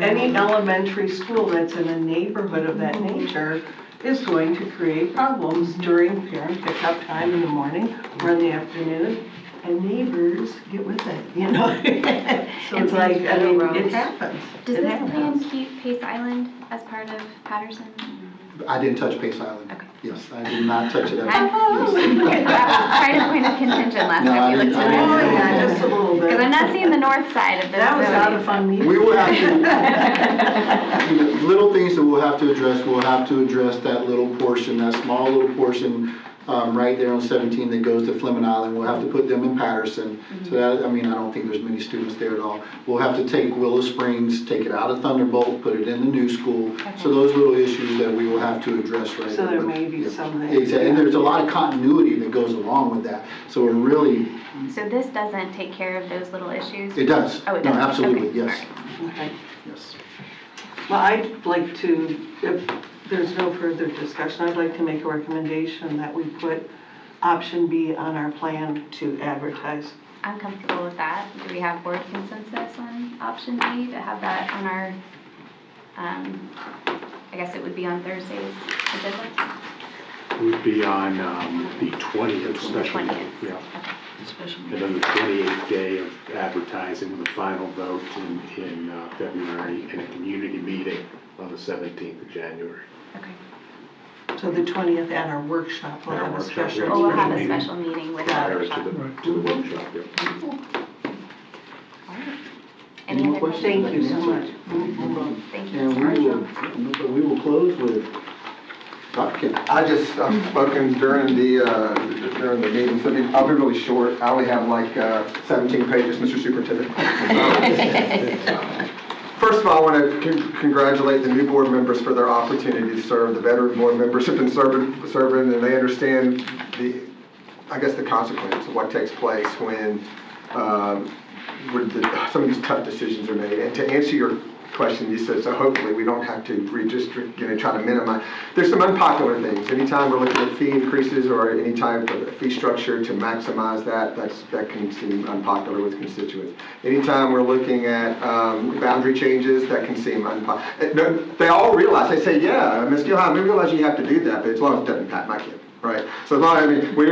any elementary school that's in a neighborhood of that nature is going to create problems during parent pickup time in the morning or in the afternoon. And neighbors get with it, you know? So it's like, I mean, it happens. Does It this happens. plan keep Pace Island as part of Patterson? I didn't touch Pace Island. Okay. Yes, I did not touch it. That was quite a point of contention last No, time we I looked didn't- at Oh, it. yeah, just a little bit. Because I'm not seeing the north side of this. That was not a zoning. fun meeting. We will have to, little things that we'll have to address that little portion, that small little portion, right there on 17 that goes to Fleming Island. We'll have to put them in Patterson. So that, I mean, I don't think there's many students there at all. We'll have to take Willow Springs, take it out of Thunderbolt, put it in the new school. So those little issues that we will have to address right So there. there But, may be yeah. some there. Exactly, and there's a lot of continuity that goes along with that. So we're really, So this doesn't take care of those little issues? it does. Oh, it No, does? absolutely, Okay. yes, Okay. yes. Well, I'd like to, if there's no further discussion, I'd like to make a recommendation that we put option B on our plan to advertise. I'm comfortable with that. Do we have board consensus on option B to have that on our, I guess it would be on Thursday's agenda? Would be on the 20th special. 20th. Yeah. Okay. And then the 28th day of advertising, the final vote in February, and a community meeting on the 17th of January. Okay. So the 20th at our workshop, we'll At our have a workshop, special. yeah. Well, we'll have a meeting. special meeting with the Prior Prior workshop. to the workshop, yeah. All right. Any Any more other questions? Thank you so much. Thank you, And Mr. we will close with Dr. Kent. I've spoken during the meeting, so I'll be really short. I only have like 17 pages, Mr. Superintendent. First of all, I want to congratulate the new board members for their opportunity to serve. The veteran board members have been serving, and they understand the consequence of what takes place when some of these tough decisions are made. And to answer your question, you said, so hopefully we don't have to redistrict, try to minimize. There's some unpopular things. Anytime we're looking at fee increases or any type of fee structure to maximize that can seem unpopular with constituents. Anytime we're looking at boundary changes, that can seem unpopular. They all realize, they say, yeah, Ms. Gilheim, we realize you have to do that, but as long as it doesn't impact my kid, right? So as long as, we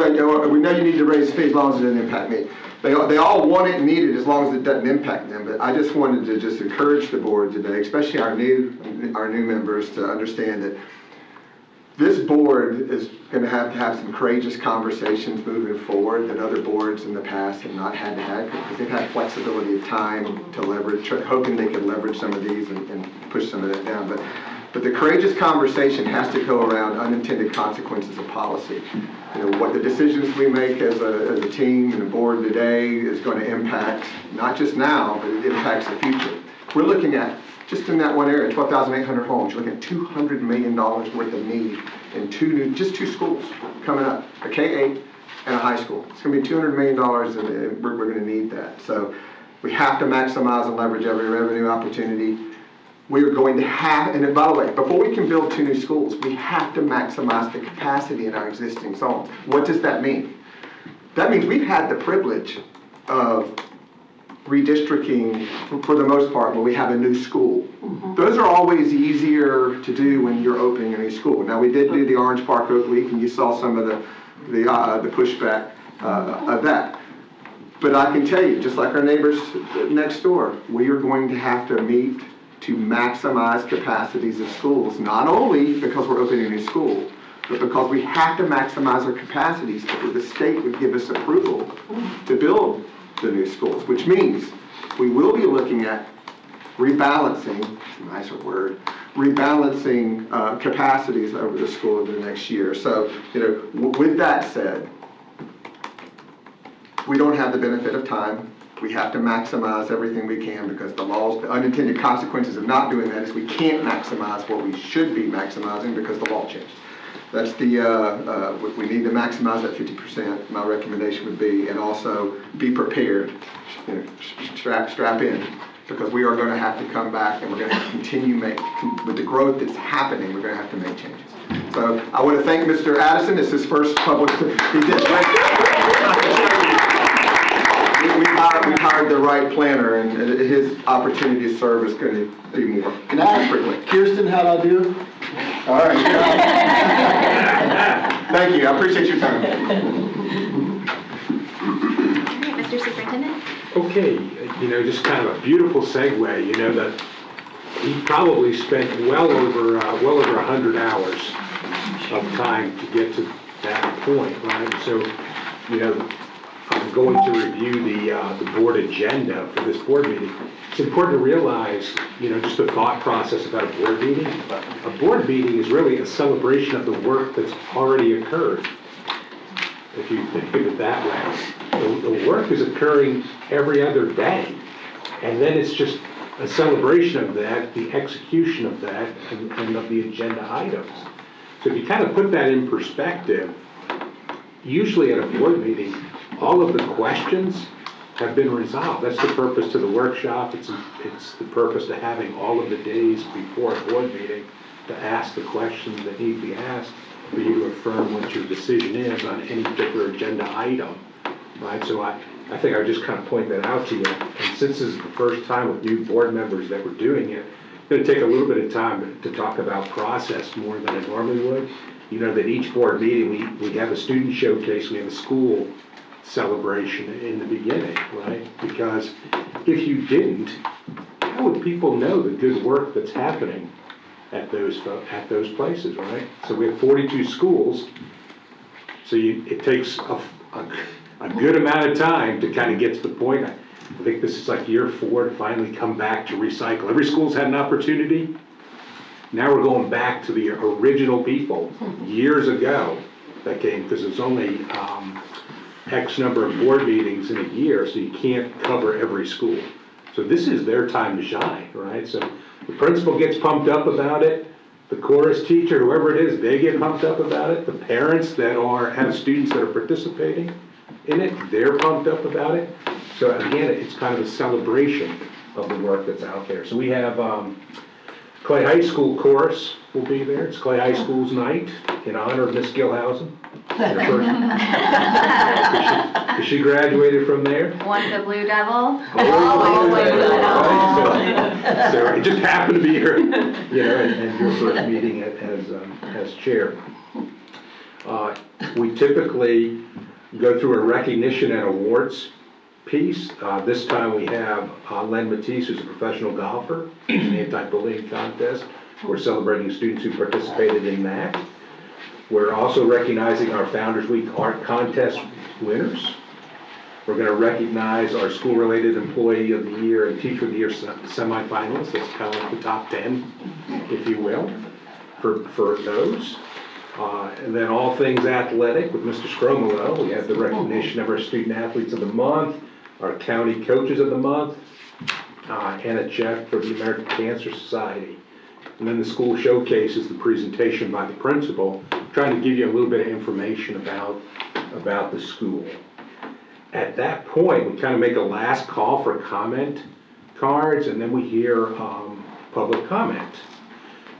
know you need to raise fees as long as it doesn't impact me. They all want it and need it as long as it doesn't impact them. But I just wanted to just encourage the board today, especially our new members, to understand that this board is going to have some courageous conversations moving forward that other boards in the past have not had to have, because they've had flexibility of time to leverage, hoping they could leverage some of these and push some of that down. But the courageous conversation has to go around unintended consequences of policy. What the decisions we make as a team and a board today is going to impact not just now, but it impacts the future. We're looking at, just in that one area, 12,800 homes. You're looking at $200 million worth of need in two schools coming up, a K-8 and a high school. It's going to be $200 million, and we're going to need that. So we have to maximize and leverage every revenue opportunity. We are going to have, and by the way, before we can build 2 new schools, we have to maximize the capacity in our existing zones. What does that mean? That means we've had the privilege of redistricting for the most part when we have a new school. Those are always easier to do when you're opening a new school. Now, we did do the Orange Park Oak Week, and you saw some of the pushback of that. But I can tell you, just like our neighbors next door, we are going to have to meet to maximize capacities of schools, not only because we're opening a new school, but because we have to maximize our capacities before the state would give us approval to build the new schools, which means we will be looking at rebalancing, nicer word, rebalancing capacities over the school over the next year. So, with that said, we don't have the benefit of time. We have to maximize everything we can because the unintended consequences of not doing that is we can't maximize what we should be maximizing because the law changed. That's we need to maximize that 50%, my recommendation would be, and also be prepared, strap in, because we are going to have to come back and we're going to have to continue with the growth that's happening, we're going to have to make changes. So I want to thank Mr. Addison. It's his first public, he did great. We hired the right planner, and his opportunity to serve is going to be more. Can I ask Kirsten how I do? All right. Thank you. I appreciate your time. All right, Mr. Superintendent? Okay, just kind of a beautiful segue, that he probably spent well over 100 hours of time to get to that point, right? So, I'm going to review the board agenda for this board meeting. It's important to realize, just the thought process about a board meeting. A board meeting is really a celebration of the work that's already occurred, if you think of it that way. The work is occurring every other day, and then it's just a celebration of that, the execution of that, and of the agenda items. So if you kind of put that in perspective, usually at a board meeting, all of the questions have been resolved. That's the purpose to the workshop. It's the purpose to having all of the days before a board meeting to ask the questions that need to be asked for you to affirm what your decision is on any particular agenda item, right? So I think I would just kind of point that out to you. And since this is the first time with new board members that we're doing it, it's going to take a little bit of time to talk about process more than I normally would. That each board meeting, we have a student showcase, we have a school celebration in the beginning, right? Because if you didn't, how would people know the good work that's happening at those places, right? So we have 42 schools, so it takes a good amount of time to kind of get to the point. I think this is like year 4 to finally come back to recycle. Every school's had an opportunity. Now we're going back to the original people years ago that came, because there's only X number of board meetings in a year, so you can't cover every school. So this is their time to shine, right? So the principal gets pumped up about it, the chorus teacher, whoever it is, they get pumped up about it, the parents that have students that are participating in it, they're pumped up about it. So again, it's kind of a celebration of the work that's out there. So we have Clay High School chorus will be there. It's Clay High School's night in honor of Miss Gilhousen. She graduated from there. Once a Blue Devil. Always Blue Devil. So it just happened to be her, and your first meeting as chair. We typically go through a recognition and awards piece. This time we have Len Matisse, who's a professional golfer, in an anti-bullying contest. We're celebrating students who participated in that. We're also recognizing our Founders Week Art Contest winners. We're going to recognize our School-Related Employee of the Year and Teacher of the Year semifinalists. That's kind of like the top 10, if you will, for those. And then all things athletic with Mr. Scromolo. We have the recognition of our Student Athletes of the Month, our County Coaches of the Month, and a check for the American Cancer Society. And then the school showcase is the presentation by the principal, trying to give you a little bit of information about the school. At that point, we kind of make a last call for comment cards, and then we hear public comment.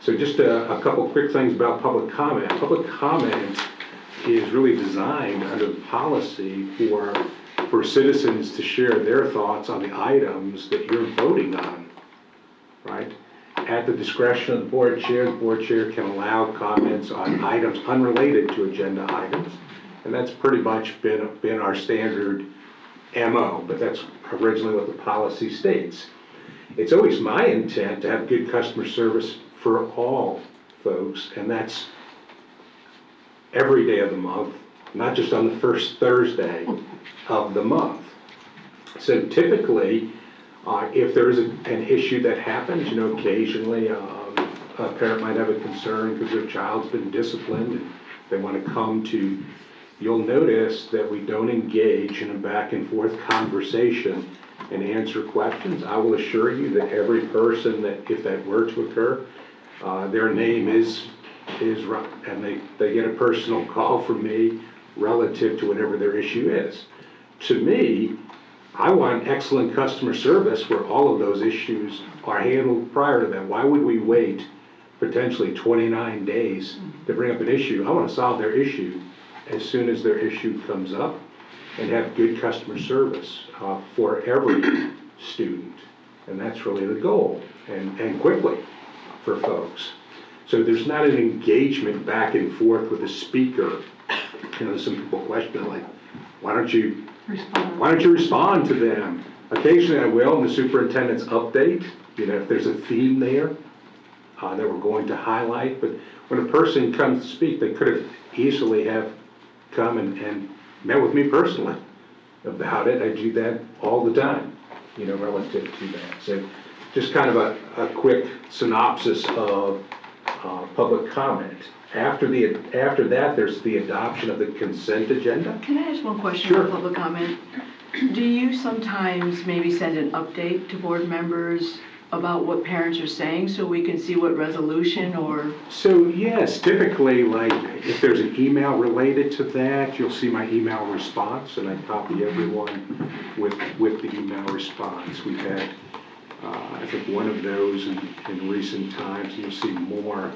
So just a couple quick things about public comment. Public comment is really designed under the policy for for citizens to share their thoughts on the items that you're voting on, right? At the discretion of the board chair can allow comments on items unrelated to agenda items. And that's pretty much been our standard MO, but that's originally what the policy states. It's always my intent to have good customer service for all folks, and that's every day of the month, not just on the first Thursday of the month. So typically, if there is an issue that happens, occasionally a parent might have a concern because their child's been disciplined and they want to come to, you'll notice that we don't engage in a back and forth conversation and answer questions. I will assure you that every person that, if that were to occur, their name is right, and they get a personal call from me relative to whatever their issue is. To me, I want excellent customer service where all of those issues are handled prior to that. Why would we wait potentially 29 days to bring up an issue? I want to solve their issue as soon as their issue comes up and have good customer service for every student. And that's really the goal, and quickly for folks. So there's not an engagement back and forth with the speaker. Some people question like, why don't you respond to them? Occasionally I will in the superintendent's update, if there's a theme there that we're going to highlight. But when a person comes to speak, they could have easily have come and met with me personally about it. I do that all the time, relative to that. So just kind of a quick synopsis of public comment. After that, there's the adoption of the consent agenda. Can I ask one question Sure. on public comment? Do you sometimes maybe send an update to board members about what parents are saying so we can see what resolution or? So yes, typically, like if there's an email related to that, you'll see my email response, and I copy everyone with the email response. We've had, I think, one of those in recent times, and you'll see more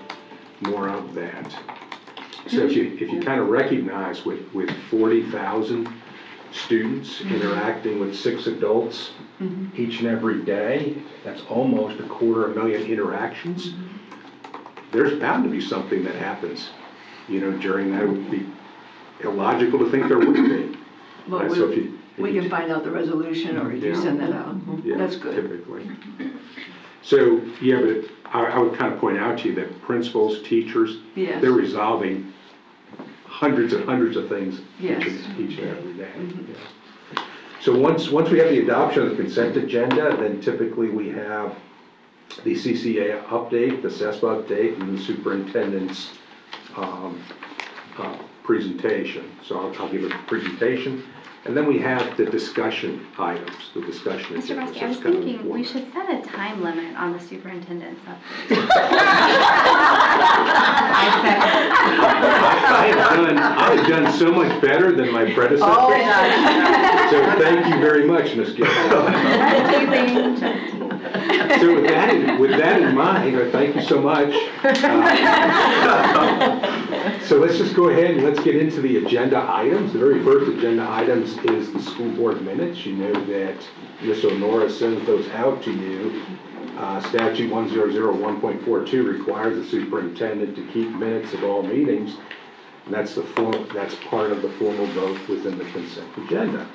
of that. So if you kind of recognize with 40,000 students interacting with 6 adults each and every day, that's almost 250,000 interactions. There's bound to be something that happens, during that. It would be illogical to think there wouldn't be. But So we can find out the resolution, or you send that out. Yeah, That's good. typically. So, yeah, but I would kind of point out to you that principals, teachers, Yes. they're resolving hundreds and hundreds of things Yes. each and every day. Yeah. So once we have the adoption of the consent agenda, then typically we have the CCA update, the CESPA update, and the superintendent's presentation. So I'll give a presentation. And then we have the discussion items, the discussion Mr. agenda. Brodsky, I was That's kind of thinking we important. should set a time limit on the superintendent's update. I have done so much better than my predecessor. Oh, yeah. So thank you very much, Ms. Gill. So with that in mind, thank you so much. So let's just go ahead and let's get into the agenda items. The very first agenda items is the school board minutes. You know that Ms. Honora sends those out to you. Statute 1001.42 requires the superintendent to keep minutes of all meetings. And that's part of the formal vote within the consent agenda.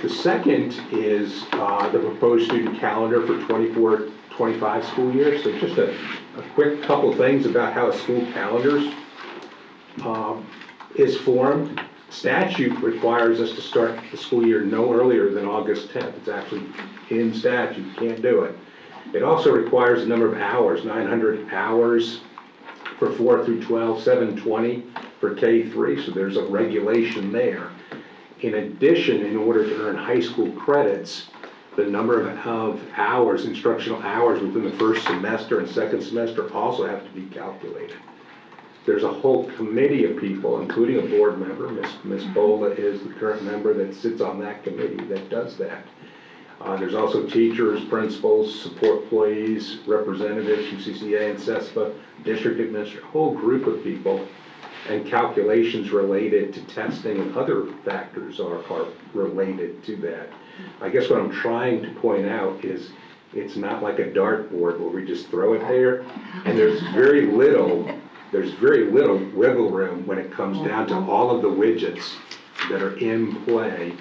The second is the proposed student calendar for 24-25 school year. So just a quick couple things about how a school calendar is formed. Statute requires us to start the school year no earlier than August 10th. It's actually in statute, you can't do it. It also requires a number of hours, 900 hours for 4 through 12, 720 for K3, so there's a regulation there. In addition, in order to earn high school credits, the number of hours, instructional hours within the first semester and second semester also have to be calculated. There's a whole committee of people, including a board member. Ms. Bola is the current member that sits on that committee that does that. There's also teachers, principals, support employees, representatives from CCA and CESPA, district administrators, a whole group of people and calculations related to testing and other factors are related to that. I guess what I'm trying to point out is it's not like a dartboard where we just throw it there, and there's very little wiggle room when it comes down to all of the widgets that are in play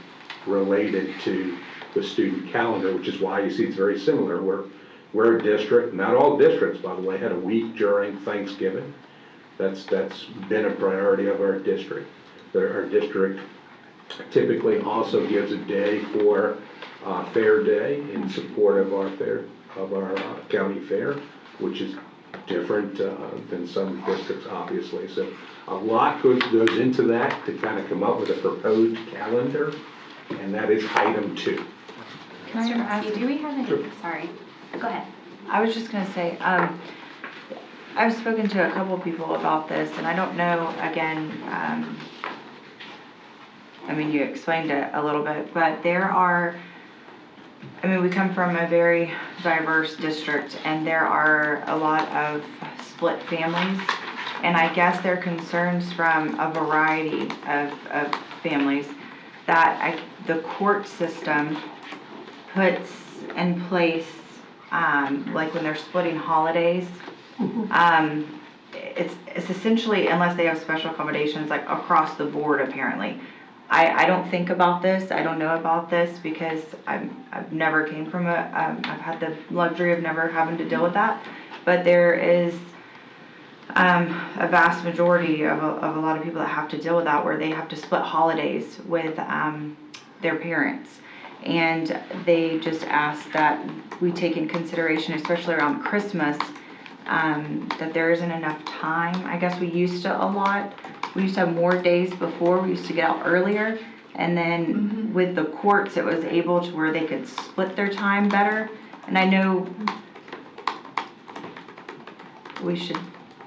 related to the student calendar, which is why you see it's very similar. We're a district, not all districts, by the way, had a week during Thanksgiving. That's been a priority of our district. Our district typically also gives a day for Fair Day in support of our county fair, which is different than some districts, obviously. So a lot goes into that to kind of come up with a proposed calendar, and that is item 2. Can I ask? Do we have any, sorry, go ahead. I was just gonna say, I've spoken to a couple people about this, and I don't know, again, I mean, you explained it a little bit, but we come from a very diverse district, and there are a lot of split families, and I guess there are concerns from a variety of families that the court system puts in place, like when they're splitting holidays, it's essentially, unless they have special accommodations, like across the board apparently. I don't think about this, I don't know about this because I've never came from I've had the luxury of never having to deal with that, but there is a vast majority of a lot of people that have to deal with that, where they have to split holidays with their parents. And they just ask that we take in consideration, especially around Christmas, that there isn't enough time. I guess we used to have more days before, we used to get out earlier. And then with the courts, it was able to where they could split their time better. And I know we should.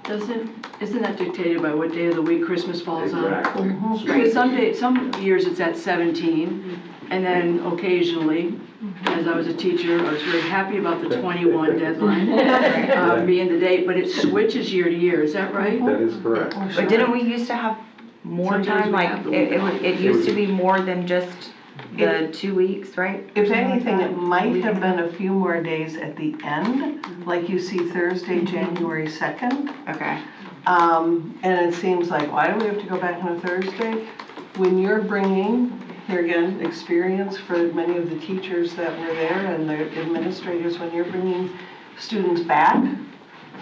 Isn't that dictated by what day of the week Christmas falls on? Exactly. Because some years it's at 17, and then occasionally, as I was a teacher, I was really happy about the 21 deadline being the date, but it switches year to year, is that right? That is correct. But didn't we used to have more Sometimes time, we like, have the it used to be more than just the 2 weeks, right? If anything, it might have been a few more days at the end, like you see Thursday, January 2nd. Okay. And it seems like, why do we have to go back on a Thursday? When you're bringing, here again, experience for many of the teachers that were there and the administrators, when you're bringing students back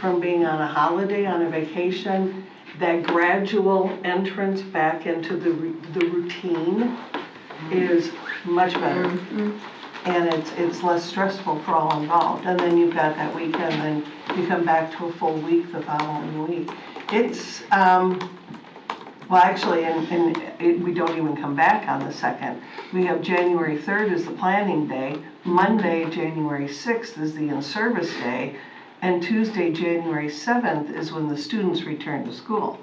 from being on a holiday, on a vacation, that gradual entrance back into the routine is much better. And it's less stressful for all involved. And then you've got that weekend, and you come back to a full week the following week. It's, well, actually, we don't even come back on the 2nd. We have January 3rd is the planning day, Monday, January 6th is the in-service day, and Tuesday, January 7th is when the students return to school.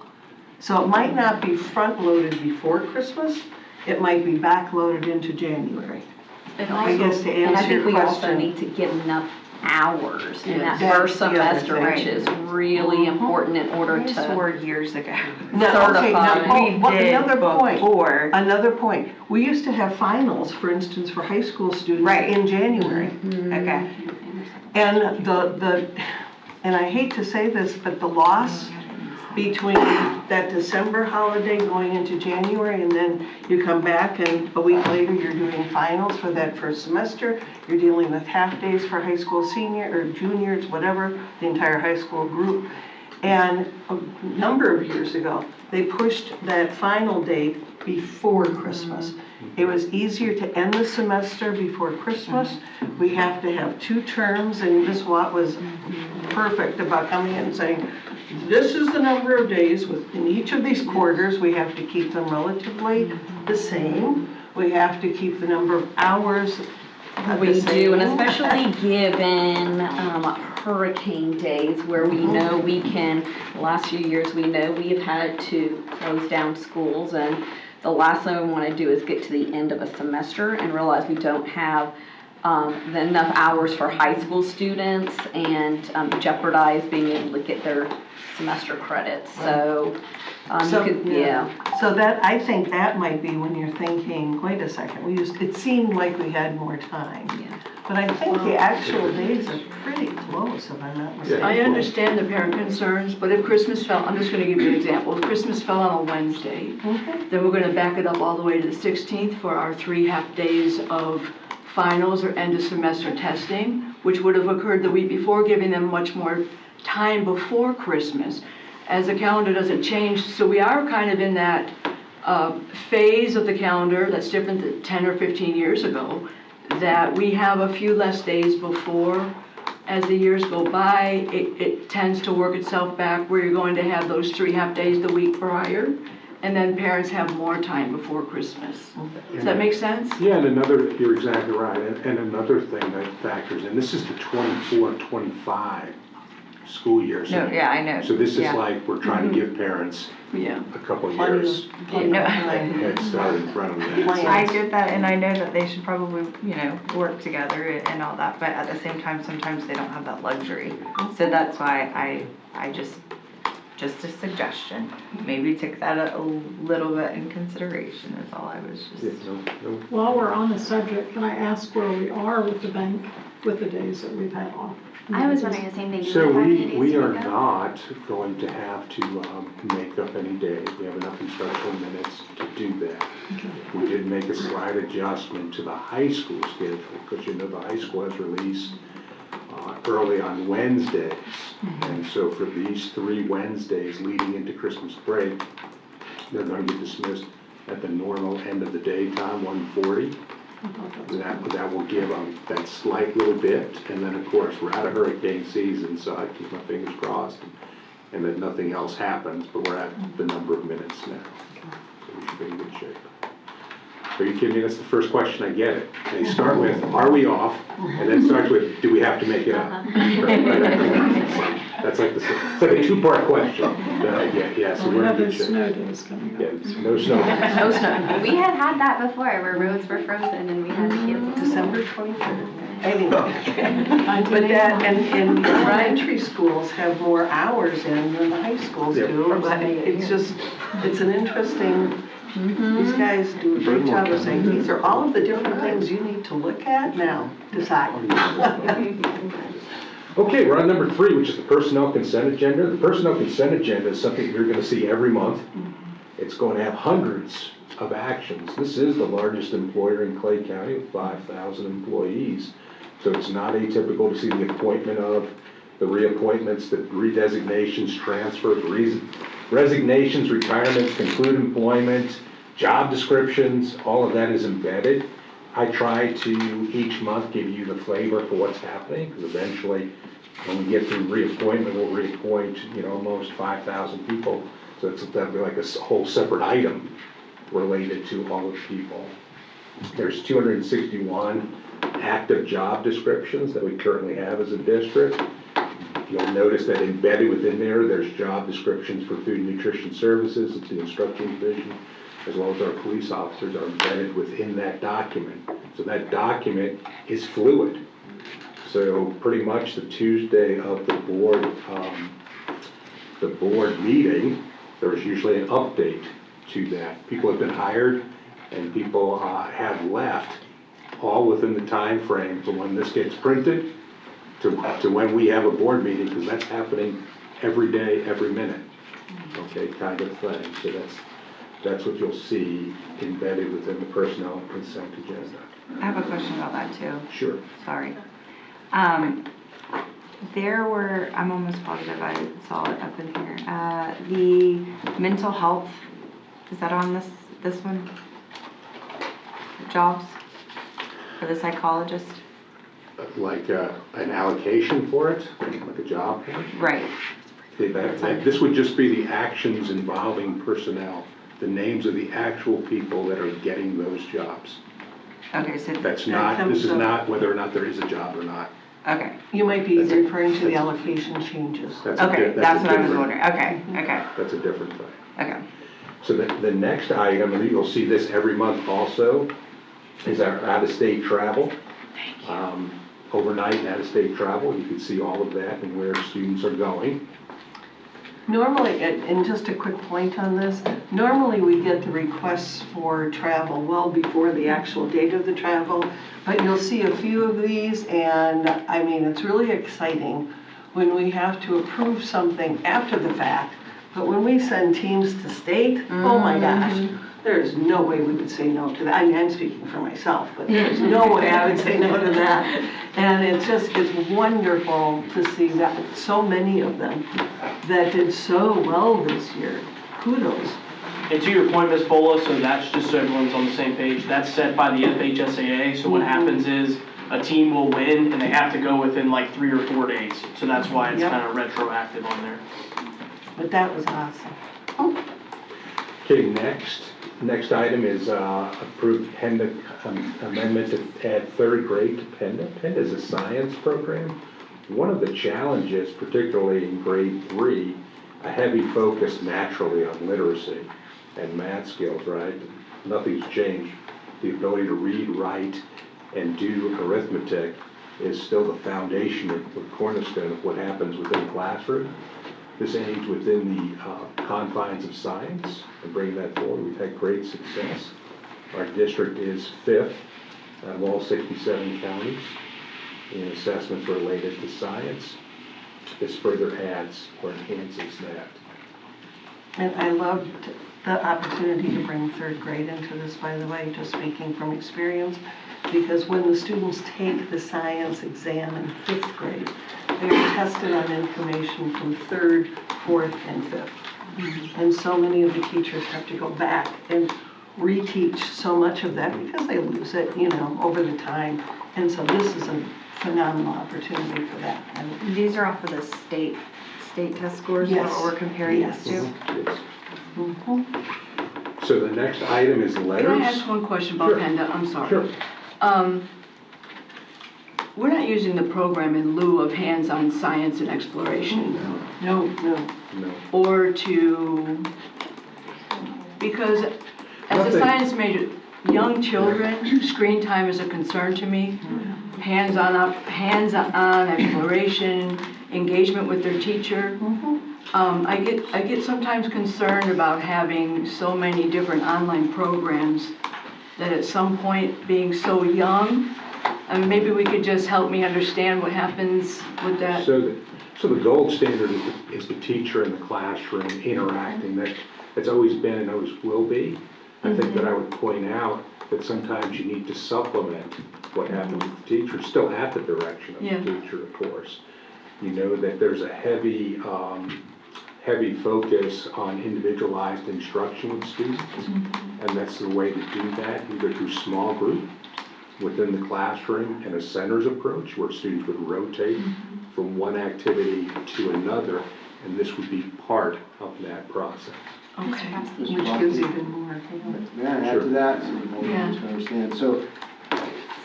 So it might not be front-loaded before Christmas, it might be back-loaded into January. I guess to And I answer think your we also question. need to give enough hours in that That's first the other semester, thing. which is really important in order I to. swore years ago. Now, okay, now, certified. well, another point. Before. Another point, we used to have finals, for instance, for high school students Right. in January. Okay. And and I hate to say this, but the loss between that December holiday going into January, and then you come back and a week later you're doing finals for that first semester, you're dealing with half days for high school senior or juniors, whatever, the entire high school group. And a number of years ago, they pushed that final date before Christmas. It was easier to end the semester before Christmas. We have to have 2 terms, and Ms. Watt was perfect about coming in and saying, this is the number of days within each of these quarters. We have to keep them relatively the same. We have to keep the number of hours We the do, and same. especially given hurricane days where we know we can, the last few years, we know we have had to close down schools, and the last thing we want to do is get to the end of a semester and realize we don't have enough hours for high school students and jeopardize being able to get their semester credits, so, So that, I think that might be when you're thinking, wait a second, it seemed like we had more time. Yeah. But I think the actual days are pretty close, if I'm not mistaken. I understand the parent concerns, but if Christmas fell, I'm just gonna give you an example. If Christmas fell on a Wednesday, then we're gonna back it up all the way to the 16th for our 3 half-days of finals or end of semester testing, which would have occurred the week before, giving them much more time before Christmas. As the calendar doesn't change, so we are kind of in that phase of the calendar that's different than 10 or 15 years ago, that we have a few less days before. As the years go by, it tends to work itself back where you're going to have those 3 half-days the week prior, and then parents have more time before Christmas. Does that make sense? Yeah, and you're exactly right, and another thing that factors in, this is the 24-25 school year. No, yeah, I know. So this is Yeah. like, we're trying to give parents Yeah. a couple of years head start in front of them. I get that, and I know that they should probably, work together and all that, but at the same time, sometimes they don't have that luxury. So that's why I just a suggestion, maybe take that a little bit in consideration is all I was Yeah, just. no. While we're on the subject, can I ask where we are with the bank, with the days that we've had off? I was wondering the same thing. Do So have any days we to are make up? not going to have to make up any days. We have enough instructional minutes to do that. We did make a slight adjustment to the high school schedule, because the high school has released early on Wednesdays. And so for these 3 Wednesdays leading into Christmas break, they're going to get dismissed at the normal end of the day time, 1:40. That will give them that slight little bit, and then of course we're out of hurricane season, so I keep my fingers crossed, and that nothing else happens, but we're at the number of minutes now. So we should be in good shape. Are you kidding me? That's the first question I get it. They start with, are we off? And then starts with, do we have to make it up? That's like it's like a 2-part question that I get, yeah, so Well, we we're in have good those shape. snow days coming Yeah, up. no snow. No snow. We have had that before, where roads were frozen and we had to cancel. December 23rd. Anyway, but that, and elementary schools have more hours in than the high schools Yep. do, but it's an interesting, these guys do a great job of saying, these are all of the different things you need to look at now, decide. Okay, we're on number 3, which is the personnel consent agenda. The personnel consent agenda is something you're going to see every month. It's going to have hundreds of actions. This is the largest employer in Clay County with 5,000 employees. So it's not atypical to see the appointment of, the reappointments, the redesignations, transfers, resignations, retirements, conclude employment, job descriptions, all of that is embedded. I try to each month give you the flavor for what's happening, because eventually when we get through reappointment, we'll reappoint, almost 5,000 people. So that'll be like a whole separate item related to all the people. There's 261 active job descriptions that we currently have as a district. You'll notice that embedded within there's job descriptions for food and nutrition services, it's the instruction division, as well as our police officers are embedded within that document. So that document is fluid. So pretty much the Tuesday of the board meeting, there's usually an update to that. People have been hired and people have left, all within the time frame from when this gets printed to when we have a board meeting, because that's happening every day, every minute, okay, kind of thing. So that's what you'll see embedded within the personnel consent agenda. I have a question about that too. Sure. Sorry. I'm almost positive I saw it up in here. The mental health, is that on this one? Jobs for the psychologist? Like an allocation for it, like a job for it? Right. This would just be the actions involving personnel, the names of the actual people that are getting those jobs. Okay, so. This is not whether or not there is a job or not. Okay, You might be referring to the allocation changes. That's that's what I was different- wondering. Okay. That's a different thing. Okay. So the next item, and you'll see this every month also, is our out-of-state travel. Overnight and out-of-state travel, you can see all of that and where students are going. Normally, and just a quick point on this, normally we get the requests for travel well before the actual date of the travel, but you'll see a few of these, and I mean, it's really exciting when we have to approve something after the fact, but when we send teams to state, oh my gosh, there's no way we would say no to that. I mean, I'm speaking for myself, but there's no way I would say no to that. And it's wonderful to see that so many of them that did so well this year. Kudos. And to your point, Ms. Bola, so that's just so everyone's on the same page, that's set by the FHSAA, so what happens is a team will win and they have to go within like 3 or 4 days. So that's why it's Yep. kind of retroactive on there. But that was awesome. Okay, next item is approved PENDA amendment to add third grade to PENDA. PENDA is a science program. One of the challenges, particularly in grade 3, a heavy focus naturally on literacy and math skills, right? Nothing's changed. The ability to read, write, and do arithmetic is still the foundation of the cornerstone of what happens within the classroom. This aims within the confines of science and bring that forward. We've had great success. Our district is 5th out of all 67 counties in assessments related to science. This further adds or enhances that. And I loved the opportunity to bring third grade into this, by the way, just speaking from experience, because when the students take the science exam in 5th grade, they're tested on information from 3rd, 4th, and 5th. And so many of the teachers have to go back and reteach so much of that because they lose it, over the time. And so this is a phenomenal opportunity for that. And These are off of the state test scores, is that what we're comparing this to? Yes. So the next item is letters. Can I ask one question about Sure. PENDA? I'm sorry. Sure. We're not using the program in lieu of hands-on science and exploration. No. No. Or because as a Nothing. science major, young children, screen time is a concern to me. Hands-on exploration, engagement with their teacher. I get sometimes concerned about having so many different online programs that at some point, being so young, and maybe we could just help me understand what happens with that. So the gold standard is the teacher in the classroom interacting. That's always been and always will be. I think that I would point out that sometimes you need to supplement what happens with the teacher, still at the direction of the teacher, of course. You know that there's a heavy focus on individualized instruction with students, and that's the way to do that, either through small group within the classroom and a centers approach where students would rotate from one activity to another, and this would be part of that process. Okay, which gives even more. May I add to that, so the board Yeah. understand? So,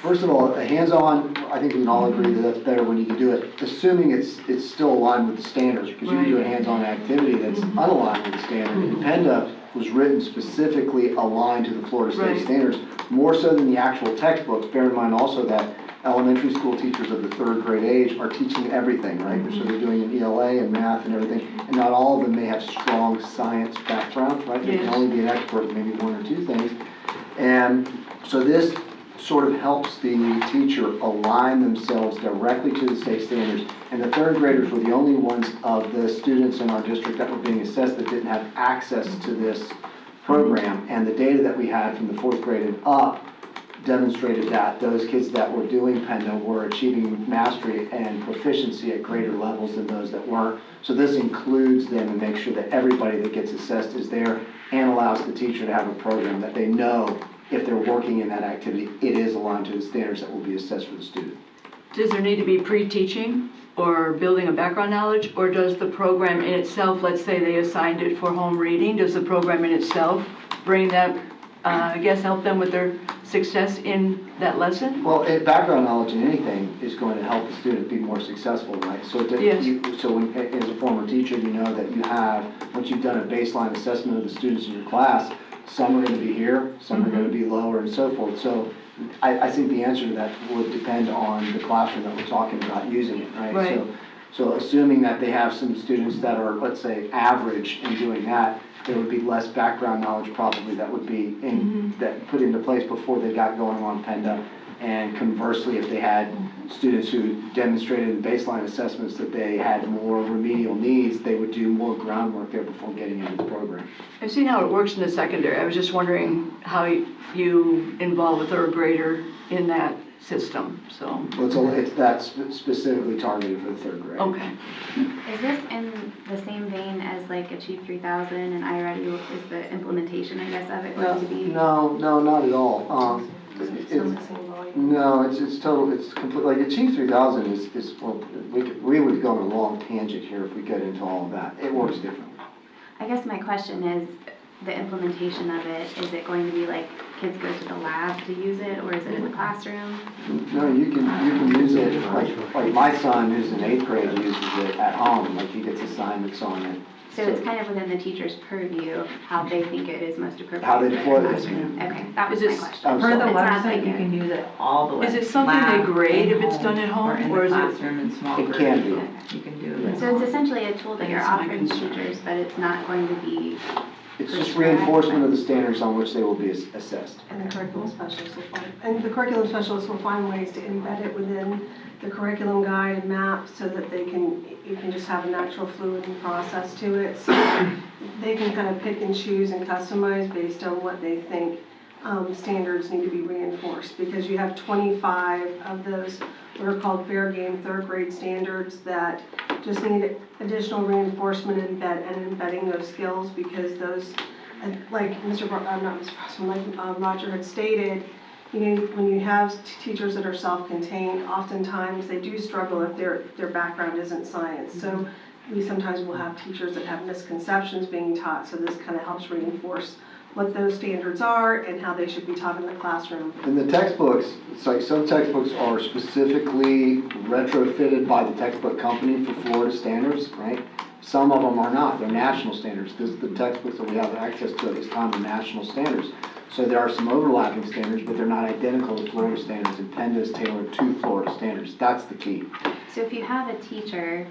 first of all, a hands-on, I think we can all agree that that's better when you can do it, assuming it's still aligned with the standards, because you can do a hands-on activity that's unaligned with the standard. And PENDA was written specifically aligned to the Florida State Right. standards, more so than the actual textbooks. Bear in mind also that elementary school teachers of the 3rd grade age are teaching everything, right? So they're doing an ELA and math and everything, and not all of them may have strong science backgrounds, right? They can Yes. only be an expert in maybe 1 or 2 things. And so this sort of helps the teacher align themselves directly to the state standards. And the 3rd graders were the only ones of the students in our district that were being assessed that didn't have access to this program. And the data that we had from the 4th grade and up demonstrated that those kids that were doing PENDA were achieving mastery and proficiency at greater levels than those that weren't. So this includes them and makes sure that everybody that gets assessed is there and allows the teacher to have a program that they know if they're working in that activity, it is aligned to the standards that will be assessed for the student. Does there need to be pre-teaching or building a background knowledge, or does the program in itself, let's say they assigned it for home reading, does the program in itself bring that, help them with their success in that lesson? Well, background knowledge in anything is going to help the student be more successful, right? So, Yes. as a former teacher, you know that you have, once you've done a baseline assessment of the students in your class, some are going to be here, some are going to be lower, and so forth. So I think the answer to that would depend on the classroom that we're talking about using it, right? Right. So assuming that they have some students that are, let's say, average in doing that, there would be less background knowledge probably that would be that put into place before they got going on PENDA. And conversely, if they had students who demonstrated in baseline assessments that they had more remedial needs, they would do more groundwork there before getting into the program. I've seen how it works in the secondary. I was just wondering how you involve a third grader in that system, so. Well, it's that specifically targeted for the third grade. Okay. Is this in the same vein as like Achieve 3000 and iReady? Is the implementation, I guess, of it going to be? No, not at all. No, it's total, it's complete, like Achieve 3000 is, well, we would go on a long tangent here if we get into all of that. It works differently. I guess my question is, the implementation of it, is it going to be like kids go to the lab to use it, or is it in the classroom? No, you can use it, like my son who's in 8th grade uses it at home, like he gets assignments on it. So it's kind of within the teacher's purview, how they think it is most appropriate. How they for their deploy it. classroom. Okay, that was Is my it- question. I'm Per the sorry. It's not website, like you a- can use it all the way. Is it something they Lab, grade if in it's done at home, or in or the is it- classroom in small It groups? can be. You can do it. So it's essentially a tool that you're That's my offering concern. teachers, but it's not going to be, It's just reinforcement of the standards on which they will be assessed. And the curriculum specialist will find ways to embed it within the curriculum guide and map so that you can just have a natural fluid process to it. So they can kind of pick and choose and customize based on what they think standards need to be reinforced. Because you have 25 of those what are called fair game third grade standards that just need additional reinforcement and embedding those skills, because those, like Roger had stated, you know, when you have teachers that are self-contained, oftentimes they do struggle if their background isn't science. So we sometimes will have teachers that have misconceptions being taught, so this kind of helps reinforce what those standards are and how they should be taught in the classroom. In the textbooks, it's like some textbooks are specifically retrofitted by the textbook company for Florida standards, right? Some of them are not, they're national standards. The textbooks that we have access to at this time are national standards. So there are some overlapping standards, but they're not identical to Florida standards, and PENDA is tailored to Florida standards. That's the key. so if you have a teacher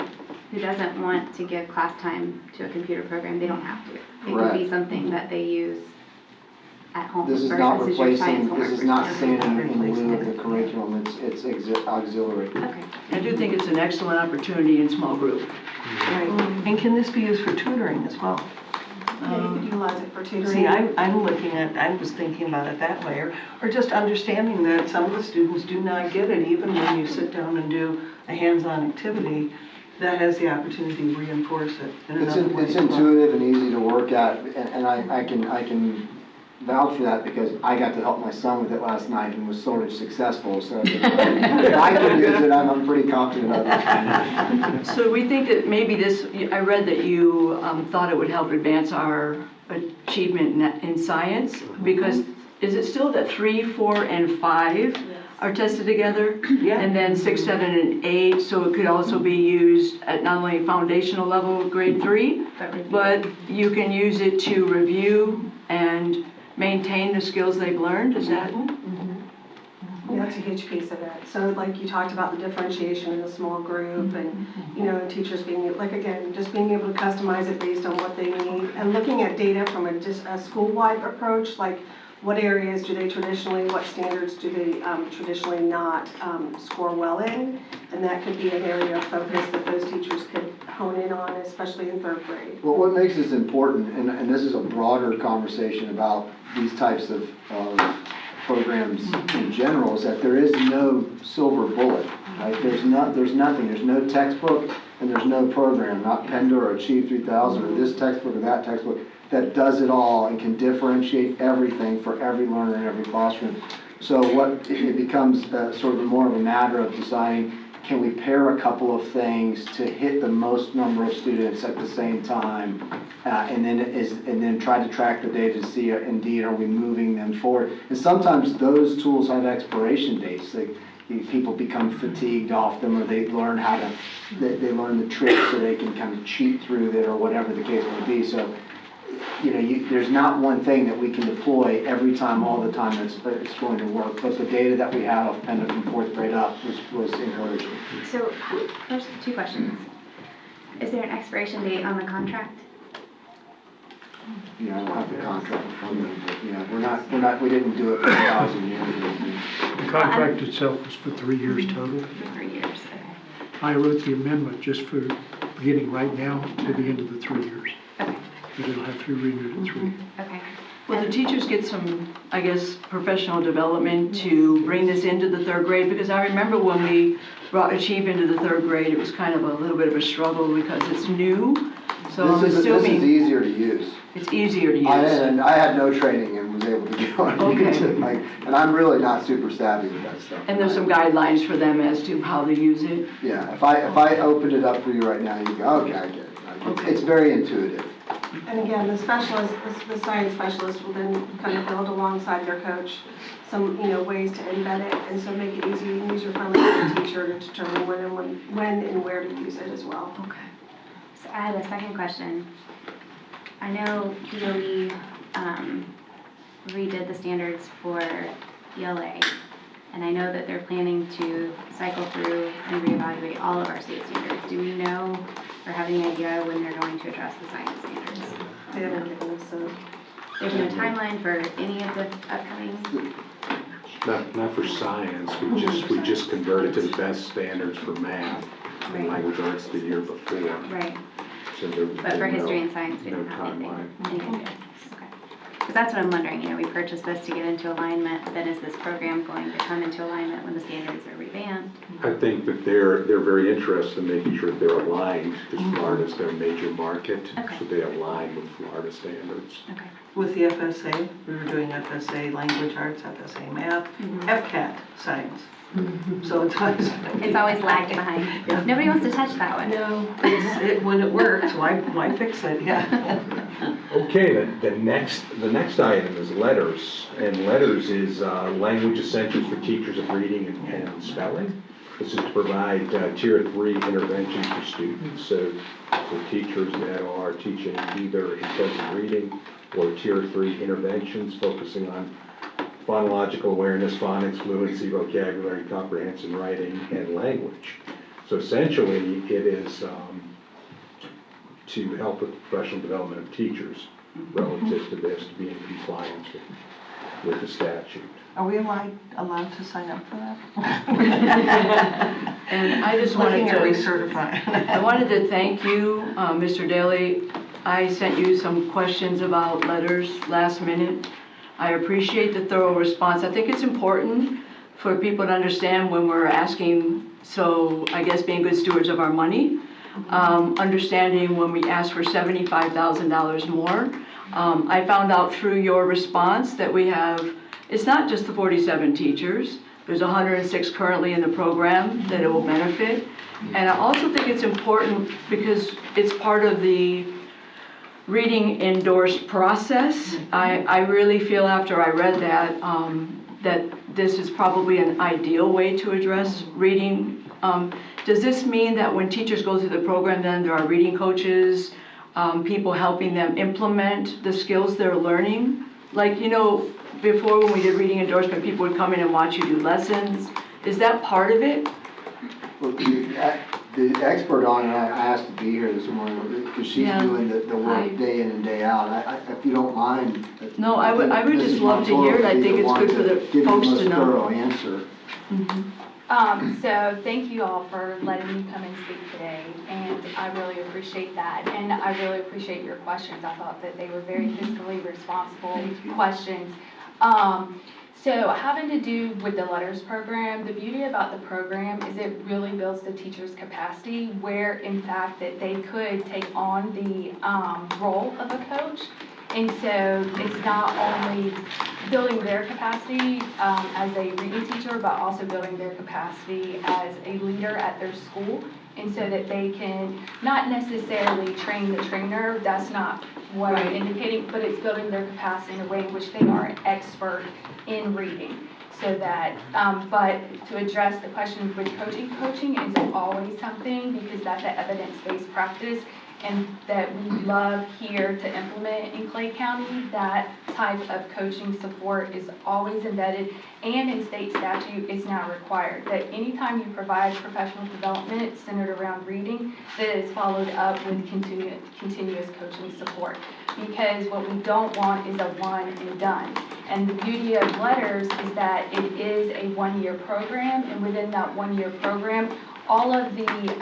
who doesn't want to give class time to a computer program, they don't have to. It could be Correct. something that they use at home. This is or not this is your science replacing, homework this is not routine. standing in lieu of the curriculum, it's auxiliary. Okay. I do think it's an excellent opportunity in small group. And can this be used for tutoring as well? Yeah, you could utilize it for tutoring. See, I was thinking about it that way, or just understanding that some of the students do not get it, even when you sit down and do a hands-on activity, that has the opportunity to reinforce it in It's another way. it's intuitive and easy to work at, and I can vouch for that because I got to help my son with it last night and was sort of successful, so if I can use it, I'm pretty confident others can. So we think that maybe this, I read that you thought it would help advance our achievement in science, because is it still that 3, 4, and 5 are tested together? Yeah. And then 6, 7, and 8, so it could also be used at not only foundational level, grade 3, but you can use it to review and maintain the skills they've learned, is that? Yeah, that's a huge piece of it. So like you talked about the differentiation in a small group and, you know, teachers being, like again, just being able to customize it based on what they need and looking at data from a school-wide approach, like what areas do they traditionally, what standards do they traditionally not score well in? And that could be an area of focus that those teachers could hone in on, especially in third grade. Well, what makes this important, and this is a broader conversation about these types of programs in general, is that there is no silver bullet, right? There's nothing, there's no textbook and there's no program, not PENDA or Achieve 3000 or this textbook or that textbook, that does it all and can differentiate everything for every learner in every classroom. So it becomes sort of more of a matter of deciding, can we pair a couple of things to hit the most number of students at the same time, and then try to track the data to see indeed are we moving them forward. And sometimes those tools have expiration dates. People become fatigued off them, or they learn they learn the tricks so they can kind of cheat through it, or whatever the case may be. So there's not one thing that we can deploy every time, all the time, that's going to work. But the data that we have of Pennant from fourth grade up was encouraging. So, first, 2 questions. Is there an expiration date on the contract? I don't have the contract in front of me, but we didn't do it for 1,000 years or anything. The contract itself was for 3 years total. For 3 years, okay. I wrote the amendment just for beginning right now to the end of the 3 years. Okay, But it'll have to be renewed at 3. okay. Well, the teachers get some, I guess, professional development to bring this into the 3rd grade, because I remember when we brought Achieve into the 3rd grade, it was kind of a little bit of a struggle because it's new. So I'm This is assuming easier to use. it's easier to use. I had no training and was able to get on Okay. it. And I'm really not super savvy with that stuff. And there's some guidelines for them as to how to use it. Yeah, if I opened it up for you right now, you go, okay, I get it. It's very intuitive. And again, the specialist, the science specialist will then kind of build alongside their coach some, ways to embed it, and so make it easy and user-friendly for the teacher to determine when and where to use it as well. Okay. So I had a second question. I know DOE redid the standards for ELA, and I know that they're planning to cycle through and reevaluate all of our state standards. Do we know or have any idea when they're going to address the science standards? They haven't given us a. There's no timeline for any of the upcoming? Not for science, we just converted to the best standards for math and language arts the year before. Right, So there- but for history and science, we no don't have anything. timeline. Any idea? Okay. Because that's what I'm wondering, we purchased this to get into alignment, then is this program going to come into alignment when the standards are revamped? I think that they're very interested in making sure that they're aligned, because Florida's their major market, Okay. so they align with Florida standards. Okay. With the FSA, we were doing FSA language arts, FSA math, FCAT science. So it's It's always lagged behind. Nobody wants to touch that one. No, when it works, why fix it, yeah. Okay, the next item is letters, and letters is language essentials for teachers of reading and spelling. This is to provide tier 3 interventions for students, so teachers that are teaching either intensive reading or tier 3 interventions focusing on phonological awareness, phonics, fluency, vocabulary, comprehension, writing, and language. So essentially, it is to help with the professional development of teachers relative to this, to be in compliance with the statute. Are we allowed to sign up for that? And I just wanted Looking at to, recertify. I wanted to thank you, Mr. Daly. I sent you some questions about letters last minute. I appreciate the thorough response. I think it's important for people to understand when we're asking, so I guess being good stewards of our money, understanding when we ask for $75,000 more. I found out through your response that we have, it's not just the 47 teachers, there's 106 currently in the program that it will benefit. And I also think it's important because it's part of the reading endorsed process. I really feel after I read that, that this is probably an ideal way to address reading. Does this mean that when teachers go through the program, then there are reading coaches, people helping them implement the skills they're learning? Like, before when we did reading endorsement, people would come in and watch you do lessons. Is that part of it? Well, the expert on it, I asked to be here this morning, because she's doing the work day in and day out. If you don't mind. No, I would just love to hear it. I think it's good for the folks to know. Give you the most thorough answer. So thank you all for letting me come and speak today, and I really appreciate that. And I really appreciate your questions. I thought that they were very fiscally responsible questions. So having to do with the letters program, the beauty about the program is it really builds the teacher's capacity where in fact that they could take on the role of a coach. And so it's not only building their capacity as a reading teacher, but also building their capacity as a leader at their school. And so that they can not necessarily train the trainer, that's not what I'm indicating, but it's building their capacity in a way in which they are an expert in reading. So that, but to address the question with coaching isn't always something because that's an evidence-based practice. and that we love here to implement in Clay County. That type of coaching support is always embedded, and in state statute is now required, that anytime you provide professional development centered around reading, that is followed up with continuous coaching support. Because what we don't want is a one and done. And the beauty of letters is that it is a one-year program, and within that one-year program, all of the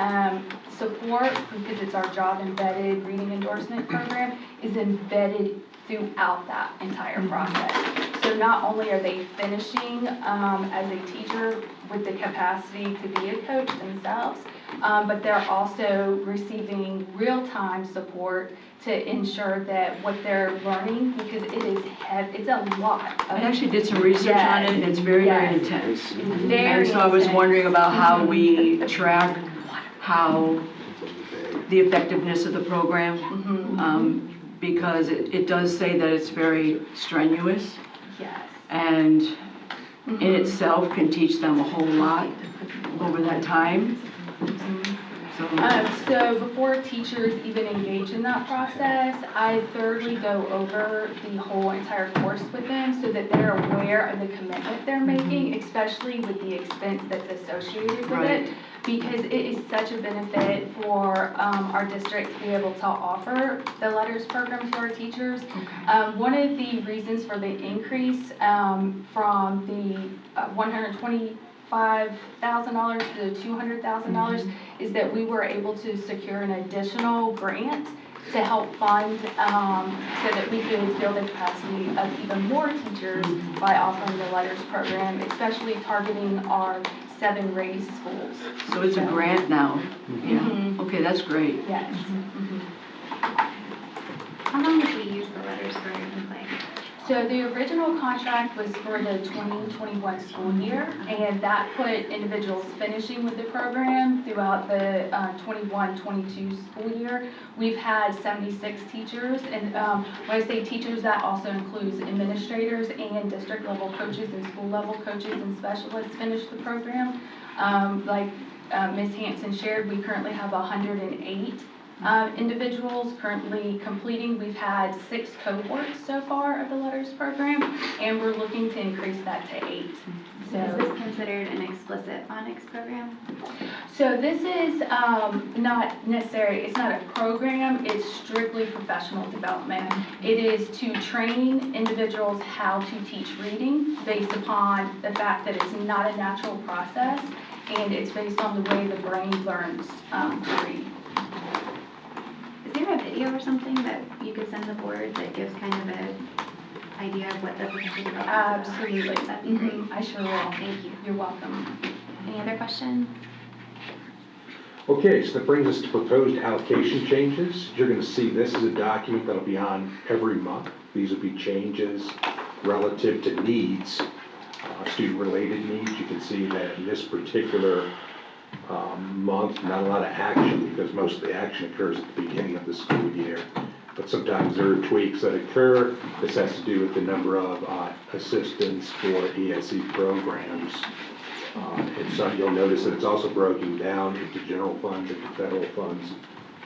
support, because it's our job embedded reading endorsement program, is embedded throughout that entire process. So not only are they finishing as a teacher with the capacity to be a coach themselves, but they're also receiving real-time support to ensure that what they're learning, because it's a lot. I actually did some research on it, and it's very, very intense. Very And so I was intense. wondering about how we track how the effectiveness of the program, because it does say that it's very strenuous, Yes. and in itself can teach them a whole lot over that time. So before teachers even engage in that process, I thoroughly go over the whole entire course with them so that they're aware of the commitment they're making, especially with the expense that's associated with it, because it is such a benefit for our district to be able to offer the letters program to our teachers. One of the reasons for the increase from the $125,000 to $200,000 is that we were able to secure an additional grant to help fund so that we could build the capacity of even more teachers by offering the letters program, especially targeting our 7 raised schools. So it's a grant now? Yeah. Okay, that's great. Yes. How long did we use the letters program in Clay? So the original contract was for the 2021 school year, and that put individuals finishing with the program throughout the 21-22 school year. We've had 76 teachers, and when I say teachers, that also includes administrators and district level coaches and school level coaches and specialists finish the program. Like Ms. Hanson shared, we currently have 108 individuals currently completing. We've had 6 cohorts so far of the letters program, and we're looking to increase that to 8. So is this considered an explicit phonics program? So this is not necessary, it's not a program, it's strictly professional development. It is to train individuals how to teach reading based upon the fact that it's not a natural process, and it's based on the way the brain learns to read. Is there a video or something that you could send the board that gives kind of an idea of what the professional development is about? Absolutely. That'd be great. I sure will. Thank you. You're welcome. Any other questions? Okay, so that brings us to proposed allocation changes. You're going to see this as a document that'll be on every month. These will be changes relative to needs, student-related needs. You can see that in this particular month, not a lot of action because most of the action occurs at the beginning of the school year. But sometimes there are tweaks that occur. This has to do with the number of assistants for ESE programs. And so you'll notice that it's also broken down into general funds and federal funds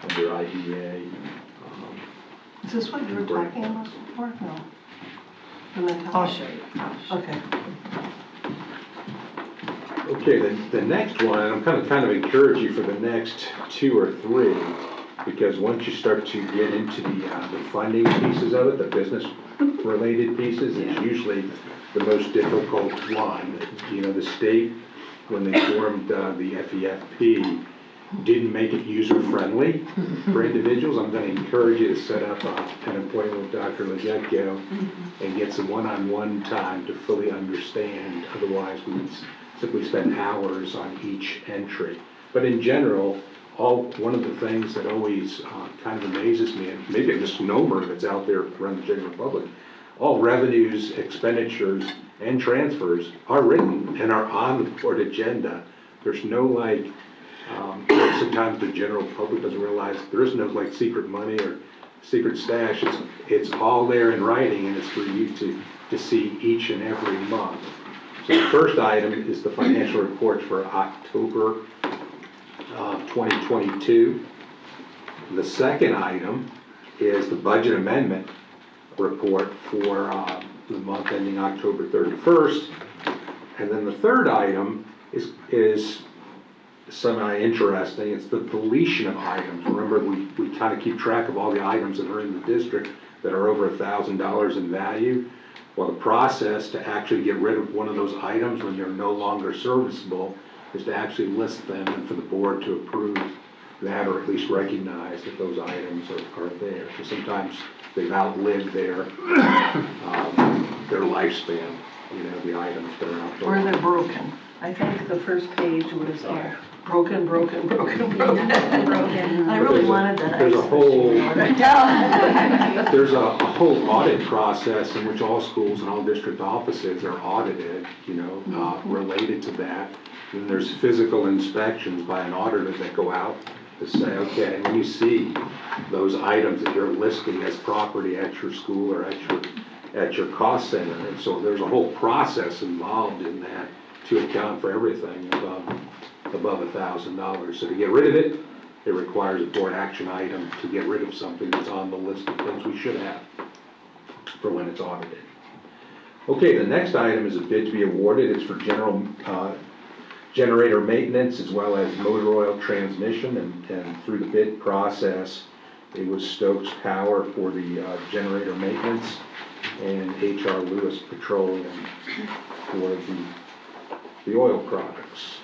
under IDA. Is this what you were talking about before? No. I'll show you. Okay. Okay, the next one, and I'm kind of encourage you for the next 2 or 3, because once you start to get into the funding pieces of it, the business-related pieces, it's usually the most difficult one. You know, the state, when they formed the FEFP, didn't make it user-friendly for individuals. I'm going to encourage you to set up an appointment with Dr. Legetko and get some one-on-one time to fully understand. Otherwise, we would simply spend hours on each entry. But in general, one of the things that always kind of amazes me, and maybe a misnomer that's out there around the general public, all revenues, expenditures, and transfers are written and are on the board agenda. There's no sometimes the general public doesn't realize there is no secret money or secret stash. It's all there in writing, and it's for you to see each and every month. So the first item is the financial report for October 2022. The second item is the budget amendment report for the month ending October 31st. And then the third item is semi-interesting. It's the deletion of items. Remember, we kind of keep track of all the items that are in the district that are over $1,000 in value. Well, the process to actually get rid of one of those items when they're no longer serviceable is to actually list them and for the board to approve that, or at least recognize that those items are there. Because sometimes they've outlived their lifespan, you know, the items that are out there. Or they're broken. I think the first page was broken. I really wanted that. There's a whole, there's a whole audit process in which all schools and all district offices are audited, you know, related to that. And there's physical inspections by an auditor that go out to say, okay, when you see those items that you're listing as property at your school or at your cost center. And so there's a whole process involved in that to account for everything above $1,000. So to get rid of it, it requires a board action item to get rid of something that's on the list of things we should have for when it's audited. Okay, the next item is a bid to be awarded. It's for general generator maintenance as well as motor oil transmission, and through the bid process, it was Stokes Power for the generator maintenance and H.R. Lewis Petroleum for the oil products.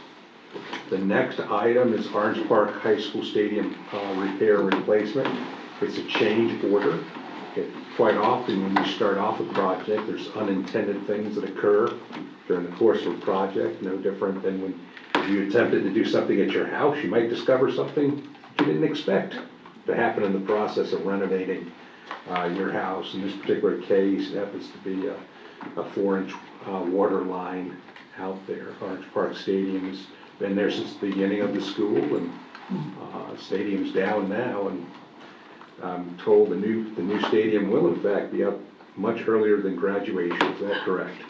The next item is Orange Park High School Stadium repair replacement. It's a change order. Quite often when you start off a project, there's unintended things that occur during the course of a project, no different than when you attempted to do something at your house. You might discover something you didn't expect to happen in the process of renovating your house. In this particular case, it happens to be a 4-inch water line out there. Orange Park Stadium's been there since the beginning of the school, and stadium's down now, and I'm told the new stadium will in fact be up much earlier than graduation. Is that correct?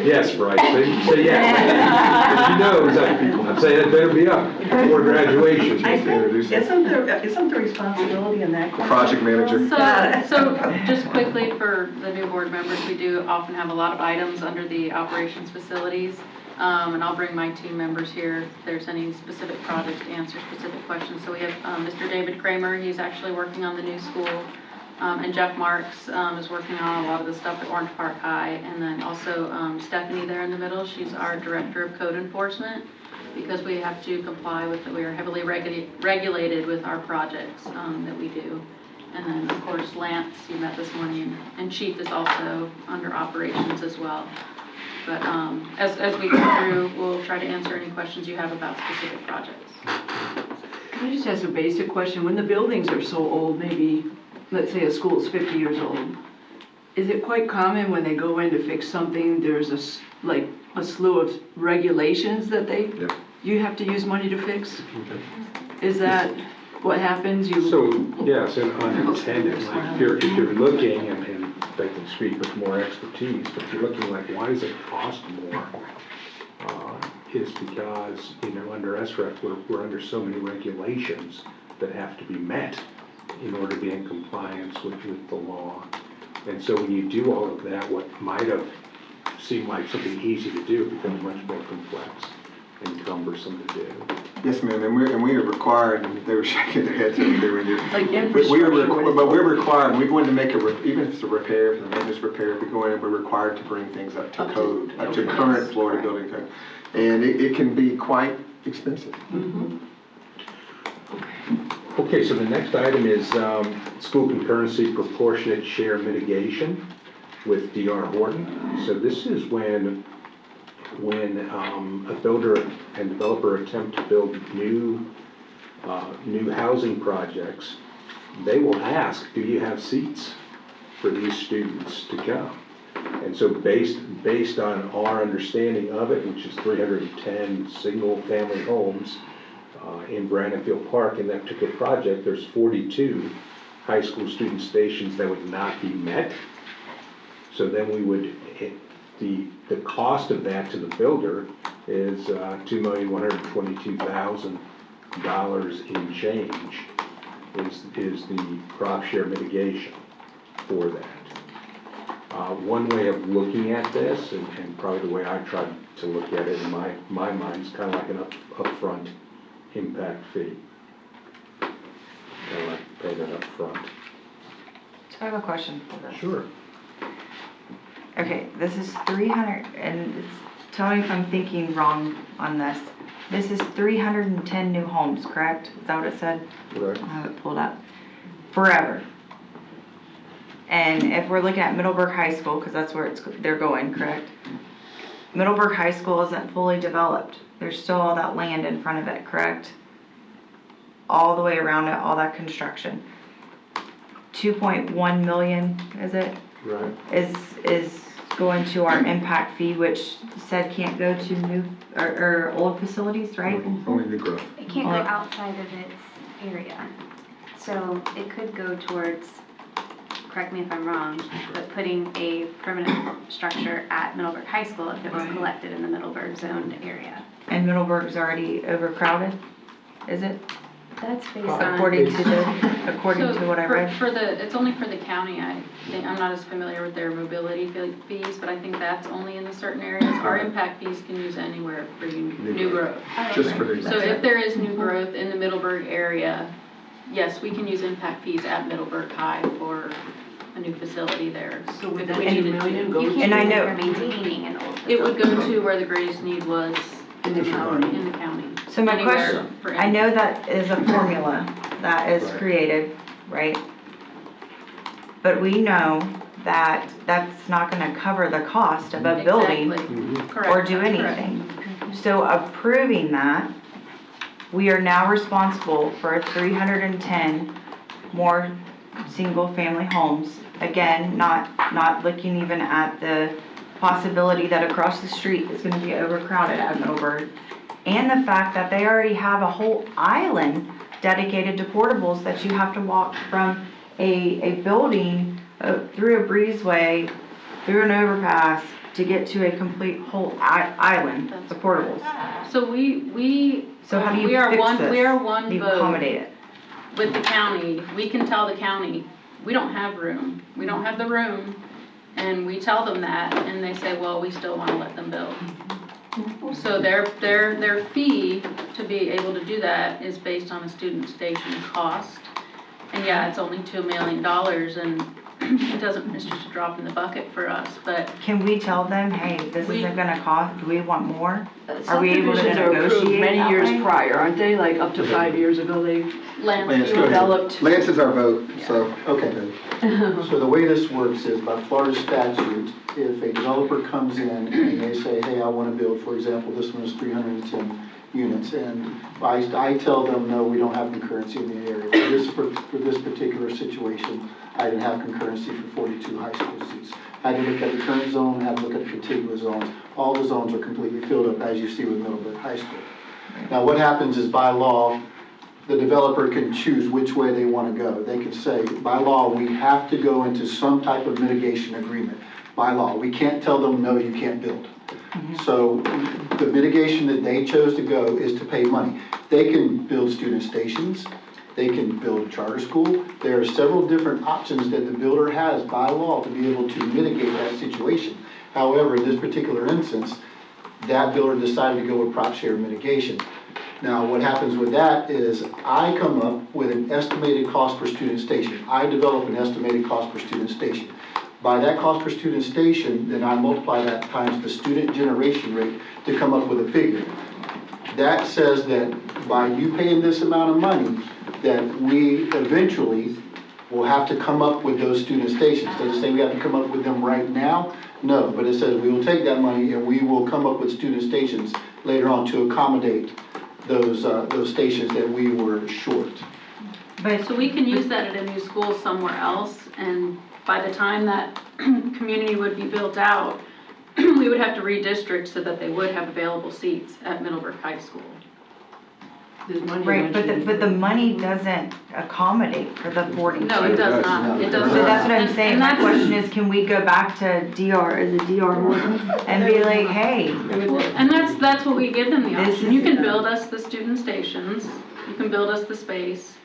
Yes, Bryce, say yes. She knows, I'm saying it better be up before graduation. I think, isn't the responsibility in that question? Project manager. So just quickly for the new board members, we do often have a lot of items under the operations facilities. And I'll bring my team members here if there's any specific projects to answer specific questions. So we have Mr. David Kramer, he's actually working on the new school. And Jeff Marks is working on a lot of the stuff at Orange Park High. And then also Stephanie there in the middle, she's our Director of Code Enforcement, because we have to comply with, we are heavily regulated with our projects that we do. And then of course Lance, you met this morning, and Chief is also under operations as well. But as we go through, we'll try to answer any questions you have about specific projects. Can I just ask a basic question? When the buildings are so old, maybe, let's say a school is 50 years old, is it quite common when they go in to fix something, there's a slew of regulations that you have to use money to fix? Is that what happens? So, yes, and unintended, like if you're looking, and they can speak with more expertise, but if you're looking like, why does it cost more? Is because, you know, under SREC, we're under so many regulations that have to be met in order to be in compliance with the law. And so when you do all of that, what might have seemed like something easy to do becomes much more complex and cumbersome to do. Yes, ma'am, and we are required, and they were shaking their heads over there when you. Like infrastructure. But we're required, we go in to make even if it's a repair, if it's a maintenance repair, if we go in and we're required to bring things up to code, up to current Florida building code. And it can be quite expensive. Okay, so the next item is school concurrency proportionate share mitigation with D.R. Horton. So this is when a builder and developer attempt to build new housing projects, they will ask, do you have seats for these students to come? And so based on our understanding of it, which is 310 single-family homes in Brandonfield Park, in that particular project, there's 42 high school student stations that would not be met. So then we would, the cost of that to the builder is $2,122,000 in change. is the crop share mitigation for that. One way of looking at this, and probably the way I tried to look at it in my mind, is kind of like an upfront impact fee. Kind of like pay that upfront. So I have a question for this. Sure. Okay, this is 300, and tell me if I'm thinking wrong on this. This is 310 new homes, correct? Is that what it said? Correct. I'll have it pulled up. Forever. And if we're looking at Middleburg High School, because that's where they're going, correct? Middleburg High School isn't fully developed. There's still all that land in front of it, correct? All the way around it, all that construction. 2.1 million, is it? Right. Is going to our impact fee, which said can't go to new or old facilities, right? Only the growth. It can't go outside of its area. So it could go towards, correct me if I'm wrong, but putting a permanent structure at Middleburg High School if it was collected in the Middleburg zoned area. And Middleburg's already overcrowded, is it? That's based on. According to what I read. It's only for the county, I think, I'm not as familiar with their mobility fees, but I think that's only in the certain areas. Our impact fees can use anywhere for new growth. Just for the. So if there is new growth in the Middleburg area, yes, we can use impact fees at Middleburg High for a new facility there. So would if that we 2 needed to. million go? You And I can't know- do it for maintaining an old. It would go to where the greatest need was In the county. in the county. So my Anywhere question, for I know that is a formula that is Right. created, right? But we know that that's not gonna cover the cost of a building Exactly. Correct. or do Correct. anything. So approving that, we are now responsible for 310 more single-family homes. Again, not looking even at the possibility that across the street is gonna be overcrowded at Middleburg. And the fact that they already have a whole island dedicated to portables that you have to walk from a building through a breezeway, through an overpass to get to a complete whole island of portables. So we So how do you we are fix one this? we are one How do you vote accommodate it? with the county. We can tell the county we don't have room. We don't have the room, and we tell them that, and they say, well, we still want to let them build. So their fee to be able to do that is based on a student station cost. And yeah, it's only $2 million, and it's just a drop in the bucket for us, but Can we tell them, hey, this We- isn't gonna cost, do we want more? Are we able to Subdivisions are approved negotiate many that years way? prior, aren't they? Like up to 5 years ago, they Lance, Lance, you go want- ahead. developed. Lance is our vote, so. Okay. So the way this works is by Florida statute, if a developer comes in and they say, hey, I want to build, for example, this one is 310 units, and I tell them, no, we don't have concurrency in the area. For this particular situation, I didn't have concurrency for 42 high school seats. I had to look at the current zone, had to look at the contiguous zones. All the zones are completely filled up, as you see with Middleburg High School. Now, what happens is by law, the developer can choose which way they want to go. They can say, by law, we have to go into some type of mitigation agreement. By law, we can't tell them, no, you can't build. So the mitigation that they chose to go is to pay money. They can build student stations, they can build a charter school. There are several different options that the builder has by law to be able to mitigate that situation. However, in this particular instance, that builder decided to go with prop share mitigation. Now, what happens with that is I come up with an estimated cost per student station. I develop an estimated cost per student station. By that cost per student station, then I multiply that times the student generation rate to come up with a figure. That says that by you paying this amount of money, that we eventually will have to come up with those student stations. Does it say we have to come up with them right now? No, but it says we will take that money and we will come up with student stations later on to accommodate those stations that we were short. So we can use that at a new school somewhere else, and by the time that community would be built out, we would have to redistrict so that they would have available seats at Middleburg High School. There's money Right, eventually. but the money doesn't accommodate for the 42. No, it does not. It does So not. that's what I'm And- saying, and my that's- question is, can we go back to DR, is it DR Horton? And be like, hey, Well, and that's what we give them the This option. is You can the- build us the student stations, you can build us the space,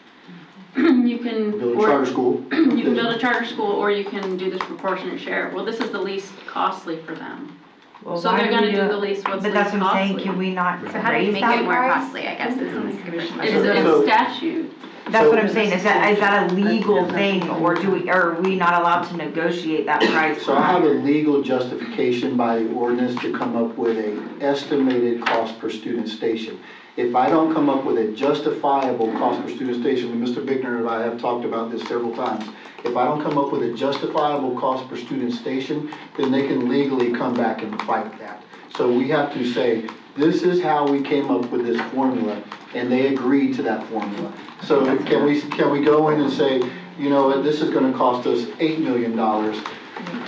you can. Build a charter school. You can build a charter school, or you can do this proportionate share. Well, this is the least costly for them. Well, So why they're do we gonna do it? the least, what's But least that's what I'm saying, costly. can we not So how do you raise make that it more price? costly, I guess, is the question. It's statute. That's what I'm saying, is that a legal thing, or are we not allowed to negotiate that price? So I have a legal justification by the ordinance to come up with an estimated cost per student station. If I don't come up with a justifiable cost per student station, and Mr. Bickner and I have talked about this several times, if I don't come up with a justifiable cost per student station, then they can legally come back and fight that. So we have to say, this is how we came up with this formula, and they agreed to that formula. So can we go in and say, you know what, this is gonna cost us $8 million?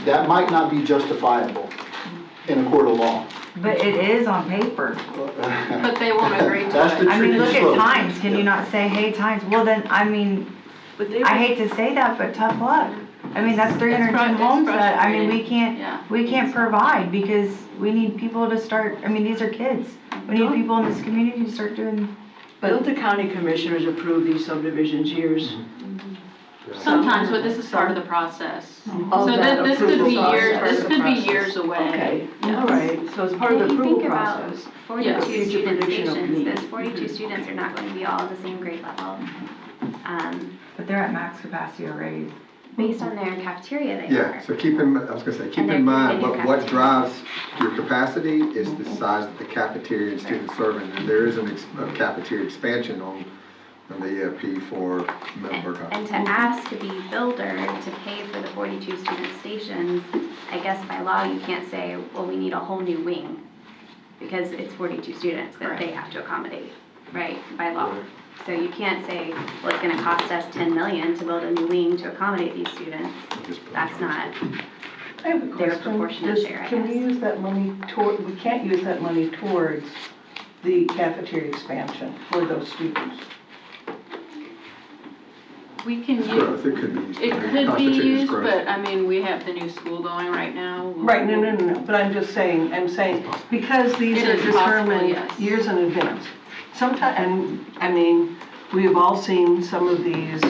That might not be justifiable in a court of law. But it is on paper. But they won't agree to That's it. the I mean, look slope. at Times, can you not say, hey, Times, well then, I mean, But they I hate to say that, but tough luck. I mean, that's 310 it's homes that, I mean, frustrating. Yeah. we can't provide because we need people to start, I mean, these are kids. We need people in this community to start doing, Don't the county commissioners approve these subdivisions years? Sometimes, but this is part of the process. Of So that this could approval be years, process. this could be years away. Okay, Yes. all right, so it's part of the If you approval think about process. 42 Yes. student Future prediction of stations, need. those 42 students are not going to be all at the same grade level. but they're at max capacity already. Based on their cafeteria, they Yeah, are. so keep in, I was gonna say, keep And they're in mind, keeping your what drives your capacity is the size of the cafeteria and student serving. And there is a cafeteria expansion on the EFP for Middleburg High. And to ask to be builder to pay for the 42 student stations, I guess by law, you can't say, well, we need a whole new wing, because it's 42 students that they have to accommodate, right, by law. So you can't say, well, it's gonna cost us 10 million to build a new wing to accommodate these students. That's not I have a their question. proportionate share, I Can we guess. use that money toward, we can't use that money towards the cafeteria expansion for those students? We can use, Growth, it could be used. it for could be constitutes used, growth. but I mean, we have the new school going right now. Right, no, but I'm saying, because these It are is possible, determined yes. years in advance. Sometimes, and, I mean, we have all seen some of these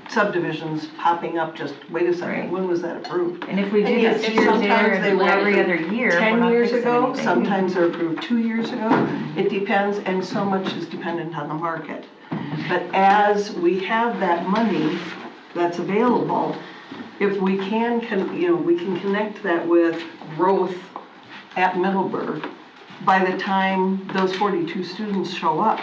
subdivisions popping up, just, wait a second, Right. when was that approved? And if we do And yes, this year sometimes there they and were every approved other year, we're 10 not years fixing ago, anything. sometimes they're approved 2 years ago. It depends, and so much is dependent on the market. But as we have that money that's available, if we can, we can connect that with growth at Middleburg, by the time those 42 students show up,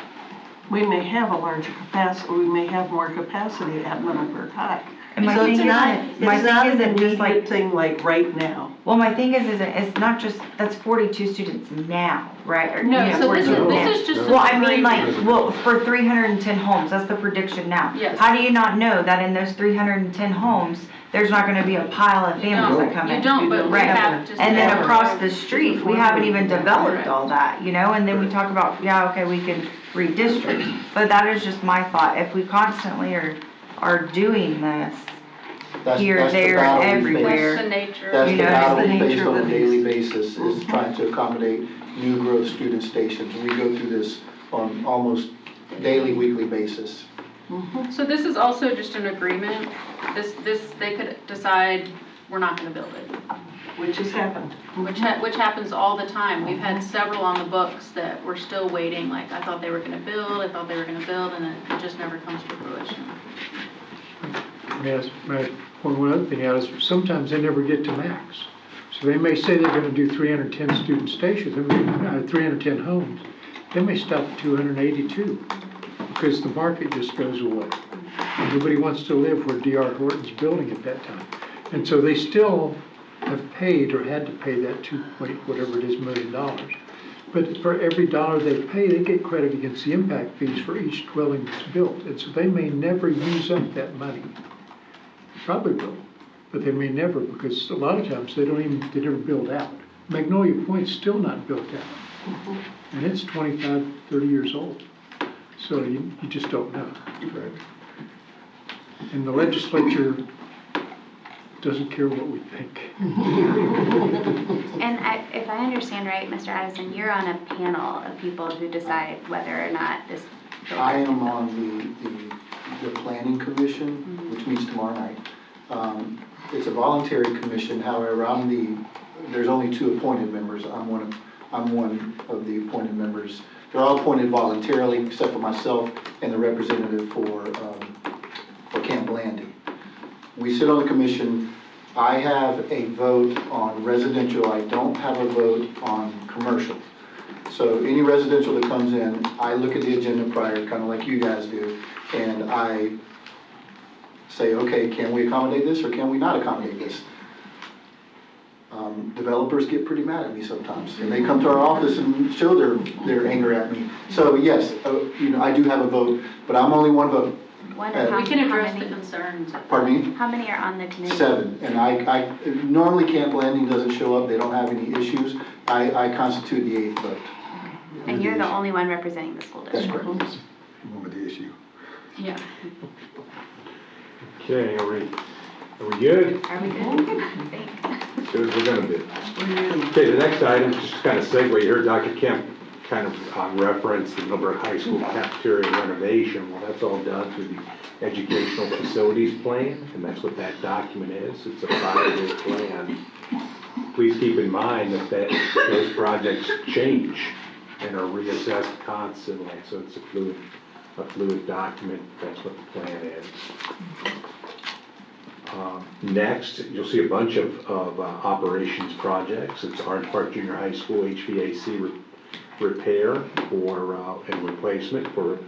we may have a larger capacity, we may have more capacity at Middleburg High. And my So thing it's is not, that- it's my thing not is an that just like- immediate thing like right now. Well, my thing is it's not just, that's 42 students now, right? Or, No, you know, so this 42 is, now. this is just. Well, a I mean, like, agreement. well, for 310 homes, that's the prediction now. Yes. How do you not know that in those 310 homes, there's not gonna be a pile of families that come in? You don't, but we Right. have to. And then say- across the street, we haven't even developed Correct. all that, you know, and then we talk about, yeah, okay, we can redistrict. But that is just my thought, if we constantly are doing this, here, That's the there, battle we face. everywhere. That's the nature. That's You the know, battle it's the we face nature of on a the daily beast. basis, is trying to accommodate new growth student stations. We go through this on almost daily, weekly basis. So this is also just an agreement. They could decide, we're not gonna build it, Which has happened. which happens all the time. We've had several on the books that we're still waiting, like, I thought they were gonna build, and then it just never comes to fruition. May I point one other thing out, is sometimes they never get to max. So they may say they're gonna do 310 student stations, 310 homes. They may stop at 282, because the market just goes away. Nobody wants to live where D.R. Horton's building at that time. And so they still have paid or had to pay that 2 point whatever it is $1 million. But for every dollar they pay, they get credit against the impact fees for each dwelling that's built. And so they may never use up that money. Probably will, but they may never, because a lot of times they never build out. Magnolia Point's still not built out. And it's 25, 30 years old. So you just don't know. And the legislature doesn't care what we think. And if I understand right, Mr. Addison, you're on a panel of people who decide whether or not this building I can am build. on the the planning commission, which meets tomorrow night. It's a voluntary commission, however, there's only 2 appointed members. I'm one of the appointed members. They're all appointed voluntarily, except for myself and the representative for Camp Blandy. We sit on the commission. I have a vote on residential. I don't have a vote on commercial. So any residential that comes in, I look at the agenda prior, kind of like you guys do, and I say, okay, can we accommodate this or can we not accommodate this? Developers get pretty mad at me sometimes, and they come to our office and show their anger at me. So yes, I do have a vote, but I'm only one vote. One We can address the many? concerns. Pardon me? How many are on the committee? 7, and I normally Camp Landing doesn't show up, they don't have any issues. I constitute the 8th vote. And you're the only one representing the school That's district? correct. One with the issue. Yeah. Okay, are we good? Are we good? I think. Good as we're gonna be. Okay, the next item, just to kind of segue here, Dr. Kemp kind of referenced the number of high school cafeteria renovation. Well, that's all done through the educational facilities plan, and that's what that document is. It's a 5-year plan. Please keep in mind that those projects change and are reassessed constantly, so it's a fluid document. That's what the plan is. Next, you'll see a bunch of operations projects. It's Orange Park Junior High School HVAC repair and replacement for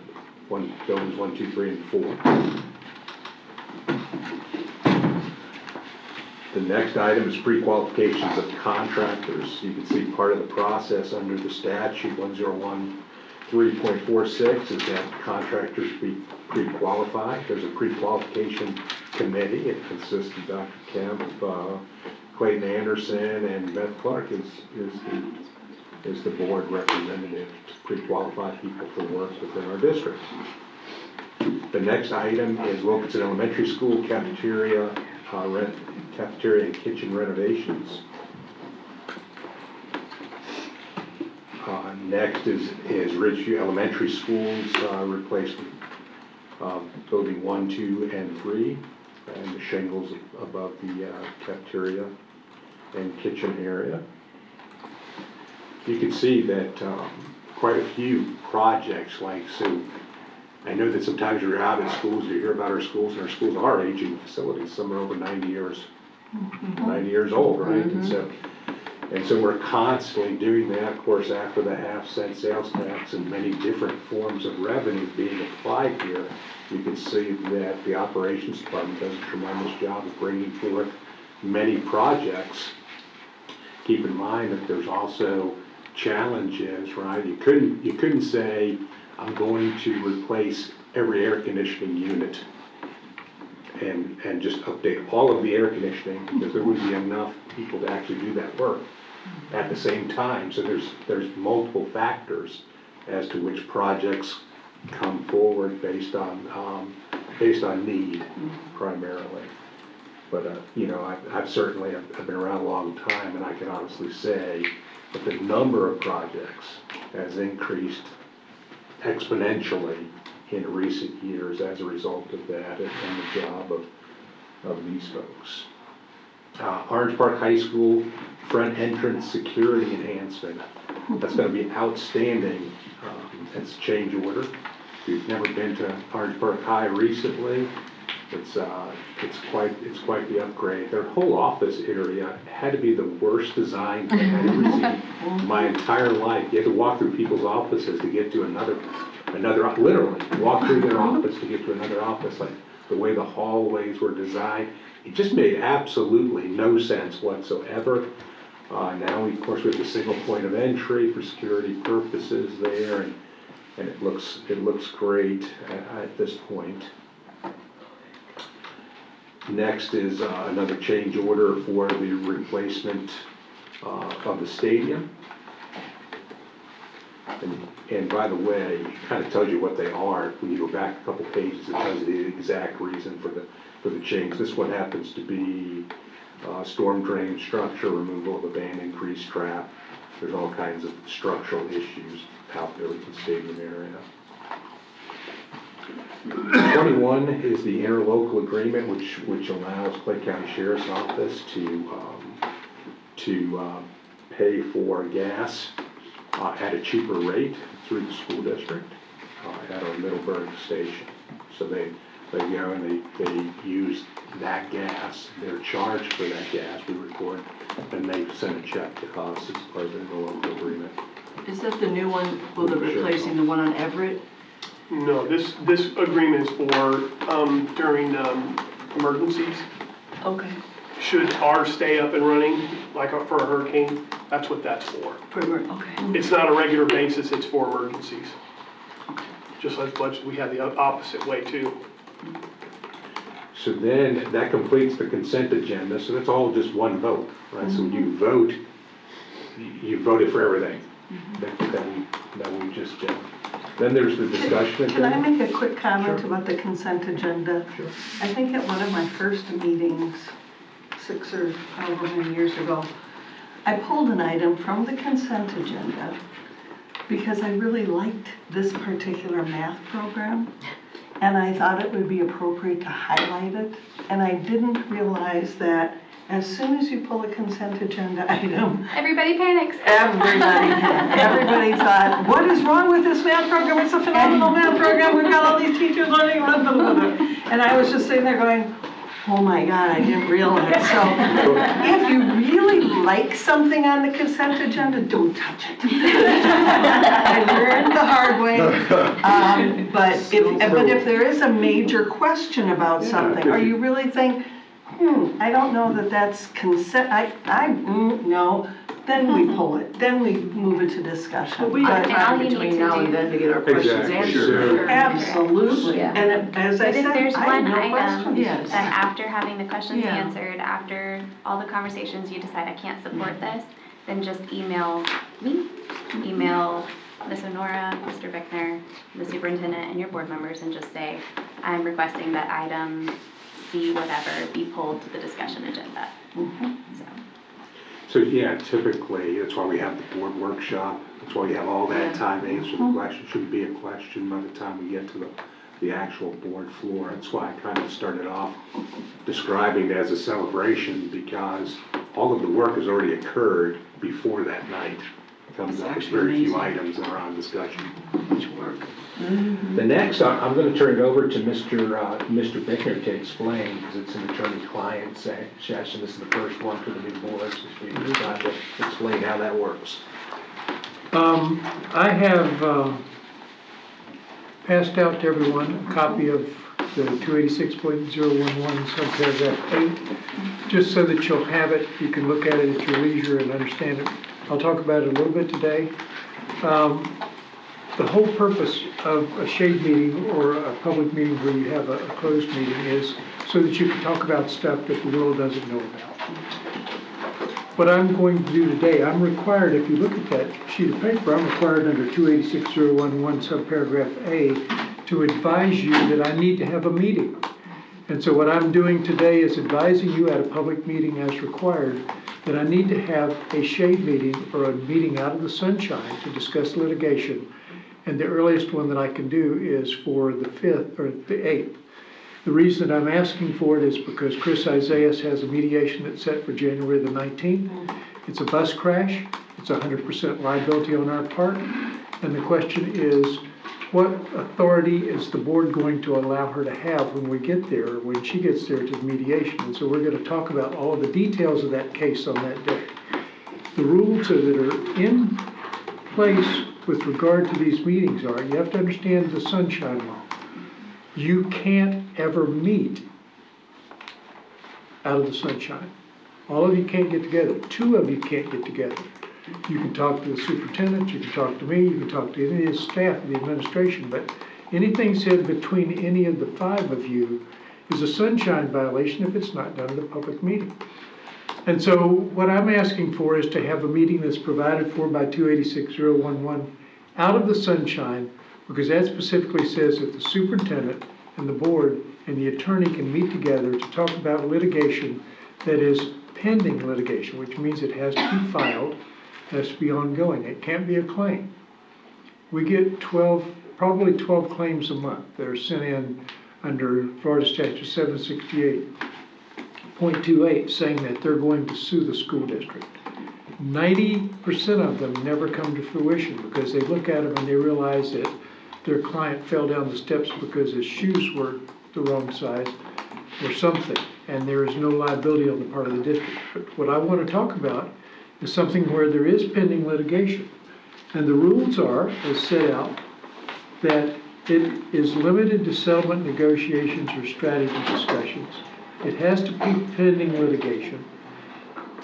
buildings 1, 2, 3, and 4. The next item is pre-qualifications of contractors. You can see part of the process under the statute 1013.46 is that contractors be pre-qualified. There's a pre-qualification committee. It consists of Dr. Kemp, Clayton Anderson, and Beth Clark is the board representative to pre-qualify people for work within our district. The next item is Wilkinson Elementary School cafeteria and kitchen renovations. Next is Ridgeview Elementary School's replacement of building 1, 2, and 3, and the shingles above the cafeteria and kitchen area. You can see that quite a few projects, so I know that sometimes you're out at schools, you hear about our schools, and our schools are aging facilities. Some are over 90 years old, right? And so we're constantly doing that, of course, after the half-cent sales tax and many different forms of revenue being applied here. You can see that the operations department does a tremendous job of bringing forth many projects. Keep in mind that there's also challenges, right? You couldn't say, I'm going to replace every air conditioning unit and just update all of the air conditioning, because there wouldn't be enough people to actually do that work at the same time. So there's multiple factors as to which projects come forward based on need primarily. But I've certainly been around a long time, and I can honestly say that the number of projects has increased exponentially in recent years as a result of that and the job of these folks. Orange Park High School front entrance security enhancement. That's going to be outstanding. It's a change order. If you've never been to Orange Park High recently, it's quite the upgrade. Their whole office area had to be the worst design thing I'd ever seen in my entire life. You had to walk through people's offices to get to another, literally walk through their office to get to another office. Like the way the hallways were designed, it just made absolutely no sense whatsoever. Now, of course, we have the single point of entry for security purposes there, and it looks great at this point. Next is another change order for the replacement of the stadium. And by the way, it kind of tells you what they are. When you go back a couple pages, it tells you the exact reason for the change. This one happens to be storm drain structure, removal of abandoned grease trap. There's all kinds of structural issues out there with the stadium area. 21 is the interlocal agreement, which allows Clay County Sheriff's Office to pay for gas at a cheaper rate through the school district at our Middleburg station. So they go and they use that gas, they're charged for that gas, we record, and they send a check to us as part of the interlocal agreement. Is that the new one, well, they're replacing the one on Everett? No, this agreement is for, during, emergencies. Okay. Should ours stay up and running, like for a hurricane, that's what that's for. Okay. It's not a regular basis, it's for emergencies. Just like budget, we have the opposite way too. So then, that completes the consent agenda, so that's all just one vote, right? So when you vote, you voted for everything that we just did. Then there's the discussion Can I agenda. make a quick comment Sure. about the consent agenda? Sure. I think at one of my first meetings, 6 or however many years ago, I pulled an item from the consent agenda because I really liked this particular math program, and I thought it would be appropriate to highlight it. And I didn't realize that as soon as you pull a consent agenda item, Everybody panics. everybody thought, what is wrong with this math program? It's a phenomenal math program. We've got all these teachers learning, blah, blah, blah, blah. And I was just sitting there going, oh my God, I didn't realize. So if you really like something on the consent agenda, don't touch it. I learned the hard way. But if there is a major question about something, or you really think, I don't know that that's consent, no, then we pull it, then we move it to discussion. But we have And all time you between need to now do- and then to get our questions Exactly, answered. sure. Absolutely, Yeah. and as I But if said, there's I have one no item questions. Yes. that after having the questions Yeah. answered, after all the conversations, you decide I can't support this, then just email me, email Ms. Honora, Mr. Bickner, the superintendent, and your board members, and just say, I'm requesting that item C whatever be pulled to the discussion agenda. So. So yeah, typically, that's why we have the board workshop, that's why we have all that time to answer the question. Shouldn't be a question by the time we get to the actual board floor. That's why I kind of started off describing it as a celebration, because all of the work has already occurred before that night. Comes up with very few items that are on discussion. Much work. The next, I'm going to turn it over to Mr. Bickner to explain, because it's an attorney-client session. This is the first one for the new boards. We got to explain how that works. I have passed out to everyone a copy of the 286.011 subparagraph 8, just so that you'll have it. You can look at it at your leisure and understand it. I'll talk about it a little bit today. The whole purpose of a shade meeting or a public meeting where you have a closed meeting is so that you can talk about stuff that the world doesn't know about. What I'm going to do today, I'm required, if you look at that sheet of paper, I'm required under 286.011 subparagraph A to advise you that I need to have a meeting. And so what I'm doing today is advising you at a public meeting as required that I need to have a shade meeting or a meeting out of the sunshine to discuss litigation. And the earliest one that I can do is for the 5th or the 8th. The reason that I'm asking for it is because Chris Isaias has a mediation that's set for January the 19th. It's a bus crash. It's 100% liability on our part. And the question is, what authority is the board going to allow her to have when we get there, when she gets there to the mediation? And so we're going to talk about all of the details of that case on that day. The rules that are in place with regard to these meetings are, you have to understand the sunshine law. You can't ever meet out of the sunshine. All of you can't get together. 2 of you can't get together. You can talk to the superintendent, you can talk to me, you can talk to any of his staff of the administration, but anything said between any of the 5 of you is a sunshine violation if it's not done at a public meeting. And so what I'm asking for is to have a meeting that's provided for by 286.011 out of the sunshine, because that specifically says that the superintendent and the board and the attorney can meet together to talk about litigation that is pending litigation, which means it has to be filed, has to be ongoing. It can't be a claim. We get 12 probably 12 claims a month that are sent in under Florida Statute 768.28, saying that they're going to sue the school district. 90% of them never come to fruition because they look at them and they realize that their client fell down the steps because his shoes were the wrong size or something, and there is no liability on the part of the district. But what I want to talk about is something where there is pending litigation. And the rules are, as set out, that it is limited to settlement negotiations or strategy discussions. It has to be pending litigation.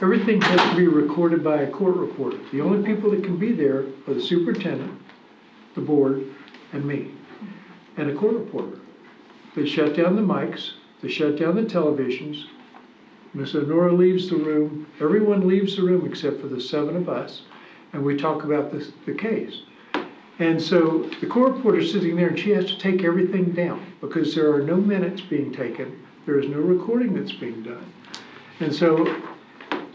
Everything has to be recorded by a court reporter. The only people that can be there are the superintendent, the board, and me, and a court reporter. They shut down the mics, they shut down the televisions. Ms. Honora leaves the room, everyone leaves the room except for the 7 of us, and we talk about the case. And so the court reporter's sitting there and she has to take everything down because there are no minutes being taken, there is no recording that's being done. And so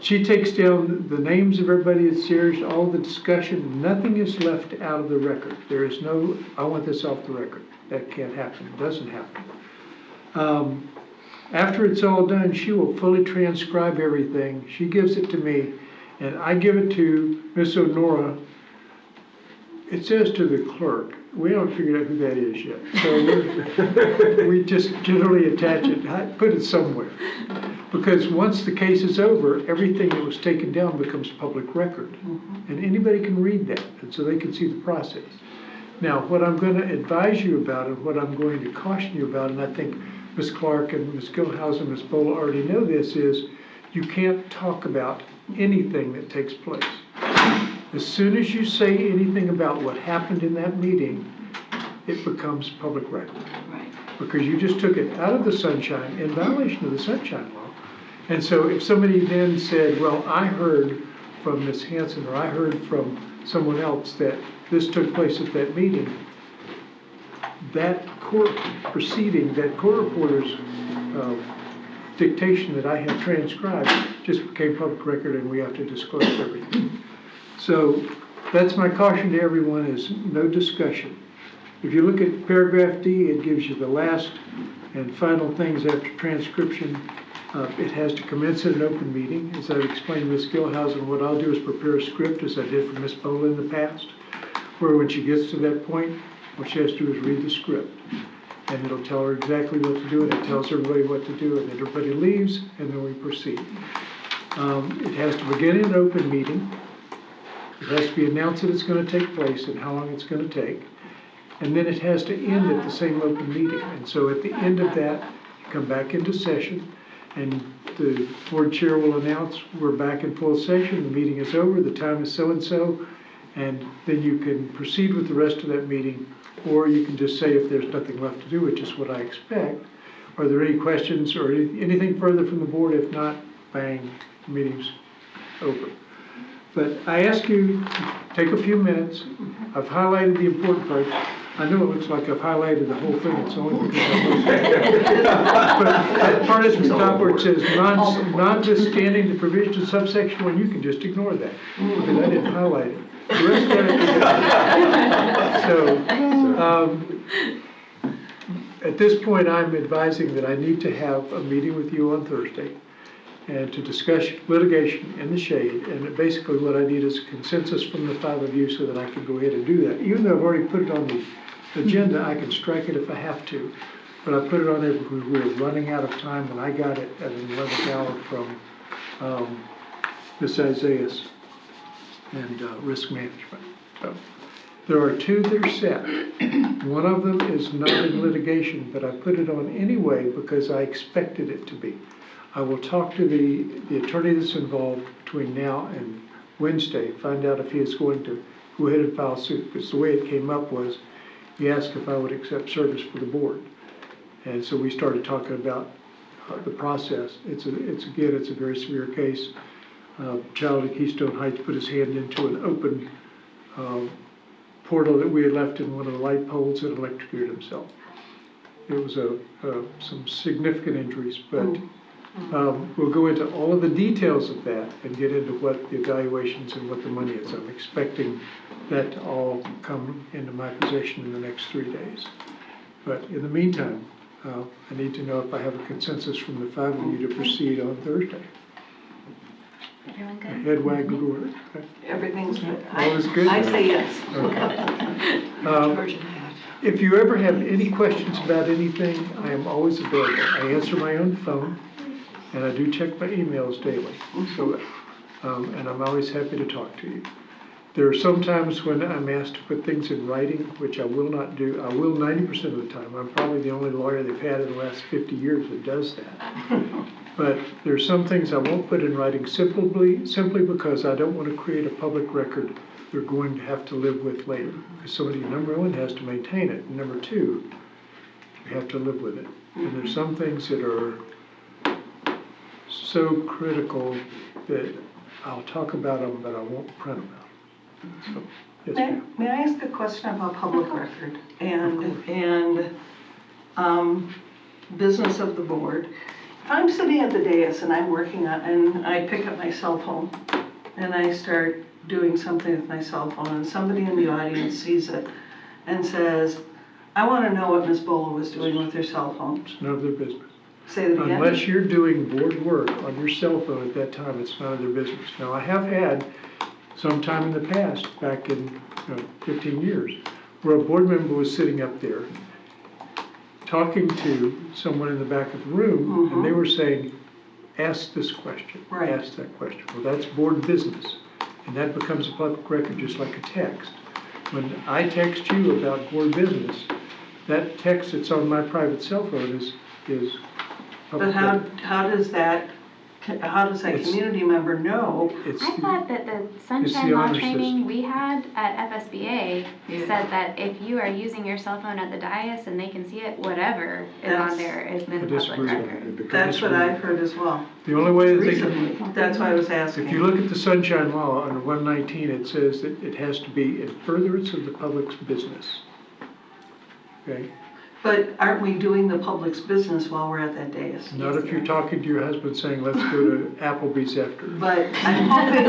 she takes down the names of everybody that's here, all the discussion, nothing is left out of the record. There is no, I want this off the record. That can't happen, it doesn't happen. After it's all done, she will fully transcribe everything. She gives it to me, and I give it to Miss Honora. It says to the clerk. We haven't figured out who that is yet. So we just generally attach it, put it somewhere. Because once the case is over, everything that was taken down becomes public record. And anybody can read that, and so they can see the process. Now, what I'm going to advise you about and what I'm going to caution you about, and I think Ms. Clark and Ms. Gilhouse and Ms. Bola already know this, is you can't talk about anything that takes place. As soon as you say anything about what happened in that meeting, it becomes public record. Right. Because you just took it out of the sunshine in violation of the sunshine law. And so if somebody then said, well, I heard from Ms. Hanson or I heard from someone else that this took place at that meeting, that court proceeding, that court reporter's dictation that I have transcribed just became public record and we have to disclose everything. So that's my caution to everyone, is no discussion. If you look at paragraph D, it gives you the last and final things after transcription. It has to commence at an open meeting. As I've explained to Ms. Gilhousen, what I'll do is prepare a script, as I did for Ms. Bola in the past, where when she gets to that point, what she has to do is read the script. And it'll tell her exactly what to do, and it tells everybody what to do, and then everybody leaves, and then we proceed. It has to begin in an open meeting. It has to be announced that it's going to take place and how long it's going to take. And then it has to end at the same open meeting. And so at the end of that, you come back into session, and the board chair will announce we're back in full session, the meeting is over, the time is so-and-so, and then you can proceed with the rest of that meeting, or you can just say if there's nothing left to do, which is what I expect. Are there any questions or anything further from the board? If not, bang, the meeting's over. But I ask you to take a few minutes. I've highlighted the important parts. I know it looks like I've highlighted the whole thing, it's only because I was but that part at the top where it says, notwithstanding the provisions of subsection 1, you can just ignore that, because I didn't highlight it. The rest of it, at this point, I'm advising that I need to have a meeting with you on Thursday and to discuss litigation in the shade. And basically what I need is consensus from the 5 of you so that I can go ahead and do that. Even though I've already put it on the agenda, I can strike it if I have to. But I put it on there because we're running out of time, and I got it at an 11th hour from Ms. Isaias and risk management. So there are 2 that are set. One of them is not in litigation, but I put it on anyway because I expected it to be. I will talk to the attorney that's involved between now and Wednesday, find out if he is going to go ahead and file suit. Because the way it came up was, he asked if I would accept service for the board. And so we started talking about the process. It's a very severe case. Child at Keystone Heights put his hand into an open portal that we had left in one of the light poles and electrocuted himself. It was some significant injuries, but We'll go into all of the details of that and get into what the evaluations and what the money is. I'm expecting that to all come into my possession in the next 3 days. But in the meantime, I need to know if I have a consensus from the 5 of you to proceed on Thursday. Everyone A good? head wag to work. Everything's good. All is good? I say yes. If you ever have any questions about anything, I am always available. I answer my own phone, and I do check my emails daily. So, and I'm always happy to talk to you. There are some times when I'm asked to put things in writing, which I will not do. I will 90% of the time. I'm probably the only lawyer they've had in the last 50 years that does that. But there are some things I won't put in writing simply because I don't want to create a public record they're going to have to live with later. Because somebody, number one, has to maintain it, and number two, you have to live with it. And there's some things that are so critical that I'll talk about them, but I won't print them out. So, yes, ma'am. May I ask a question about public record and business of the board? If I'm sitting at the dais and I'm working on, and I pick up my cell phone and I start doing something with my cell phone and somebody in the audience sees it and says, I want to know what Ms. Bola was doing with her cell phone. It's none of their business. Say that again? Unless you're doing board work on your cell phone at that time, it's none of their business. Now, I have had some time in the past, back in 15 years, where a board member was sitting up there talking to someone in the back of the room, and they were saying, ask this question, ask that question. Well, that's board business, and that becomes a public record just like a text. When I text you about board business, that text that's on my private cell phone is public But record. how does that community member know? I thought that the sunshine law training we had at FSBA said that if you are using your cell phone at the dais and they can see it, whatever is on there is then public record. That's what I've heard as well. The only way that they Recently, that's why I was asking. If you look at the sunshine law under 119, it says that it has to be in furtherance of the public's business. Okay? But aren't we doing the public's business while we're at that dais? Not if you're talking to your husband saying, let's go to Applebee's after. But I'm hoping,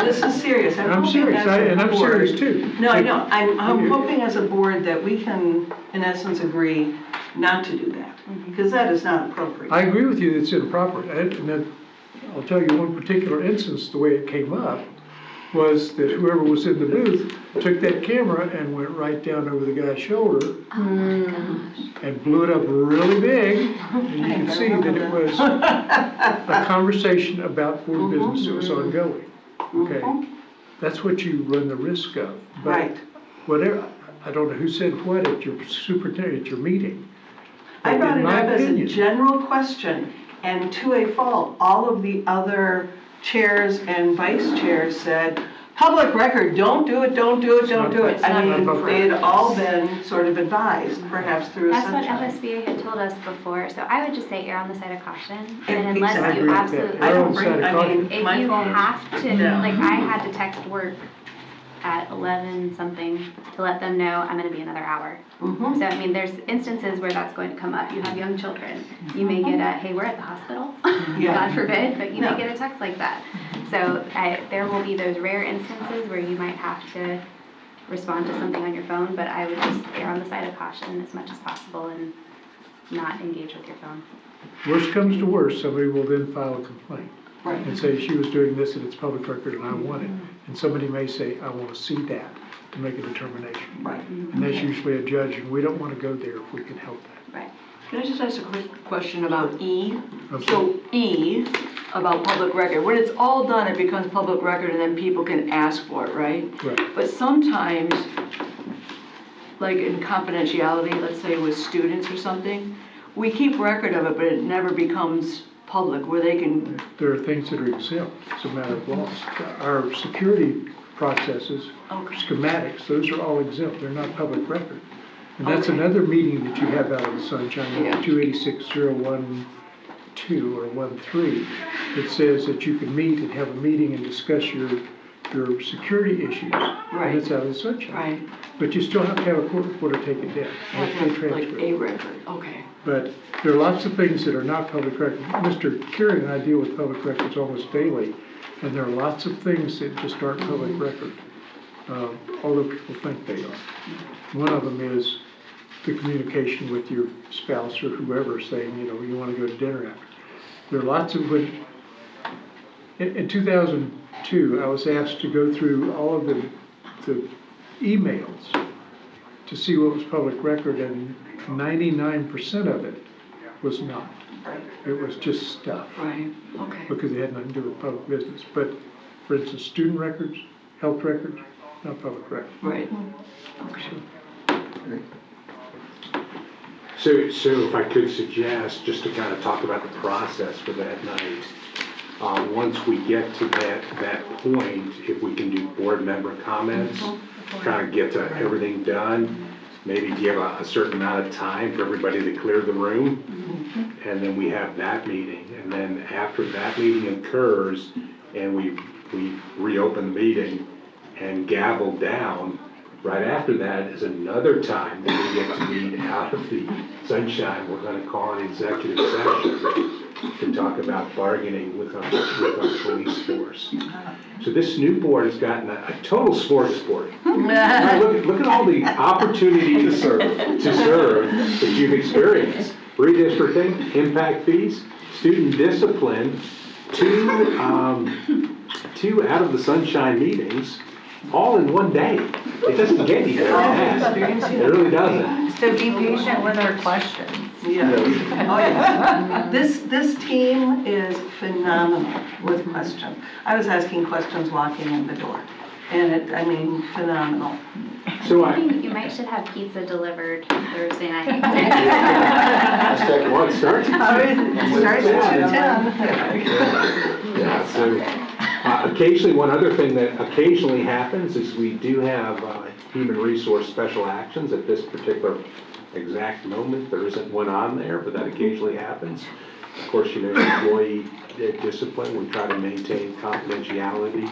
this is serious. I'm serious, and I'm serious too. No, I know. I'm hoping as a board that we can, in essence, agree not to do that, because that is not appropriate. I agree with you, it's improper. And then I'll tell you one particular instance, the way it came up was that whoever was in the booth took that camera and went right down over the guy's shoulder and blew it up really big. And you can see that it was a conversation about board business that was ongoing. Okay? That's what you run the risk of. But whatever, I don't know who said what at your superintendent, at your meeting. I brought it up as a general question, and to a fault, all of the other chairs and vice chairs said, public record, don't do it, don't do it, don't do it. I mean, they had all been sort of advised, perhaps through a sunshine. That's what FSBA had told us before, so I would just say err on the side of caution. And unless you absolutely, if you have to, like I had to text work at 11 something to let them know I'm gonna be another hour. So I mean, there's instances where that's going to come up. You have young children. You may get a, hey, we're at the hospital, God forbid, but you may get a text like that. So there will be those rare instances where you might have to respond to something on your phone, but I would just err on the side of caution as much as possible and not engage with your phone. Worst comes to worst, somebody will then file a complaint and say she was doing this and it's public record and I want it. And somebody may say, I want to see that to make a determination. And that's usually a judge, and we don't want to go there if we can help that. Can I just ask a quick question about E? Okay. So E, about public record, when it's all done, it becomes public record and then people can ask for it, right? Right. But sometimes, like in confidentiality, let's say with students or something, we keep record of it, but it never becomes public where they can. There are things that are exempt, it's a matter of law. Our security processes, schematics, those are all exempt, they're not public record. And that's another meeting that you have out of the sunshine, 286-012 or 13, that says that you can meet and have a meeting and discuss your your security issues. And it's out of the sunshine. Right. But you still have to have a court reporter take it down. Like Have to like transfer a it. record, okay. But there are lots of things that are not public record. Mr. Curie and I deal with public records almost daily, and there are lots of things that just aren't public record, although people think they are. One of them is the communication with your spouse or whoever saying, you know, you want to go to dinner after. There are lots of, in 2002, I was asked to go through all of the emails to see what was public record, and 99% of it was not. It was just stuff. Right, okay. Because it had nothing to do with public business. But, for instance, student records, health records, not public record. Right. So if I could suggest, just to kind of talk about the process for that night, once we get to that point, if we can do board member comments, kind of get to everything done, maybe give a certain amount of time for everybody to clear the room, and then we have that meeting. And then after that meeting occurs, and we reopen the meeting and gavel down, right after that is another time that we get to meet out of the sunshine. We're going to call an executive session to talk about bargaining with our police force. So this new board has gotten a total smorgasbord. Right, look at all the opportunities to serve that you've experienced. Redistricting, impact fees, student discipline, two out of the sunshine meetings, all in one day. It doesn't get any better than that. It really doesn't. So be patient with our questions. Yeah. Oh, yeah. This team is phenomenal with questions. I was asking questions walking in the door, and phenomenal. So You might should have pizza delivered Thursday night. Well, it starts at 10. Yeah, so occasionally, one other thing that occasionally happens is we do have human resource special actions. At this particular exact moment, there isn't one on there, but that occasionally happens. Of course, you know, employee discipline, we try to maintain confidentiality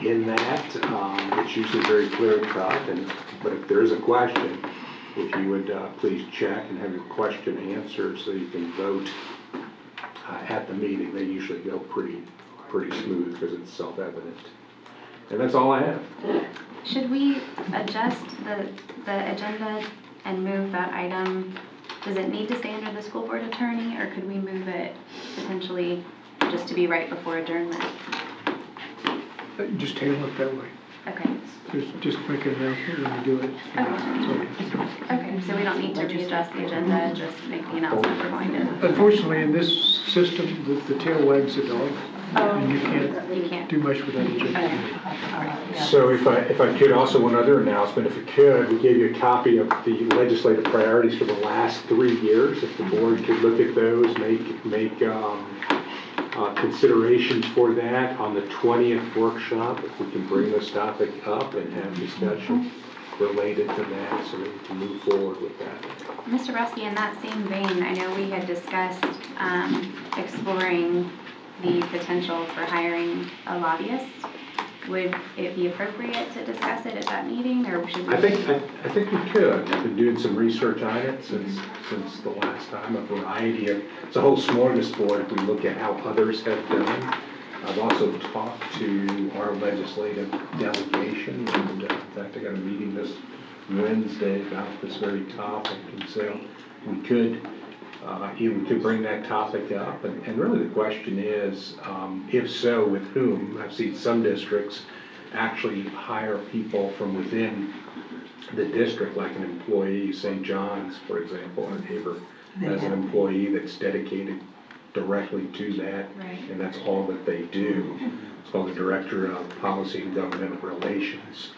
in that. It's usually very clear cut, but if there is a question, if you would please check and have your question answered so you can vote at the meeting. They usually go pretty smooth because it's self-evident. And that's all I have. Should we adjust the agenda and move that item? Does it need to stay under the school board attorney, or could we move it potentially just to be right before adjournment? Just table it that way. Okay. Just make an announcement when you do it. Okay, so we don't need to readjust the agenda, just make the announcement we're going to. Unfortunately, in this system, the tail wags the dog, and you can't do much with that agenda. So if I could, also one other announcement, if we could, we gave you a copy of the legislative priorities for the last 3 years. If the board could look at those, make considerations for that on the 20th workshop, if we can bring this topic up and have discussion related to that so that we can move forward with that. Mr. Rusky, in that same vein, I know we had discussed exploring the potential for hiring a lobbyist. Would it be appropriate to discuss it at that meeting, or should we? I think we could. I've been doing some research on it since the last time. A variety of, it's a whole smorgasbord if we look at how others have done. I've also talked to our legislative delegation, and in fact, I got a meeting this Wednesday about this very topic, and so we could bring that topic up, and really the question is, if so, with whom? I've seen some districts actually hire people from within the district, like an employee, St. John's, for example, our neighbor, as an employee that's dedicated directly to that, and that's all that they do. It's called the Director of Policy and Government Relations.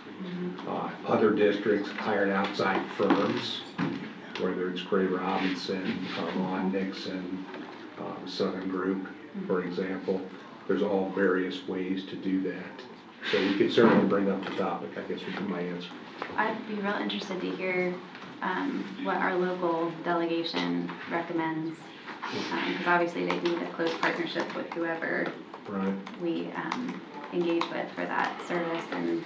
Other districts hired outside firms, whether it's Gray Robinson, Ron Nixon, Southern Group, for example. There's all various ways to do that. So we could certainly bring up the topic, I guess would be my answer. I'd be real interested to hear what our local delegation recommends, because obviously they need a close partnership with whoever we engage with for that service. And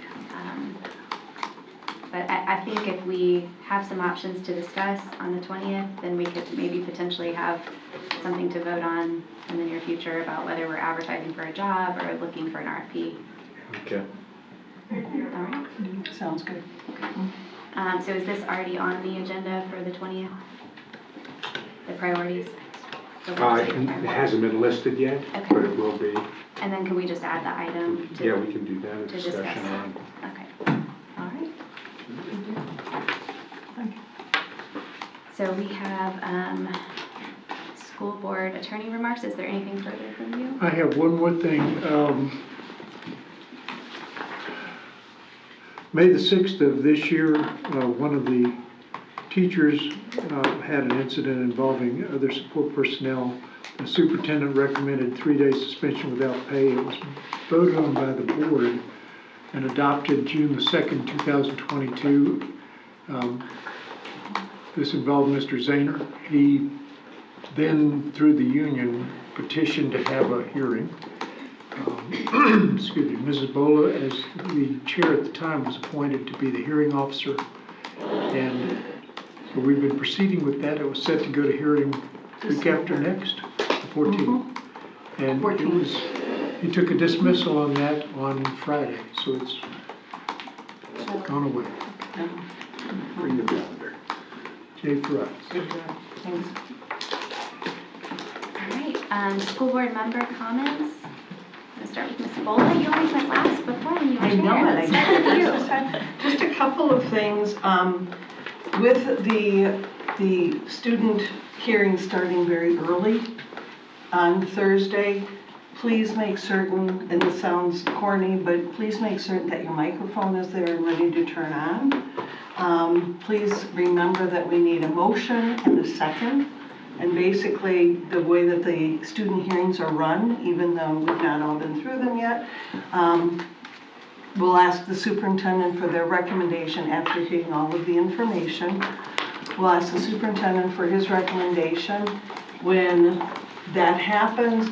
but I think if we have some options to discuss on the 20th, then we could maybe potentially have something to vote on in the near future about whether we're advertising for a job or looking for an RFP. Okay. All right. Sounds good. So is this already on the agenda for the 20th? The priorities? The It legislative priorities? hasn't been listed yet, Okay. but it will be. And then can we just add the item to? Yeah, we can do that, a to discussion discuss. on. Okay, all right. So we have school board attorney remarks. Is there anything further from you? I have one more thing. May the 6th of this year, one of the teachers had an incident involving other support personnel. The superintendent recommended 3-day suspension without pay. It was voted on by the board and adopted June the 2nd, 2022. This involved Mr. Zahner. He then, through the union, petitioned to have a hearing. Excuse me, Mrs. Bola, as the chair at the time, was appointed to be the hearing officer. And so we've been proceeding with that. It was set to go to hearing week after next, the 14th. And it was, he took a dismissal on that on Friday, so it's gone away. Bring the calendar. Yay for us. Good job. Thanks. All right, school board member comments. I'm gonna start with Ms. Bola. You always went last before when you were I chair. know it, Let's I start know with it. you. That's the time. Just a couple of things. With the student hearing starting very early on Thursday, please make certain, and it sounds corny, but please make certain that your microphone is there and ready to turn on. Please remember that we need a motion and a second. And basically, the way that the student hearings are run, even though we've not all been through them yet, we'll ask the superintendent for their recommendation after hearing all of the information. We'll ask the superintendent for his recommendation. When that happens,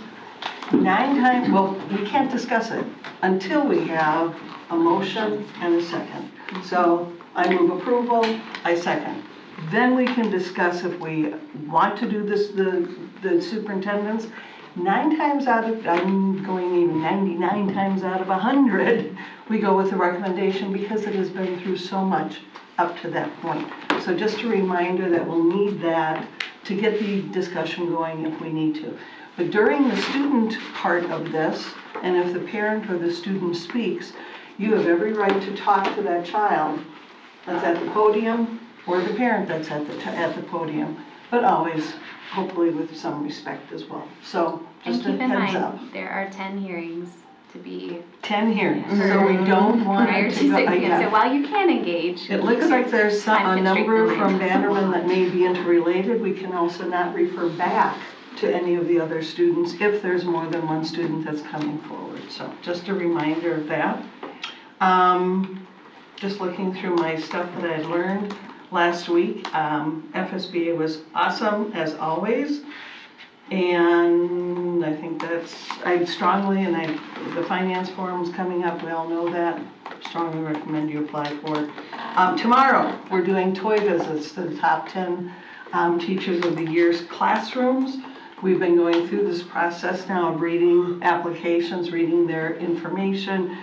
9 times, well, we can't discuss it until we have a motion and a second. So I move approval, I second. Then we can discuss if we want to do this, the superintendents. 9 times out of, I'm going even 99 times out of 100, we go with the recommendation because it has been through so much up to that point. So just a reminder that we'll need that to get the discussion going if we need to. But during the student part of this, and if the parent or the student speaks, you have every right to talk to that child that's at the podium or the parent that's at the podium, but always, hopefully with some respect as well. So And just a keep in heads up. mind, there are 10 hearings to be 10 hearings, so we don't want prior it to to 6 go. p.m. So while you can engage. It looks like there's time a constraint number in from mind. Bannerman that may be interrelated. We can also not refer back to any of the other students if there's more than one student that's coming forward. So just a reminder of that. Just looking through my stuff that I learned last week, FSBA was awesome as always. And I think I strongly, the finance forum's coming up, we all know that. Strongly recommend you apply for it. Tomorrow, we're doing toy visits to the top 10 teachers of the year's classrooms. We've been going through this process now of reading applications, reading their information.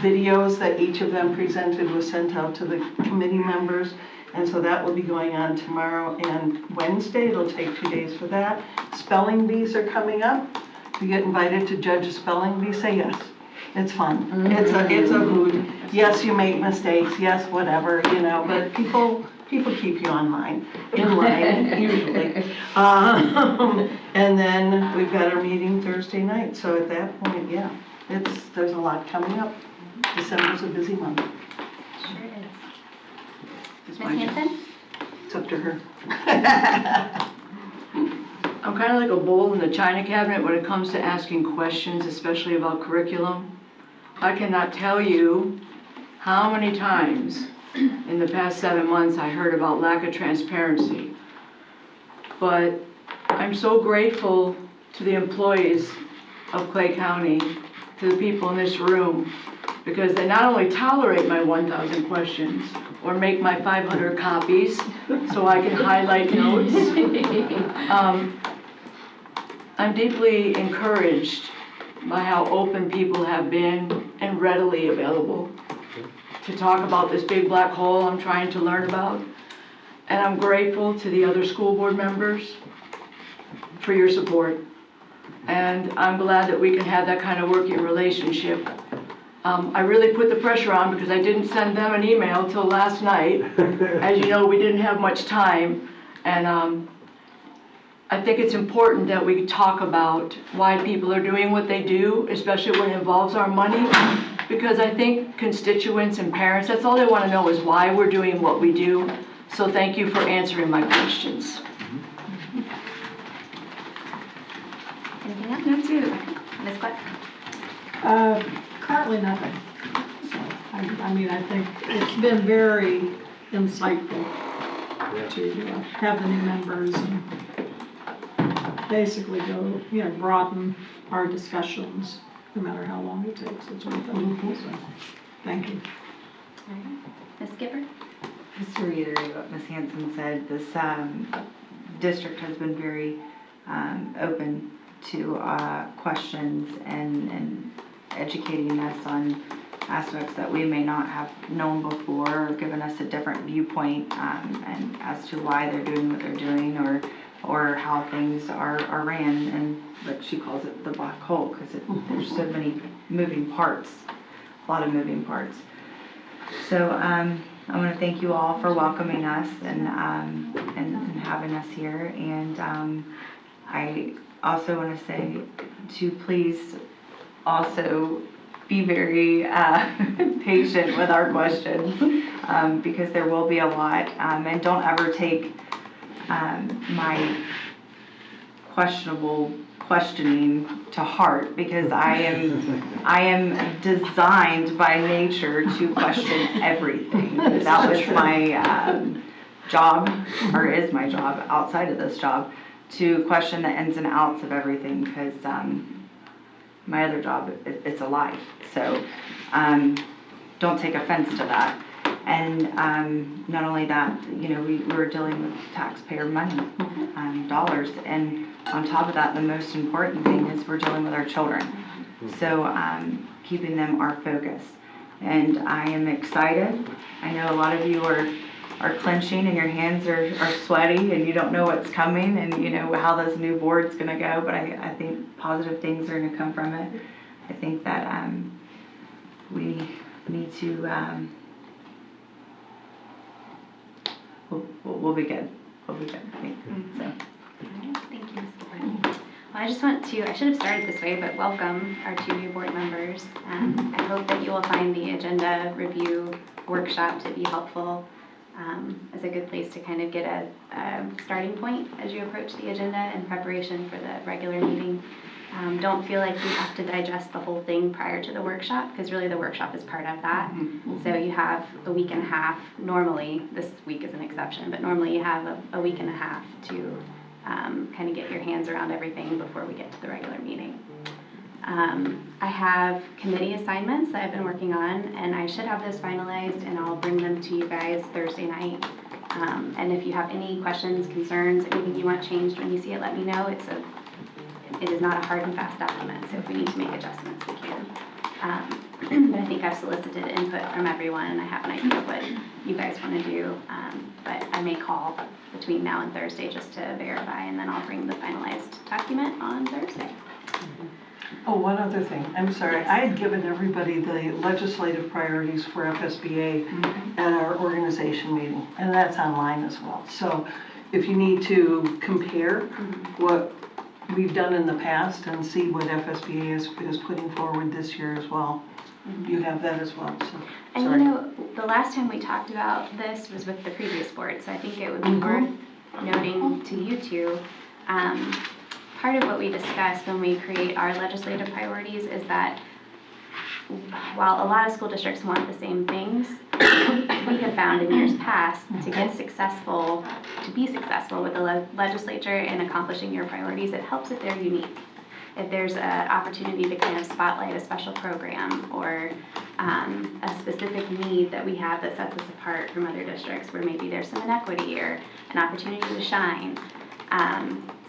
Videos that each of them presented was sent out to the committee members. And so that will be going on tomorrow and Wednesday. It'll take 2 days for that. Spelling bees are coming up. If you get invited to judge a spelling bee, say yes. It's fun. It's a hoot. Yes, you make mistakes. Yes, whatever, but people keep you in line, usually. And then we've got our meeting Thursday night. So at that point, yeah, there's a lot coming up. December's a busy month. Sure is. Ms. Hanson? It's up to her. I'm kind of like a bull in the china cabinet when it comes to asking questions, especially about curriculum. I cannot tell you how many times in the past 7 months I heard about lack of transparency. But I'm so grateful to the employees of Clay County to the people in this room, because they not only tolerate my 1,000 questions or make my 500 copies so I can highlight notes. I'm deeply encouraged by how open people have been and readily available to talk about this big black hole I'm trying to learn about. And I'm grateful to the other school board members for your support. And I'm glad that we can have that kind of working relationship. I really put the pressure on because I didn't send them an email till last night. As you know, we didn't have much time. And I think it's important that we talk about why people are doing what they do, especially when it involves our money. Because I think constituents and parents, that's all they want to know is why we're doing what we do. So thank you for answering my questions. Anything else? That's it. Ms. Clark? Currently nothing. So, I mean, I think it's been very insightful to have the new members and basically go, broaden our discussions, no matter how long it takes. It's worth it. So, thank you. All right. Ms. Skipper? Just to reiterate what Ms. Hanson said, this district has been very open to questions and educating us on aspects that we may not have known before, or given us a different viewpoint and as to why they're doing what they're doing, or how things are ran, and like she calls it, the black hole, because there's so many moving parts, a lot of moving parts. So I want to thank you all for welcoming us and having us here, and I also want to say to please also be very patient with our questions because there will be a lot, and don't ever take my questionable questioning to heart, because I am designed by nature to question everything. That was my job, or is my job outside of this job, to question the ins and outs of everything, because my other job, it's a life. So don't take offense to that. And not only that, we're dealing with taxpayer money, dollars, and on top of that, the most important thing is we're dealing with our children. So keeping them our focus. And I am excited. I know a lot of you are clenching and your hands are sweaty and you don't know what's coming and how this new board's gonna go, but I think positive things are gonna come from it. I think that we need to, we'll be good. We'll be good, I think. So. Thank you, Ms. Skipper. Well, I just want to, I should have started this way, but welcome our 2 new board members. I hope that you will find the agenda review workshop to be helpful as a good place to kind of get a starting point as you approach the agenda in preparation for the regular meeting. Don't feel like you have to digest the whole thing prior to the workshop, because really the workshop is part of that. So you have a week and a half, normally, this week is an exception, but normally you have a week and a half to kind of get your hands around everything before we get to the regular meeting. I have committee assignments that I've been working on, and I should have those finalized, and I'll bring them to you guys Thursday night. And if you have any questions, concerns, anything you want changed when you see it, let me know. It is not a hard and fast document, so if we need to make adjustments, we can. But I think I've solicited input from everyone, and I have an idea of what you guys want to do. But I may call between now and Thursday just to verify, and then I'll bring the finalized document on Thursday. Oh, one other thing, I'm sorry, Yes. I had given everybody the legislative priorities for FSBA at our organization meeting, and that's online as well. So if you need to compare what we've done in the past and see what FSBA is putting forward this year as well, you have that as well, so. And sorry. the last time we talked about this was with the previous board, so I think it would be worth noting to you two. Part of what we discussed when we create our legislative priorities is that while a lot of school districts want the same things, we have found in years past to be successful with the legislature in accomplishing your priorities, it helps if they're unique. if there's an opportunity to kind of spotlight a special program or a specific need that we have that sets us apart from other districts where maybe there's some inequity or an opportunity to shine.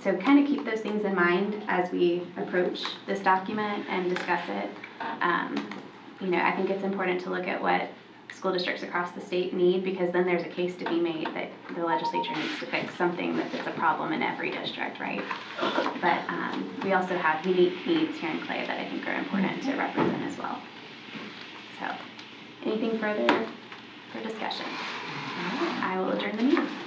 So kind of keep those things in mind as we approach this document and discuss it. You know, I think it's important to look at what school districts across the state need, because then there's a case to be made that the legislature needs to fix something that is a problem in every district, right? But we also have unique needs here in Clay that I think are important to represent as well. So, anything further for discussion? I will adjourn the meeting.